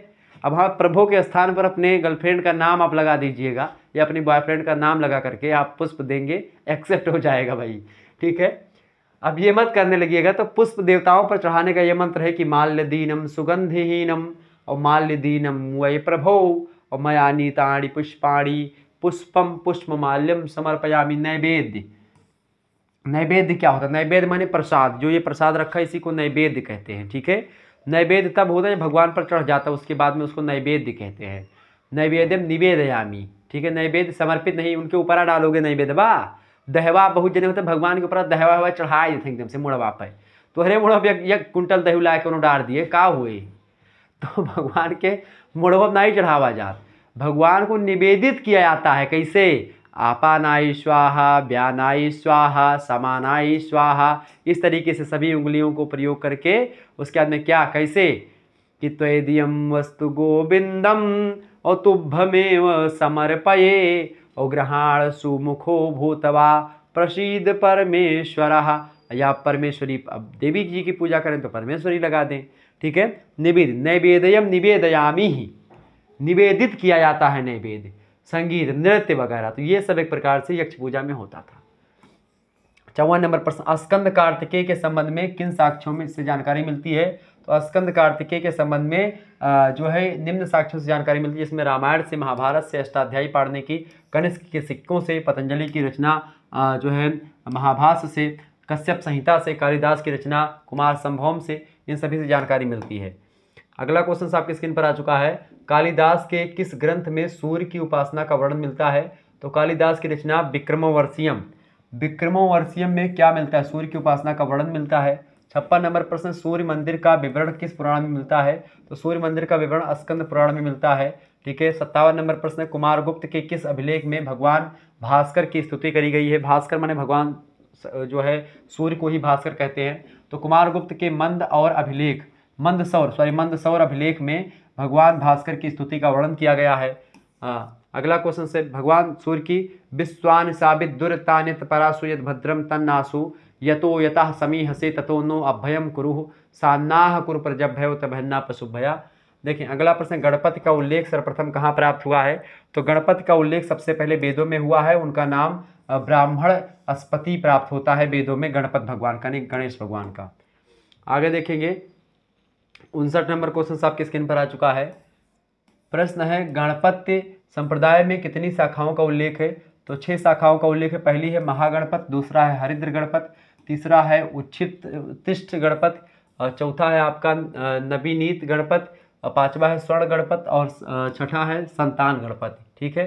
अब हाँ, प्रभो के स्थान पर अपने गर्लफ्रेंड का नाम आप लगा दीजिएगा या अपनी बॉयफ्रेंड का नाम लगा करके आप पुष्प देंगे, एक्सेप्ट हो जाएगा भाई। ठीक है, अब ये मत करने लगिएगा। तो पुष्प देवताओं पर चढ़ाने का ये मंत्र है कि माल्यदीनम सुगंधिहीनम और माल्यदीनम वै प्रभो और मया नीतानि पुष्पाणि पुष्पम पुष्पमाल्यम समर्पयामि। नैवेद्य, नैवेद्य क्या होता है? नैवेद्य माने प्रसाद। जो ये प्रसाद रखा है इसी को नैवेद्य कहते हैं। ठीक है, नैवेद्य तब होता है भगवान पर चढ़ जाता है, उसके बाद में उसको नैवेद्य कहते हैं। नैवेद्यम निवेदयामी। ठीक है, नैवेद्य समर्पित नहीं, उनके ऊपर डालोगे नैवेद्य बा दहवा। बहुत जने होते भगवान के ऊपर दहवा हुआ चढ़ाए देते एकदम से मुड़वा पे, तो अरे मुड़वा एक कुंटल दही ला के उन्होंने डाल दिए, का हुए? तो भगवान के मुड़वा नहीं चढ़ावा जात, भगवान को निवेदित किया जाता है। कैसे? आपानाई स्वाहा, व्यानाई स्वाहा, समानाई स्वाहा, इस तरीके से सभी उंगलियों को प्रयोग करके उसके बाद में क्या, कैसे कि त्वेदियम वस्तु गोविंदम और तुभ्यमेव समर्पये और ग्रहाण सुमुखो भूतवा प्रसीद परमेश्वरः। या परमेश्वरी, अब देवी जी की पूजा करें तो परमेश्वरी लगा दें। ठीक है, नैवेद्यम निवेदयामी ही, निवेदित किया जाता है नैवेद्य। संगीत, नृत्य वगैरह। तो ये सब एक प्रकार से यक्ष पूजा में होता था। 54 नंबर प्रश्न, स्कंद कार्तिकेय के संबंध में किन साक्ष्यों में इससे जानकारी मिलती है? तो स्कंद कार्तिकेय के संबंध में जो है निम्न साक्ष्यों से जानकारी मिलती है, जिसमें रामायण से, महाभारत से, अष्टाध्यायी पढ़ने की, कनिष्क के सिक्कों से, पतंजलि की रचना जो है महाभाष्य से, कश्यप संहिता से, कालिदास की रचना कुमार संभवम से, इन सभी से जानकारी मिलती है। अगला क्वेश्चन आपकी स्क्रीन पर आ चुका है, कालिदास के किस ग्रंथ में सूर्य की उपासना का वर्णन मिलता है? तो कालिदास की रचना विक्रमोर्वशीयम। विक्रमोर्वशीयम में क्या मिलता है? सूर्य की उपासना का वर्णन मिलता है। 56 नंबर प्रश्न, सूर्य मंदिर का विवरण किस पुराण में मिलता है? तो सूर्य मंदिर का विवरण स्कंद पुराण में मिलता है। ठीक है। 57 नंबर प्रश्न, कुमारगुप्त के किस अभिलेख में भगवान भास्कर की स्तुति करी गई है? भास्कर माने भगवान जो है सूर्य को ही भास्कर कहते हैं। तो कुमारगुप्त के मंदसौर अभिलेख में भगवान भास्कर की स्तुति का वर्णन किया गया है। अगला क्वेश्चन से, भगवान सूर्य की विश्वान साबित दुर्तानित परासुयत भद्रम तन्नासु यतो यतः समीहसे ततो नो अभयम कुरुः सान्नाह कुरु प्रजभ्यो तभन्ना पशुभया। देखिए अगला प्रश्न, गणपति का उल्लेख सर्वप्रथम कहाँ प्राप्त हुआ है? तो गणपति का उल्लेख सबसे पहले वेदों में हुआ है। उनका नाम ब्राह्मण अस्पति प्राप्त होता है वेदों में, गणपति भगवान का, नहीं गणेश भगवान का। आगे देखेंगे 59 नंबर क्वेश्चन आपके स्क्रीन पर आ चुका है। प्रश्न है, गणपत्य संप्रदाय में कितनी शाखाओं का उल्लेख है? तो 6 शाखाओं का उल्लेख है। पहली है महागणपत, दूसरा है हरिद्र गणपत, तीसरा है उच्छिष्ट गणपत, और चौथा है आपका नवीनीत गणपत, और 5वां है स्वर्ण गणपत, और 6ठा है संतान गणपत। ठीक है।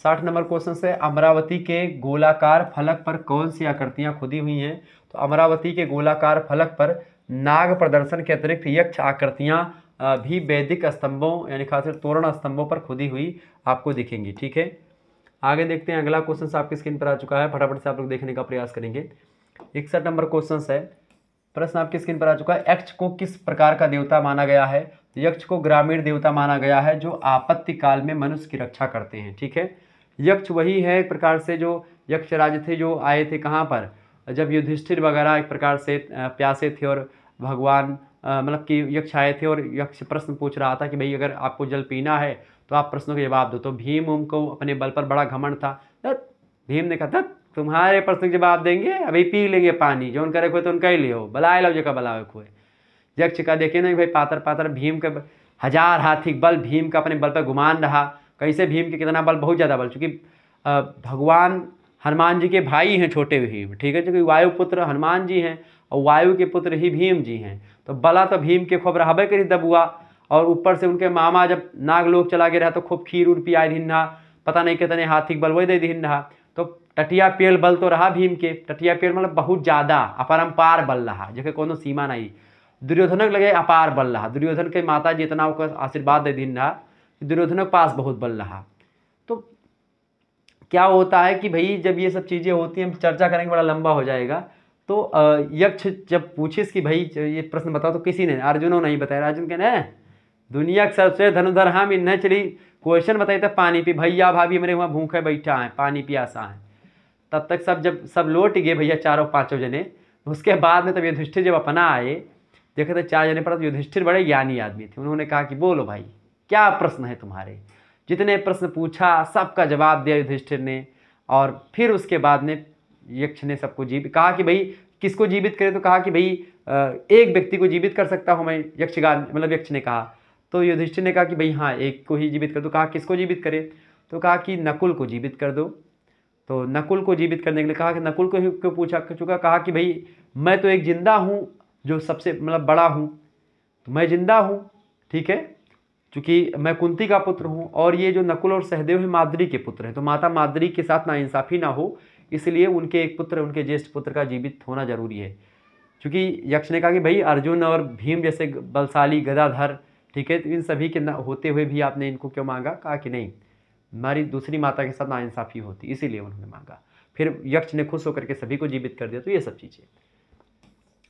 60 नंबर क्वेश्चन से, अमरावती के गोलाकार फलक पर कौन सी आकृतियां खुदी हुई हैं? तो अमरावती के गोलाकार फलक पर नाग प्रदर्शन के अतिरिक्त यक्ष आकृतियां भी वैदिक स्तंभों यानी खासकर तोरण स्तंभों पर खुदी हुई आपको दिखेंगी। ठीक है। आगे देखते हैं, अगला क्वेश्चन आपकी स्क्रीन पर आ चुका है, फटाफट से आप लोग देखने का प्रयास करेंगे। 61 नंबर क्वेश्चन है, प्रश्न आपकी स्क्रीन पर आ चुका है, यक्ष को किस प्रकार का देवता माना गया है? तो यक्ष को ग्रामीण देवता माना गया है, जो आपत्ति काल में मनुष्य की रक्षा करते हैं। ठीक है। यक्ष वही है एक प्रकार से जो यक्षराज थे, जो आए थे कहाँ पर, जब युधिष्ठिर वगैरह एक प्रकार से प्यासे थे और भगवान मतलब कि यक्ष आए थे और यक्ष प्रश्न पूछ रहा था कि भाई अगर आपको जल पीना है तो आप प्रश्नों के जवाब दो। तो भीम को अपने बल पर बड़ा घमंड था। भीम ने कहा तुम्हारे प्रश्न के जवाब देंगे, अभी पी लेंगे पानी, जो उनका रखो तो उनका ही ले हो, बलाए लो जगह बलावे खोए। यक्ष का देखे ना भाई पातर पातर भीम का 1000 हाथी बल भीम का अपने बल पर गुमान रहा। कैसे भीम के कितना बल? बहुत ज़्यादा बल, चूँकि भगवान हनुमान जी के भाई हैं छोटे भीम। ठीक है। क्योंकि वायुपुत्र हनुमान जी हैं और वायु के पुत्र ही भीम जी हैं, तो बला तो भीम के खूब रहबे करी दबुआ, और ऊपर से उनके मामा जब नागलोक चला गया रहा तो खूब खीर उर पियाए दिन्हा, पता नहीं कितने हाथी बल वही दे दिन्हा। तो टटिया पेल बल तो रहा भीम के, टटिया पेल मतलब बहुत ज़्यादा अपरम्पार बल रहा, जैसे कोनो सीमा नहीं। दुर्योधनक लगे अपार बल रहा, दुर्योधन के माता जी इतना आशीर्वाद दे दिन्हा, दुर्योधन के पास बहुत बल रहा। तो क्या होता है कि भाई जब ये सब चीज़ें होती हैं, हम चर्चा करेंगे, बड़ा लंबा हो जाएगा। तो यक्ष जब पूछिस कि भाई ये प्रश्न बताओ, तो किसी ने, अर्जुनों नहीं बताया। अर्जुन के न दुनिया के सबसे धनुधर हम इन्हें चली क्वेश्चन बताई तब पानी पी, भैया भाभी मेरे वहाँ भूखे बैठा है, पानी पियासा है। तब तक सब लौट गए भैया, 4-5 जने। उसके बाद में तब युधिष्ठिर जब अपना आए, देखे तो 4 जने पर, तो युधिष्ठिर बड़े ज्ञानी आदमी थे। उन्होंने कहा कि बोलो भाई क्या प्रश्न है तुम्हारे? जितने प्रश्न पूछा सबका जवाब दिया युधिष्ठिर ने। और फिर उसके बाद में यक्ष ने सबको जीवित कहा कि भाई किसको जीवित करे? तो कहा कि भाई एक व्यक्ति को जीवित कर सकता हूँ मैं, यक्षगान मतलब यक्ष ने कहा। तो युधिष्ठिर ने कहा कि भाई हाँ एक को ही जीवित कर दो। कहा किसको जीवित करे? तो कहा कि नकुल को जीवित कर दो। तो नकुल को जीवित करने के लिए कहा कि नकुल को ही क्यों पूछा चुका? कहा कि भाई मैं तो एक जिंदा हूँ जो सबसे मतलब बड़ा हूँ, तो मैं जिंदा हूँ। ठीक है। चूँकि मैं कुंती का पुत्र हूँ, और ये जो नकुल और सहदेव हैं माद्री के पुत्र हैं, तो माता माद्री के साथ नाइंसाफ़ी ना हो, इसलिए उनके एक पुत्र, उनके ज्येष्ठ पुत्र का जीवित होना जरूरी है। क्योंकि यक्ष ने कहा कि भाई अर्जुन और भीम जैसे बलशाली गदाधर, ठीक है, तो इन सभी के होते हुए भी आपने इनको क्यों मांगा? कहा कि नहीं, हमारी दूसरी माता के साथ नाइंसाफ़ी होती, इसीलिए उन्होंने मांगा। फिर यक्ष ने खुश होकर के सभी को जीवित कर दिया। तो ये सब चीज़ें।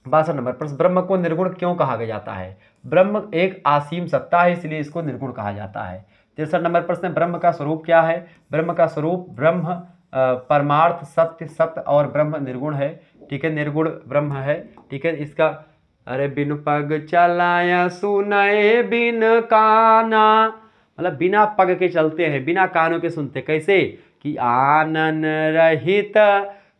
62 नंबर प्रश्न, ब्रह्म को निर्गुण क्यों कहा जाता है? ब्रह्म एक असीम सत्ता है, इसलिए इसको निर्गुण कहा जाता है। 63 नंबर प्रश्न, ब्रह्म का स्वरूप क्या है? ब्रह्म का स्वरूप ब्रह्म परमार्थ सत्य सत्य और ब्रह्म निर्गुण है। ठीक है। निर्गुण ब्रह्म है। ठीक है। इसका अरे बिन पग चलाया सुनाए बिन काना, मतलब बिना पग के चलते हैं, बिना कानों के सुनते। कैसे कि आनन रहित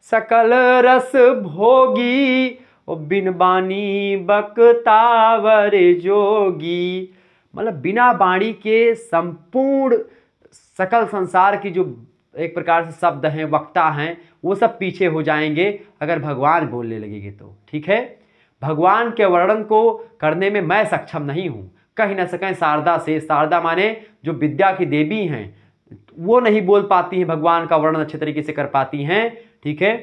सकल रस भोगी, और बिन बानी बकतावर जोगी। मतलब बिना बाणी के संपूर्ण सकल संसार की जो एक प्रकार से शब्द हैं, वक्ता हैं, वो सब पीछे हो जाएंगे अगर भगवान बोलने लगेंगे तो। ठीक है, भगवान के वर्णन को करने में मैं सक्षम नहीं हूँ, कह न सकें शारदा से। शारदा माने जो विद्या की देवी हैं, वो नहीं बोल पाती हैं, भगवान का वर्णन अच्छे तरीके से कर पाती हैं। ठीक है,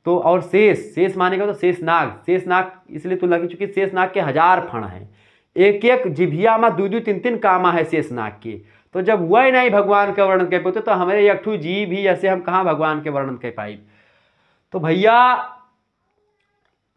तो और शेष, शेष मानेगा तो शेषनाग, शेषनाग इसलिए तो लगी चूंकि शेषनाग के 1000 फण हैं, एक एक जिभिया में 2-2 3-3 कामा है शेषनाग के। तो जब वह नहीं भगवान का वर्णन कर पाते तो हमारे एक ठू जीव ही ऐसे हम कहाँ भगवान के वर्णन कर पाई। तो भैया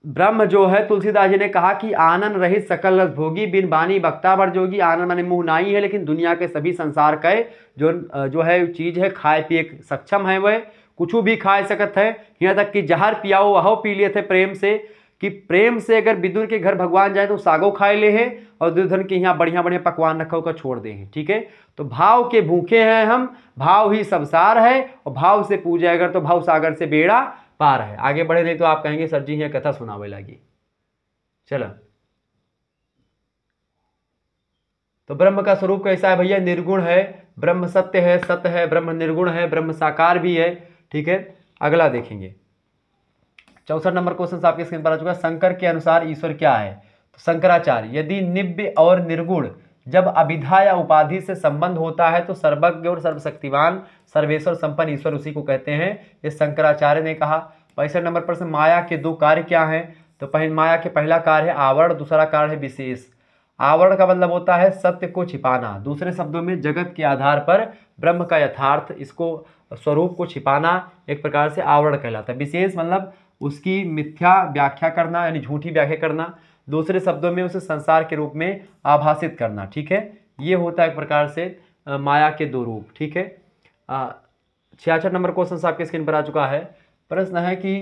ब्रह्म जो है, तुलसीदास जी ने कहा कि आनंद रहित सकल रस भोगी, बिन बानी बक्ता बर जोगी। आनंद माने मुंह नाई है, लेकिन दुनिया के सभी संसार के जो है चीज है खाए पिए सक्षम है, वह कुछ भी खा सकत है। यहाँ तक कि जहर पियाओ वह पी लिए थे प्रेम से, कि प्रेम से अगर विदुर के घर भगवान जाए तो सागो खाए ले हैं, और दुर्योधन के यहाँ बढ़िया बढ़िया पकवान रखा होकर छोड़ दे हैं। ठीक है, तो भाव के भूखे हैं हम, भाव ही सब सार है, और भाव से पूजा अगर तो भाव सागर से बेड़ा पार है। आगे बढ़े नहीं तो आप कहेंगे सर जी यहाँ कथा सुनावे लगी। चलो, तो ब्रह्म का स्वरूप कैसा है भैया? निर्गुण है, ब्रह्म सत्य है, सत्य है, ब्रह्म निर्गुण है, ब्रह्म साकार भी है। ठीक है, अगला देखेंगे 64 नंबर क्वेश्चन आपके स्क्रीन पर आ चुका है। शंकर के अनुसार ईश्वर क्या है? तो शंकराचार्य, यदि निव्य और निर्गुण जब अभिधा या उपाधि से संबंध होता है तो सर्वज्ञ और सर्वशक्तिवान सर्वेश्वर संपन्न ईश्वर उसी को कहते हैं, ये शंकराचार्य ने कहा। 65 नंबर प्रश्न, माया के 2 कार्य क्या हैं? तो माया के पहला कार्य है आवरण, दूसरा कार्य है विशेष। आवरण का मतलब होता है सत्य को छिपाना, दूसरे शब्दों में जगत के आधार पर ब्रह्म का यथार्थ, इसको स्वरूप को छिपाना एक प्रकार से आवरण कहलाता है। विशेष मतलब उसकी मिथ्या व्याख्या करना, यानी झूठी व्याख्या करना, दूसरे शब्दों में उसे संसार के रूप में आभासित करना। ठीक है, ये होता है एक प्रकार से माया के 2 रूप। ठीक है, 66 नंबर क्वेश्चन आपके स्क्रीन पर आ चुका है। प्रश्न है कि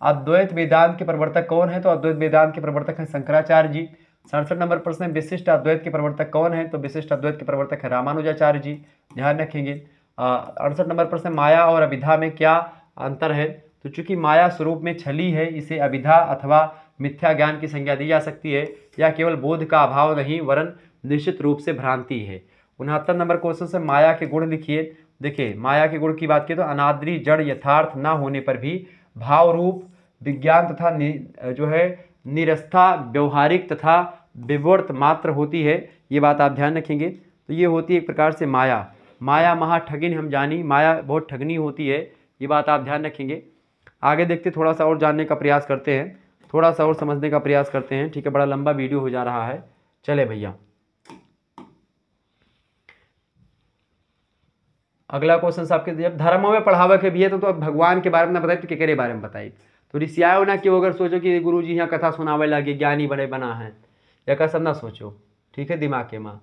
अद्वैत वेदांत के प्रवर्तक कौन है? तो अद्वैत वेदांत के प्रवर्तक हैं शंकराचार्य जी। 67 नंबर प्रश्न है विशिष्ट अद्वैत के प्रवर्तक कौन है? तो विशिष्ट अद्वैत के प्रवर्तक है रामानुजाचार्य जी, ध्यान रखेंगे। 68 नंबर प्रश्न, माया और अभिधा में क्या अंतर है? तो चूंकि माया स्वरूप में छली है, इसे अभिधा अथवा मिथ्या ज्ञान की संज्ञा दी जा सकती है, या केवल बोध का अभाव नहीं वरन निश्चित रूप से भ्रांति है। 69 नंबर क्वेश्चन से माया के गुण लिखिए। देखिए, माया के गुण की बात की तो अनादि जड़ यथार्थ न होने पर भी भाव रूप विज्ञान तथा जो है निरस्था व्यवहारिक तथा विवर्त मात्र होती है, ये बात आप ध्यान रखेंगे। तो ये होती है एक प्रकार से माया। माया महा ठगिन हम जानी, माया बहुत ठगनी होती है, ये बात आप ध्यान रखेंगे। आगे देखते, थोड़ा सा और जानने का प्रयास करते हैं, थोड़ा सा और समझने का प्रयास करते हैं। ठीक है, बड़ा लंबा वीडियो हो जा रहा है। चले भैया, अगला क्वेश्चन आपके, जब धर्मों में पढ़ावा के भी है तो भगवान के बारे में ना बताए तो केकरे बारे में बताई। तो ऋषियाओं ना कि अगर सोचो कि गुरु जी यहाँ कथा सुनावे लगे ज्ञानी बड़े बना है, या कैसा ना सोचो। ठीक है, दिमाग के माँ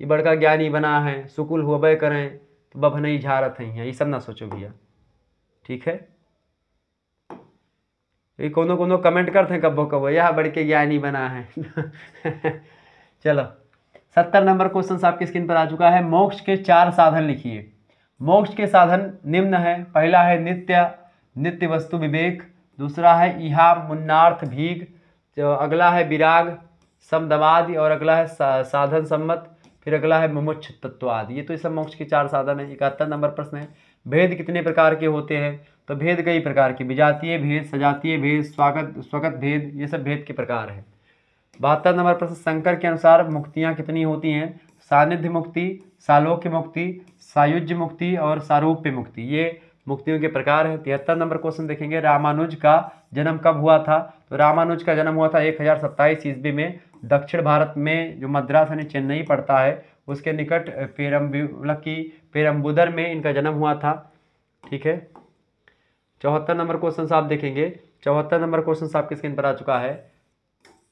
ये बड़का ज्ञानी बना है, सुकुल होबे करें तो बभ नहीं झारत है, ये सब ना सोचो भैया। ठीक है, ये कोनो कमेंट करते हैं कब्बो कब्बो यह बड़के ज्ञानी बना है। चलो, 70 नंबर क्वेश्चन आपकी स्क्रीन पर आ चुका है। मोक्ष के 4 साधन लिखिए। मोक्ष के साधन निम्न है। पहला है नित्य वस्तु विवेक, दूसरा है इहा मुन्नार्थ भीग, जो अगला है विराग समदवादि, और अगला है साधन सम्मत, फिर अगला है मुमुक्ष तत्वादि। ये तो सब मोक्ष के 4 साधन है। 71 नंबर प्रश्न है, भेद कितने प्रकार के होते हैं? तो भेद कई प्रकार के, विजातीय भेद, सजातीय भेद, स्वगत भेद, ये सब भेद के प्रकार हैं। 72 नंबर प्रश्न, शंकर के अनुसार मुक्तियाँ कितनी होती हैं? सानिध्य मुक्ति, सालोक्य मुक्ति, सायुज्य मुक्ति और सारूप्य मुक्ति, ये मुक्तियों के प्रकार हैं। 73 नंबर क्वेश्चन देखेंगे, रामानुज का जन्म कब हुआ था? तो रामानुज का जन्म हुआ था 1027 ईस्वी में, दक्षिण भारत में जो मद्रास यानी चेन्नई पड़ता है उसके निकट पेरम्बुदर में इनका जन्म हुआ था। ठीक है, 74 नंबर क्वेश्चन आप देखेंगे। 74 नंबर क्वेश्चन आपके स्क्रीन पर आ चुका है।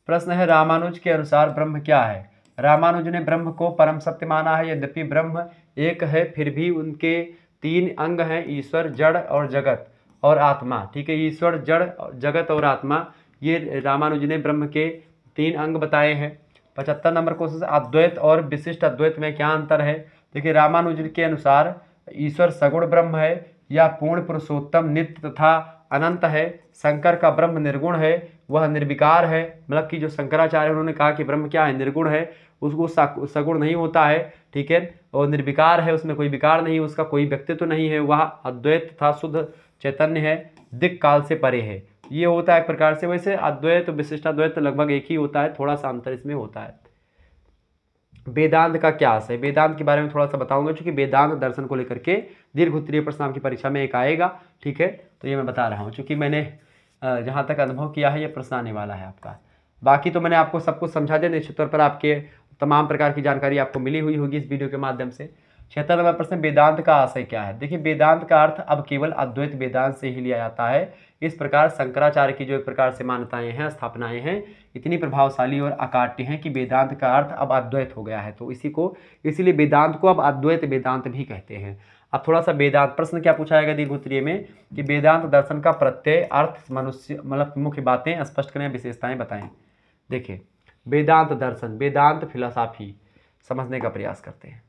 प्रश्न है, रामानुज के अनुसार ब्रह्म क्या है? रामानुज ने ब्रह्म को परम सत्य माना है। यद्यपि ब्रह्म एक है फिर भी उनके 3 अंग हैं, ईश्वर, जड़ और जगत और आत्मा। ठीक है, ईश्वर, जड़, जगत और आत्मा, ये रामानुज ने ब्रह्म के 3 अंग बताए हैं। 75 नंबर क्वेश्चन, अद्वैत और विशिष्ट अद्वैत में क्या अंतर है? देखिए रामानुज के अनुसार ईश्वर सगुण ब्रह्म है या पूर्ण पुरुषोत्तम नित्य तथा अनंत है। शंकर का ब्रह्म निर्गुण है, वह निर्विकार है। मतलब कि जो शंकराचार्य उन्होंने कहा कि ब्रह्म क्या है, निर्गुण है, उसको सगुण नहीं होता है, ठीक है, और निर्विकार है, उसमें कोई विकार नहीं, उसका कोई व्यक्तित्व नहीं है, वह अद्वैत तथा शुद्ध चैतन्य है, दिक् काल से परे है। ये होता है एक प्रकार से। वैसे अद्वैत विशिष्टाद्वैत लगभग एक ही होता है, थोड़ा सा अंतर इसमें होता है। वेदांत का क्या है, वेदांत के बारे में थोड़ा सा बताऊंगा, क्योंकि वेदांत दर्शन को लेकर के दीर्घ उत्तरीय प्रश्न आपकी परीक्षा में एक आएगा, ठीक है। तो ये मैं बता रहा हूँ, क्योंकि मैंने जहाँ तक अनुभव किया है ये प्रश्न आने वाला है आपका। बाकी तो मैंने आपको सब कुछ समझा दिया, निश्चित तौर पर आपके तमाम प्रकार की जानकारी आपको मिली हुई होगी इस वीडियो के माध्यम से। 76 नंबर प्रश्न, वेदांत का आशय क्या है। देखिए वेदांत का अर्थ अब केवल अद्वैत वेदांत से ही लिया जाता है। इस प्रकार शंकराचार्य की जो एक प्रकार से मान्यताएं हैं, स्थापनाएं हैं, इतनी प्रभावशाली और अकाट्य हैं कि वेदांत का अर्थ अब अद्वैत हो गया है। तो इसीलिए वेदांत को अब अद्वैत वेदांत भी कहते हैं। अब थोड़ा सा वेदांत प्रश्न क्या पूछा जाएगा दीर्घ उत्तरीय में कि वेदांत दर्शन का प्रत्यय, अर्थ, मनुष्य मतलब मुख्य बातें स्पष्ट करें, विशेषताएं बताएं। देखिए वेदांत दर्शन, वेदांत फिलॉसफी समझने का प्रयास करते हैं।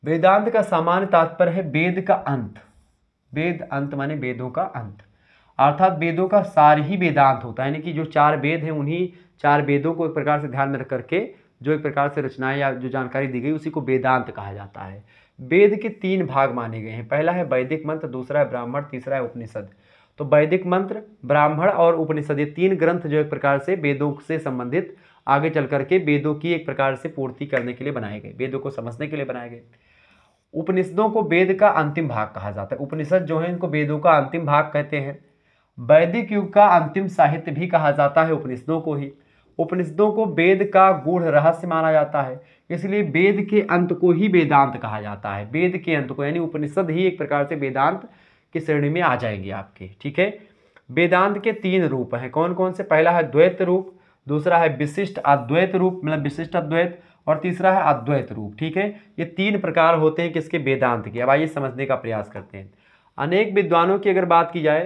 वेदांत का सामान्य तात्पर्य है वेद का अंत। वेद अंत माने वेदों का अंत, अर्थात वेदों का सार ही वेदांत होता है। यानी कि जो 4 वेद हैं उन्हीं 4 वेदों को एक प्रकार से ध्यान में रख करके जो एक प्रकार से रचनाएं या जो जानकारी दी गई उसी को वेदांत कहा जाता है। वेद के 3 भाग माने गए हैं। पहला है वैदिक मंत्र, दूसरा है ब्राह्मण, तीसरा है उपनिषद। तो वैदिक मंत्र, ब्राह्मण और उपनिषद, ये 3 ग्रंथ जो एक प्रकार से वेदों से संबंधित आगे चल करके वेदों की एक प्रकार से पूर्ति करने के लिए बनाए गए, वेदों को समझने के लिए बनाए गए। उपनिषदों को वेद का अंतिम भाग कहा जाता है। उपनिषद जो है इनको वेदों का अंतिम भाग कहते हैं। वैदिक युग का अंतिम साहित्य भी कहा जाता है उपनिषदों को ही। उपनिषदों को वेद का गूढ़ रहस्य माना जाता है, इसलिए वेद के अंत को ही वेदांत कहा जाता है। वेद के अंत को, यानी उपनिषद ही एक प्रकार से वेदांत की श्रेणी में आ जाएंगे आपके, ठीक है। वेदांत के 3 रूप हैं, कौन कौन से। पहला है द्वैत रूप, दूसरा है विशिष्ट अद्वैत रूप मतलब विशिष्ट अद्वैत, और तीसरा है अद्वैत रूप, ठीक है। ये 3 प्रकार होते हैं किसके, वेदांत के। अब आइए समझने का प्रयास करते हैं। अनेक विद्वानों की अगर बात की जाए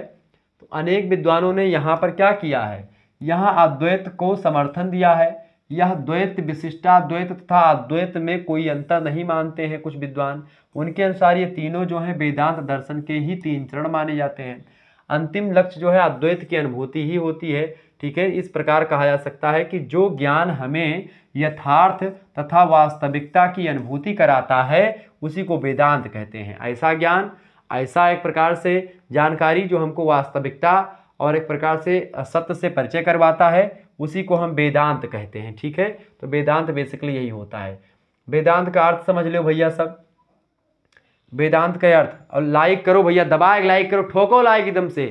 तो अनेक विद्वानों ने यहाँ पर क्या किया है, यहाँ अद्वैत को समर्थन दिया है। यह द्वैत, विशिष्टाद्वैत तथा अद्वैत में कोई अंतर नहीं मानते हैं कुछ विद्वान। उनके अनुसार ये तीनों जो हैं वेदांत दर्शन के ही 3 चरण माने जाते हैं। अंतिम लक्ष्य जो है अद्वैत की अनुभूति ही होती है, ठीक है। इस प्रकार कहा जा सकता है कि जो ज्ञान हमें यथार्थ तथा वास्तविकता की अनुभूति कराता है उसी को वेदांत कहते हैं। ऐसा ज्ञान, ऐसा एक प्रकार से जानकारी जो हमको वास्तविकता और एक प्रकार से सत्य से परिचय करवाता है उसी को हम वेदांत कहते हैं, ठीक है। तो वेदांत बेसिकली यही होता है। वेदांत का अर्थ समझ लो भैया सब, वेदांत का अर्थ। और लाइक करो भैया, दबा के लाइक करो, ठोको लाइक एकदम से।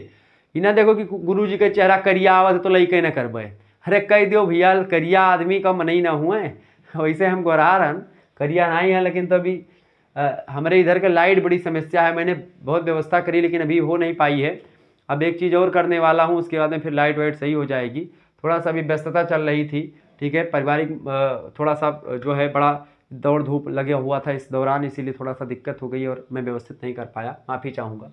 इना देखो कि गुरु जी का चेहरा करिया आवत तो लाइक ना करबे, अरे कह दो भैया करिया आदमी का मन ही ना हुए। वैसे हम गोरा रहन करिया नहीं है, लेकिन तो अभी हमारे इधर का लाइट बड़ी समस्या है। मैंने बहुत व्यवस्था करी लेकिन अभी हो नहीं पाई है। अब एक चीज़ और करने वाला हूँ, उसके बाद में फिर लाइट वाइट सही हो जाएगी। थोड़ा सा अभी व्यस्तता चल रही थी, ठीक है। पारिवारिक थोड़ा सा जो है बड़ा दौड़ धूप लगे हुआ था इस दौरान, इसीलिए थोड़ा सा दिक्कत हो गई और मैं व्यवस्थित नहीं कर पाया, माफ़ी चाहूँगा।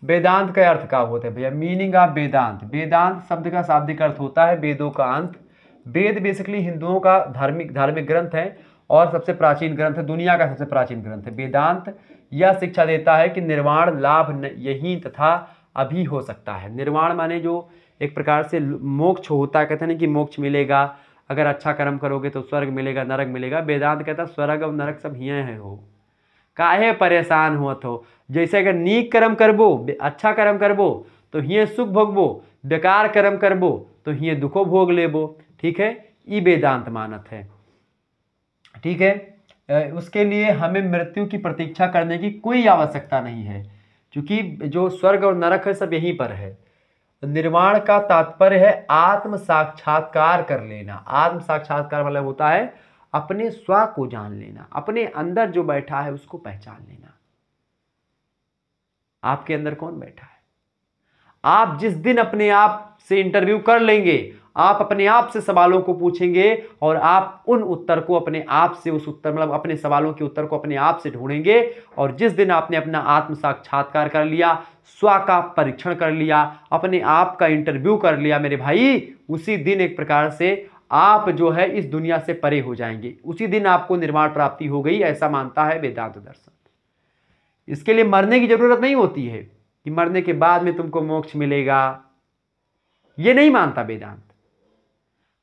वेदांत का अर्थ क्या होता है भैया, मीनिंग ऑफ वेदांत। वेदांत शब्द का शाब्दिक अर्थ होता है वेदों का अंत। वेद बेसिकली हिंदुओं का धार्मिक ग्रंथ है और सबसे प्राचीन ग्रंथ है, दुनिया का सबसे प्राचीन ग्रंथ है। वेदांत यह शिक्षा देता है कि निर्वाण लाभ यहीं तथा अभी हो सकता है। निर्वाण माने जो एक प्रकार से मोक्ष होता है, कहते हैं कि मोक्ष मिलेगा, अगर अच्छा कर्म करोगे तो स्वर्ग मिलेगा, नरक मिलेगा। वेदांत कहता है स्वर्ग और नरक सब हिये हैं हो, काहे परेशान हुआ हो। जैसे अगर नीक कर्म करबो, अच्छा कर्म करबो तो हिये सुख भोगबो, बेकार कर्म करबो तो हिये दुखो भोग लेबो, ठीक है। ये वेदांत मानत है, ठीक है। उसके लिए हमें मृत्यु की प्रतीक्षा करने की कोई आवश्यकता नहीं है, क्योंकि जो स्वर्ग और नरक है सब यहीं पर है। निर्वाण का तात्पर्य है आत्म साक्षात्कार कर लेना। आत्म साक्षात्कार मतलब होता है अपने स्व को जान लेना, अपने अंदर जो बैठा है उसको पहचान लेना। आपके अंदर कौन बैठा है। आप जिस दिन अपने आप से इंटरव्यू कर लेंगे, आप अपने आप से सवालों को पूछेंगे और आप उन उत्तर को अपने आप से, उस उत्तर मतलब अपने सवालों के उत्तर को अपने आप से ढूंढेंगे। और जिस दिन आपने अपना आत्म साक्षात्कार कर लिया, स्व का परीक्षण कर लिया, अपने आप का इंटरव्यू कर लिया मेरे भाई, उसी दिन एक प्रकार से आप जो है इस दुनिया से परे हो जाएंगे, उसी दिन आपको निर्वाण प्राप्ति हो गई, ऐसा मानता है वेदांत दर्शन। इसके लिए मरने की जरूरत नहीं होती है कि मरने के बाद में तुमको मोक्ष मिलेगा, ये नहीं मानता वेदांत।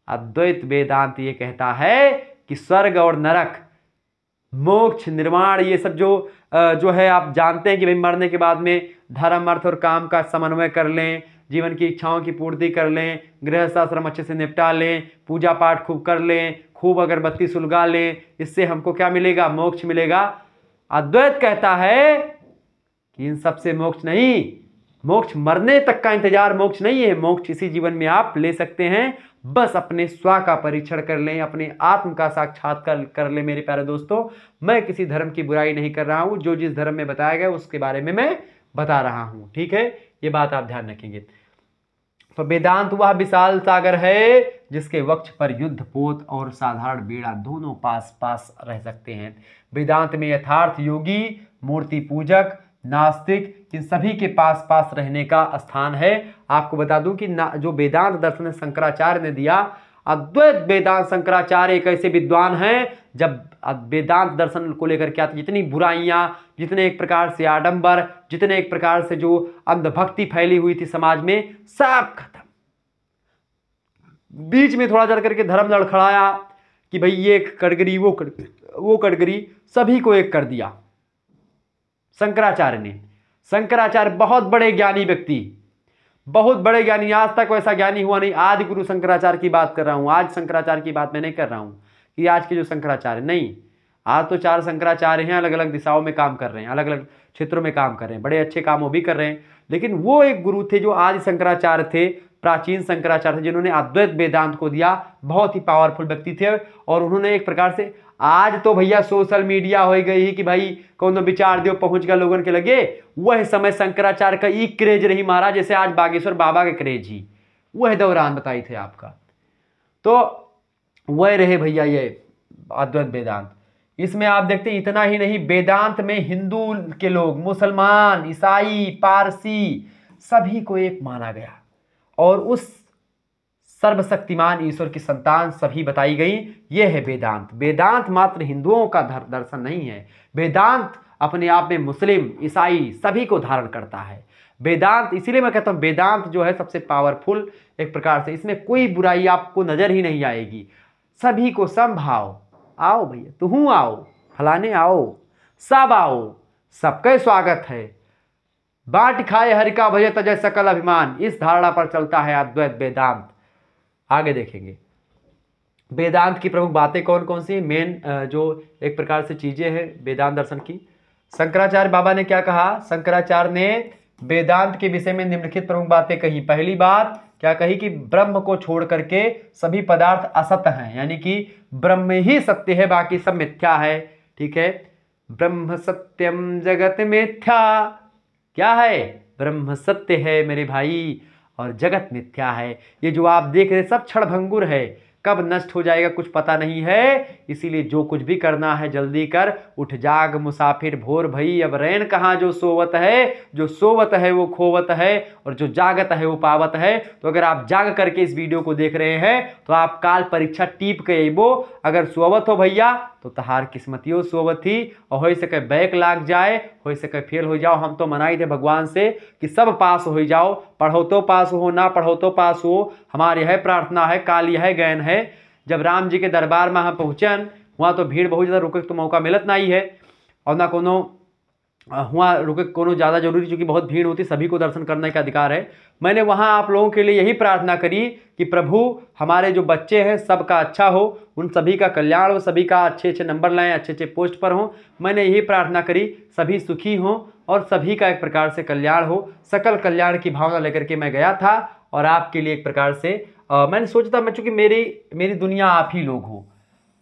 अद्वैत वेदांत ये कहता है कि स्वर्ग और नरक, मोक्ष, निर्वाण, ये सब जो है आप जानते हैं कि भाई मरने के बाद में धर्म अर्थ और काम का समन्वय कर लें, जीवन की इच्छाओं की पूर्ति कर लें, गृहस्थाश्रम अच्छे से निपटा लें, पूजा पाठ खूब कर लें, खूब अगरबत्ती सुलगा लें, इससे हमको क्या मिलेगा? मोक्ष मिलेगा। अद्वैत कहता है कि इन सब से मोक्ष नहीं, मोक्ष मरने तक का इंतजार मोक्ष नहीं है, मोक्ष इसी जीवन में आप ले सकते हैं। बस अपने स्व का परीक्षण कर लें, अपने आत्म का साक्षात्कार कर लें। मेरे प्यारे दोस्तों, मैं किसी धर्म की बुराई नहीं कर रहा हूं, जो जिस धर्म में बताया गया उसके बारे में मैं बता रहा हूं, ठीक है? ये बात आप ध्यान रखेंगे। तो वेदांत वह विशाल सागर है जिसके वक्ष पर युद्ध पोत और साधारण बेड़ा दोनों पास पास रह सकते हैं। वेदांत में यथार्थ योगी, मूर्ति पूजक, नास्तिक, इन सभी के पास पास रहने का स्थान है। आपको बता दूं कि जो वेदांत दर्शन शंकराचार्य ने दिया, अद्वैत वेदांत शंकराचार्य एक ऐसे विद्वान हैं, जब वेदांत दर्शन को लेकर क्या, जितनी बुराइयां, जितने एक प्रकार से आडंबर, जितने एक प्रकार से जो अंधभक्ति फैली हुई थी समाज में, सब खत्म। बीच में थोड़ा चढ़ करके धर्म लड़खड़ाया कि भाई ये कटगरी वो कटगरी, सभी को एक कर दिया शंकराचार्य ने। शंकराचार्य बहुत बड़े ज्ञानी व्यक्ति, बहुत बड़े ज्ञानी, आज तक वैसा ज्ञानी हुआ नहीं। आदि गुरु शंकराचार्य की बात कर रहा हूं, आज शंकराचार्य की बात मैं नहीं कर रहा हूं कि आज के जो शंकराचार्य, नहीं, आज तो 4 शंकराचार्य हैं, अलग अलग दिशाओं में काम कर रहे हैं, अलग अलग क्षेत्रों में काम कर रहे हैं, बड़े अच्छे काम वो भी कर रहे हैं। लेकिन वो एक गुरु थे जो आदि शंकराचार्य थे, प्राचीन शंकराचार्य थे, जिन्होंने अद्वैत वेदांत को दिया। बहुत ही पावरफुल व्यक्ति थे और उन्होंने एक प्रकार से, आज तो भैया सोशल मीडिया हो गई कि भाई कौन विचार दो पहुंच गया लोगन के लगे, वह समय शंकराचार्य का ई क्रेज रही महाराज, जैसे आज बागेश्वर बाबा के क्रेज ही वह दौरान बताई थे आपका। तो वह रहे भैया ये अद्वैत वेदांत। इसमें आप देखते हैं इतना ही नहीं, वेदांत में हिंदू के लोग, मुसलमान, ईसाई, पारसी, सभी को एक माना गया और उस सर्वशक्तिमान ईश्वर की संतान सभी बताई गई। यह है वेदांत। वेदांत मात्र हिंदुओं का दर्शन नहीं है, वेदांत अपने आप में मुस्लिम, ईसाई सभी को धारण करता है। वेदांत, इसीलिए मैं कहता हूं वेदांत जो है सबसे पावरफुल एक प्रकार से, इसमें कोई बुराई आपको नजर ही नहीं आएगी, सभी को समभाव। आओ भैया, तुम आओ, फलाने आओ, सब आओ, सबका स्वागत है। बाट खाए हरि का भजय तजय सकल अभिमान, इस धारणा पर चलता है अद्वैत वेदांत। आगे देखेंगे वेदांत की प्रमुख बातें कौन कौन सी, मेन जो एक प्रकार से चीजें हैं वेदांत दर्शन की। शंकराचार्य बाबा ने क्या कहा? शंकराचार्य ने वेदांत के विषय में निम्नलिखित प्रमुख बातें कही। पहली बात क्या कही कि ब्रह्म को छोड़ करके सभी पदार्थ असत्य हैं, यानी कि ब्रह्म ही सत्य है, बाकी सब मिथ्या है, ठीक है? ब्रह्म सत्यम जगत मिथ्या, क्या है? ब्रह्म सत्य है मेरे भाई और जगत मिथ्या है। ये जो आप देख रहे सब क्षणभंगुर है, कब नष्ट हो जाएगा कुछ पता नहीं है। इसीलिए जो कुछ भी करना है जल्दी कर, उठ जाग मुसाफिर भोर भई, अब रैन कहाँ जो सोवत है, जो सोवत है वो खोवत है और जो जागत है वो पावत है। तो अगर आप जाग करके इस वीडियो को देख रहे हैं तो आप काल परीक्षा टीप के अबो, अगर सोवत हो भैया तो तहार किस्मतियों सोवत ही, और हो सके बैक लाग जाए, हो सके फेल हो जाओ। हम तो मनाई थे भगवान से कि सब पास हो जाओ, पढ़ो तो पास हो, ना पढ़ो तो पास हो, हमारी है प्रार्थना है, काल यह गैन है। जब राम जी के दरबार में हम पहुंचन, वहाँ तो भीड़ बहुत ज़्यादा, रुके तो मौका मिलत नहीं है और ना कोनो वहाँ रुके कोनो ज़्यादा जरूरी, चूँकि बहुत भीड़ होती, सभी को दर्शन करने का अधिकार है। मैंने वहाँ आप लोगों के लिए यही प्रार्थना करी कि प्रभु हमारे जो बच्चे हैं सबका अच्छा हो, उन सभी का कल्याण हो, सभी का अच्छे अच्छे नंबर लाएं, अच्छे अच्छे पोस्ट पर हों। मैंने यही प्रार्थना करी सभी सुखी हों और सभी का एक प्रकार से कल्याण हो। सकल कल्याण की भावना लेकर के मैं गया था और आपके लिए एक प्रकार से मैंने सोचा था, मैं चूँकि मेरी दुनिया आप ही लोग हो।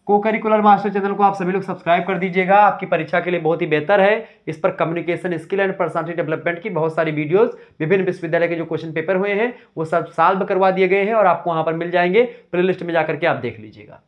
को करिकुलर मास्टर चैनल को आप सभी लोग सब्सक्राइब कर दीजिएगा, आपकी परीक्षा के लिए बहुत ही बेहतर है। इस पर communication skill and personality development की बहुत सारी वीडियोस, विभिन्न विश्वविद्यालय के जो क्वेश्चन पेपर हुए हैं वो सब सॉल्व करवा दिए गए हैं और आपको वहां पर मिल जाएंगे, प्लेलिस्ट में जाकर के आप देख लीजिएगा।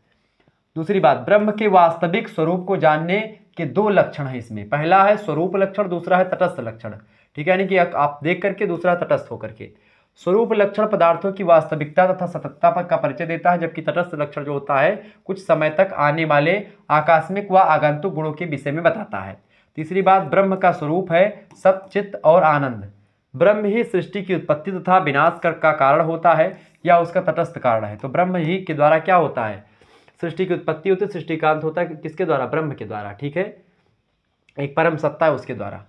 दूसरी बात, ब्रह्म के वास्तविक स्वरूप को जानने के 2 लक्षण है इसमें। पहला है स्वरूप लक्षण, दूसरा है तटस्थ लक्षण, ठीक है? यानी कि आप देख करके, दूसरा तटस्थ होकर के। स्वरूप लक्षण पदार्थों की वास्तविकता तथा सततता पर का परिचय देता है, जबकि तटस्थ लक्षण जो होता है कुछ समय तक आने वाले आकस्मिक व आगंतुक गुणों के विषय में बताता है। तीसरी बात, ब्रह्म का स्वरूप है सत, चित्त और आनंद। ब्रह्म ही सृष्टि की उत्पत्ति तथा विनाश का कारण होता है या उसका तटस्थ कारण है। तो ब्रह्म ही के द्वारा क्या होता है, सृष्टि की उत्पत्ति होती है, सृष्टि का अंत होता है किसके द्वारा, ब्रह्म के द्वारा। ठीक है, एक परम सत्ता है उसके द्वारा।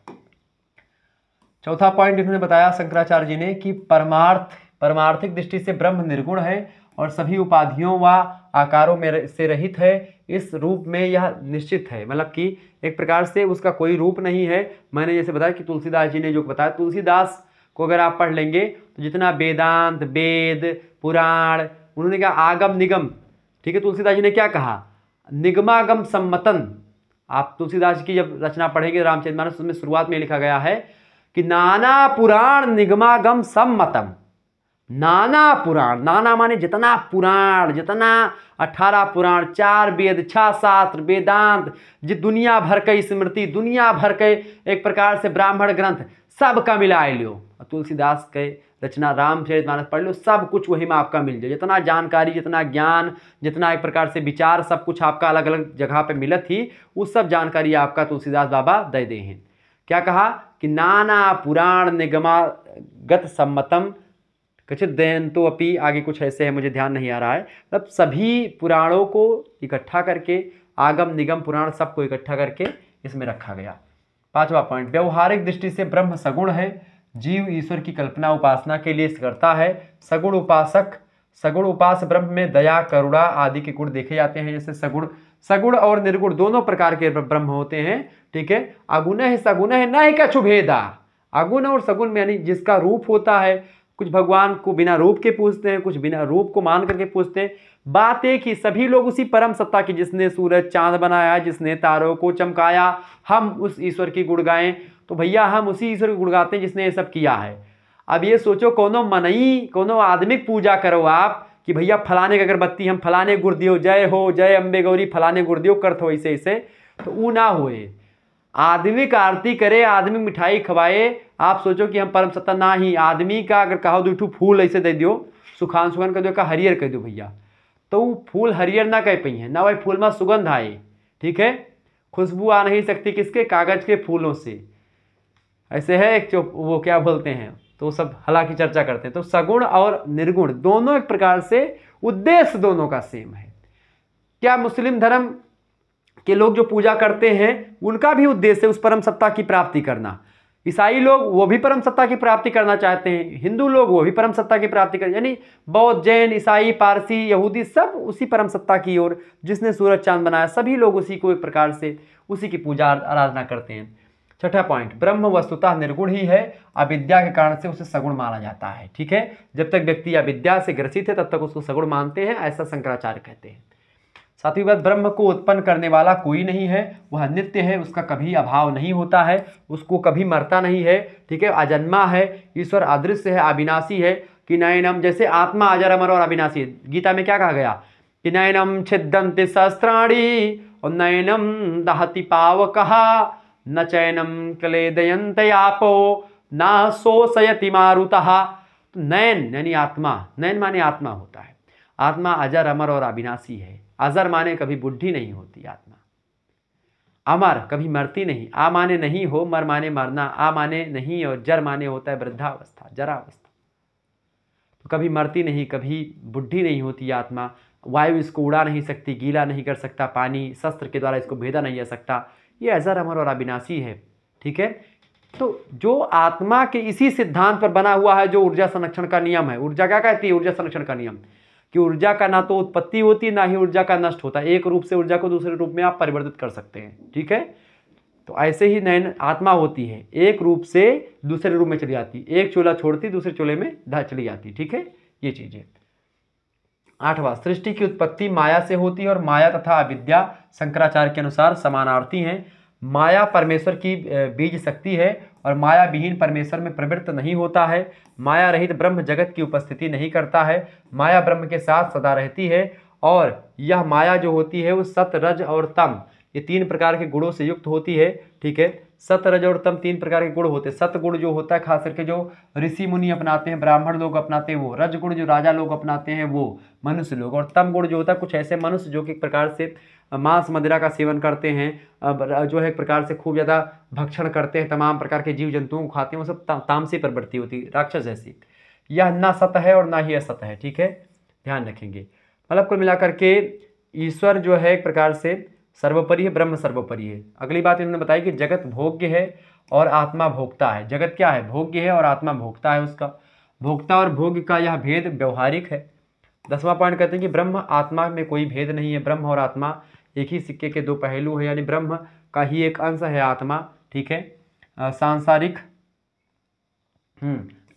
चौथा पॉइंट इन्होंने बताया शंकराचार्य जी ने कि परमार्थिक दृष्टि से ब्रह्म निर्गुण है और सभी उपाधियों व आकारों में से रहित है। इस रूप में यह निश्चित है, मतलब कि एक प्रकार से उसका कोई रूप नहीं है। मैंने जैसे बताया कि तुलसीदास जी ने जो बताया, तुलसीदास को अगर आप पढ़ लेंगे तो जितना वेदांत, वेद, पुराण, उन्होंने कहा आगम निगम, ठीक है, तुलसीदास जी ने क्या कहा, निगमागम सम्मतन। आप तुलसीदास की जब रचना पढ़ेंगे रामचरितमानस, उसमें शुरुआत में लिखा गया है कि नाना पुराण निगमागम सम्मतम। नाना पुराण, नाना माने जितना पुराण, जितना 18 पुराण, 4 वेद, 6 शास्त्र, वेदांत, जो दुनिया भर के स्मृति, दुनिया भर के एक प्रकार से ब्राह्मण ग्रंथ, सब का मिलाए लियो। तुलसीदास के रचना रामचरितमानस पढ़ लो, सब कुछ वही में आपका मिल जाए। जितना जानकारी, जितना ज्ञान, जितना एक प्रकार से विचार, सब कुछ आपका अलग अलग जगह पे मिलत ही, उस सब जानकारी आपका तुलसीदास बाबा दे दे हैं। क्या कहा कि नाना पुराण निगमागत सम्मतम कचित दयंतो अपि, आगे कुछ ऐसे है, मुझे ध्यान नहीं आ रहा है। मतलब सभी पुराणों को इकट्ठा करके, आगम निगम पुराण सबको इकट्ठा करके इसमें रखा गया। पांचवा पॉइंट, व्यवहारिक दृष्टि से ब्रह्म सगुण है। जीव ईश्वर की कल्पना उपासना के लिए करता है। सगुण उपास ब्रह्म में दया, करुणा आदि के गुण देखे जाते हैं। जैसे सगुण और निर्गुण दोनों प्रकार के ब्रह्म होते हैं। ठीक है, अगुण है सगुण है न कछु भेदा। अगुण और सगुण में यानी जिसका रूप होता है, कुछ भगवान को बिना रूप के पूजते हैं, कुछ बिना रूप को मान करके पूजते हैं। बात एक ही, सभी लोग उसी परम सत्ता की, जिसने सूरज चांद बनाया, जिसने तारों को चमकाया, हम उस ईश्वर की गुण गाएं। तो भैया हम उसी ईश्वर की गुण गाते हैं जिसने ये सब किया है। अब ये सोचो, कोनो आदमिक पूजा करो आप कि भैया फलाने की अगरबत्ती हम फलाने गुड़ दियो, जय हो जय अम्बे गौरी फलाने गुड़ दियो, करत हो ऐसे ऐसे, तो वो ना होए। आदमी का आरती करे, आदमी मिठाई खवाए, आप सोचो कि हम परम सत्ता ना ही। आदमी का अगर कहो दो फूल ऐसे दे दियो, सुखान कर दो, का हरियर कह दो भैया, तो वो फूल हरियर ना कह पई है ना, वही फूल में सुगंध आए। ठीक है, खुशबू आ नहीं सकती किसके, कागज के फूलों से। ऐसे है एक वो क्या बोलते हैं, तो सब हालांकि चर्चा करते हैं। तो सगुण और निर्गुण दोनों एक प्रकार से उद्देश्य दोनों का सेम है। क्या मुस्लिम धर्म के लोग जो पूजा करते हैं उनका भी उद्देश्य है उस परम सत्ता की प्राप्ति करना। ईसाई लोग वो भी परम सत्ता की प्राप्ति करना चाहते हैं, हिंदू लोग वो भी परम सत्ता की प्राप्ति कर, यानी बौद्ध, जैन, ईसाई, पारसी, यहूदी सब उसी परम सत्ता की ओर, जिसने सूरज चांद बनाया, सभी लोग उसी को एक प्रकार से उसी की पूजा आराधना करते हैं। छठा पॉइंट, ब्रह्म वस्तुतः निर्गुण ही है, अविद्या के कारण से उसे सगुण माना जाता है। ठीक है, जब तक व्यक्ति अविद्या से ग्रसित है तब तक उसको सगुण मानते हैं, ऐसा शंकराचार्य कहते हैं। सातवीं बात, ब्रह्म को उत्पन्न करने वाला कोई नहीं है, वह नित्य है, उसका कभी अभाव नहीं होता है, उसको कभी मरता नहीं है। ठीक है, अजन्मा है, ईश्वर अदृश्य है, अविनाशी है। कि नयनम, जैसे आत्मा अजर अमर और अविनाशी है। गीता में क्या कहा गया कि नयनम छिद्दन्ति सहस्राणि और नयनम दहति पावकः न चैनम क्लेदयन्ते आपो न शोषयति मारुतः। नयन यानी आत्मा, नयन माने आत्मा होता है। आत्मा अजर अमर और अविनाशी है। अजर माने कभी बुढ़ी नहीं होती आत्मा, अमर कभी मरती नहीं। आ माने नहीं हो, मर माने मरना, आ माने नहीं और जर माने होता है वृद्धावस्था, जरावस्था। तो कभी मरती नहीं, कभी बुढ़ी नहीं होती आत्मा। वायु इसको उड़ा नहीं सकती, गीला नहीं कर सकता, पानी शस्त्र के द्वारा इसको भेदा नहीं जा सकता। ये अजर अमर और अविनाशी है। ठीक है, तो जो आत्मा के इसी सिद्धांत पर बना हुआ है जो ऊर्जा संरक्षण का नियम है। ऊर्जा क्या कहती है, ऊर्जा संरक्षण का नियम, कि ऊर्जा का ना तो उत्पत्ति होती ना ही ऊर्जा का नष्ट होता है। एक रूप से ऊर्जा को दूसरे रूप में आप परिवर्तित कर सकते हैं। ठीक है, तो ऐसे ही नयन आत्मा होती है, एक रूप से दूसरे रूप में चली जाती, एक चोला छोड़ती दूसरे चोले में चली जाती। ठीक है, ये चीज है। आठवां, सृष्टि की उत्पत्ति माया से होती है और माया तथा अविद्या शंकराचार्य के अनुसार समानार्थी हैं। माया परमेश्वर की बीज शक्ति है और माया विहीन परमेश्वर में प्रवृत्त नहीं होता है। माया रहित ब्रह्म जगत की उपस्थिति नहीं करता है। माया ब्रह्म के साथ सदा रहती है और यह माया जो होती है वो सत, रज और तम, ये 3 प्रकार के गुणों से युक्त होती है। ठीक है, सत, रज और तम 3 प्रकार के गुण होते हैं। सत गुण जो होता है खास करके जो ऋषि मुनि अपनाते हैं, ब्राह्मण लोग अपनाते हैं वो। रज गुण जो राजा लोग अपनाते हैं वो मनुष्य लोग। और तम गुण जो होता है कुछ ऐसे मनुष्य जो कि एक प्रकार से मांस मदिरा का सेवन करते हैं, जो है एक प्रकार से खूब ज़्यादा भक्षण करते हैं, तमाम प्रकार के जीव जंतुओं को खाते हैं, वो सब तामसी प्रवृत्ति होती है, राक्षस जैसी। यह ना सत है और ना ही असत है, ठीक है, ध्यान रखेंगे। मतलब कुल मिलाकर के ईश्वर जो है एक प्रकार से सर्वोपरि है, ब्रह्म सर्वोपरि है। अगली बात इन्होंने बताई कि जगत भोग्य है और आत्मा भोक्ता है। जगत क्या है? भोग्य है और आत्मा भोक्ता है उसका। भोक्ता और भोग्य का यह भेद व्यवहारिक है। 10वां पॉइंट कहते हैं कि ब्रह्म आत्मा में कोई भेद नहीं है। ब्रह्म और आत्मा एक ही सिक्के के 2 पहलू है, यानी ब्रह्म का ही एक अंश है आत्मा, ठीक है। सांसारिक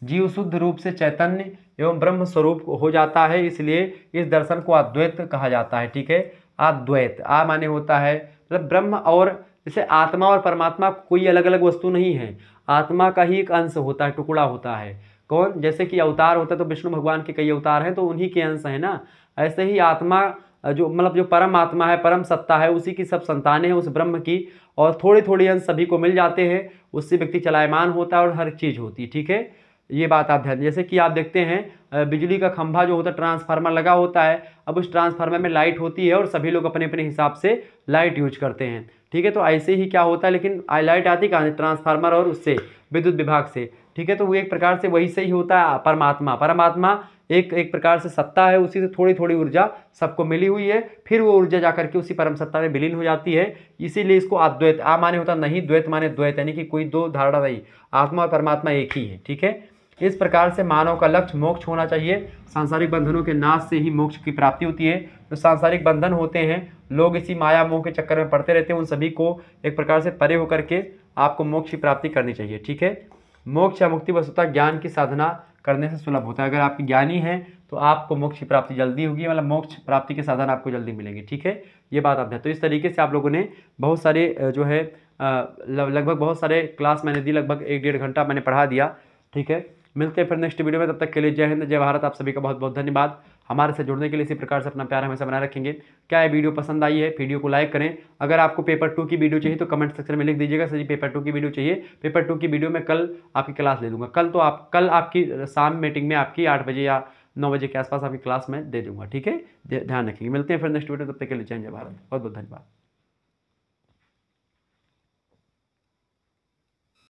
जीव शुद्ध रूप से चैतन्य एवं ब्रह्म स्वरूप हो जाता है, इसलिए इस दर्शन को अद्वैत कहा जाता है, ठीक है। अद्वैत, आ माने होता है मतलब ब्रह्म और जैसे आत्मा और परमात्मा कोई अलग अलग वस्तु नहीं है, आत्मा का ही एक अंश होता है, टुकड़ा होता है। कौन? जैसे कि अवतार होता है तो विष्णु भगवान के कई अवतार हैं तो उन्हीं के अंश है ना। ऐसे ही आत्मा जो मतलब जो परम आत्मा है, परम सत्ता है, उसी की सब संतानें हैं उस ब्रह्म की, और थोड़ी थोड़ी अंश सभी को मिल जाते हैं, उससे व्यक्ति चलायमान होता है और हर चीज़ होती है, ठीक है। ये बात आप ध्यान, जैसे कि आप देखते हैं बिजली का खंभा जो होता है, ट्रांसफार्मर लगा होता है, अब उस ट्रांसफार्मर में लाइट होती है और सभी लोग अपने अपने हिसाब से लाइट यूज करते हैं, ठीक है। तो ऐसे ही क्या होता है, लेकिन लाइट आती कहाँ से? ट्रांसफार्मर और उससे विद्युत विभाग से, ठीक है। तो वो एक प्रकार से वही से ही होता है परमात्मा। परमात्मा एक प्रकार से सत्ता है, उसी से थोड़ी थोड़ी ऊर्जा सबको मिली हुई है, फिर वो ऊर्जा जाकर के उसी परम सत्ता में विलीन हो जाती है, इसीलिए इसको अद्वैत, आ माने होता नहीं, द्वैत माने द्वैत, यानी कि कोई दो धारणा नहीं, आत्मा और परमात्मा एक ही है, ठीक है। इस प्रकार से मानव का लक्ष्य मोक्ष होना चाहिए। सांसारिक बंधनों के नाश से ही मोक्ष की प्राप्ति होती है। जो सांसारिक बंधन होते हैं, लोग इसी माया मोह के चक्कर में पड़ते रहते हैं, उन सभी को एक प्रकार से परे होकर के आपको मोक्ष की प्राप्ति करनी चाहिए, ठीक है। मोक्ष या मुक्ति वस्तुतः ज्ञान की साधना करने से सुलभ होता है। अगर आप ज्ञानी हैं तो आपको मोक्ष की प्राप्ति जल्दी होगी, मतलब मोक्ष प्राप्ति के साधन आपको जल्दी मिलेंगे, ठीक है। ये बात आप ध्यान। तो इस तरीके से आप लोगों ने बहुत सारे जो है लगभग बहुत सारे क्लास मैंने दी, लगभग 1-1.5 घंटा मैंने पढ़ा दिया, ठीक है। मिलते हैं फिर नेक्स्ट वीडियो में, तब तक के लिए जय हिंद जय भारत। आप सभी का बहुत बहुत धन्यवाद। हमारे से जुड़ने के लिए इसी प्रकार से अपना प्यार हमेशा बनाए रखेंगे। क्या ये वीडियो पसंद आई है? वीडियो को लाइक करें। अगर आपको पेपर 2 की वीडियो चाहिए तो कमेंट सेक्शन में लिख दीजिएगा सर जी पेपर 2 की वीडियो चाहिए। पेपर 2 की वीडियो में कल आपकी क्लास ले दूंगा। कल आपकी शाम मीटिंग में आपकी 8 बजे या 9 बजे के आसपास आपकी क्लास में दे दूंगा, ठीक है। ध्यान रखिएगा। मिलते हैं फिर नेक्स्ट वीडियो, तब तक के लिए जय हिंद जय भारत। बहुत बहुत धन्यवाद।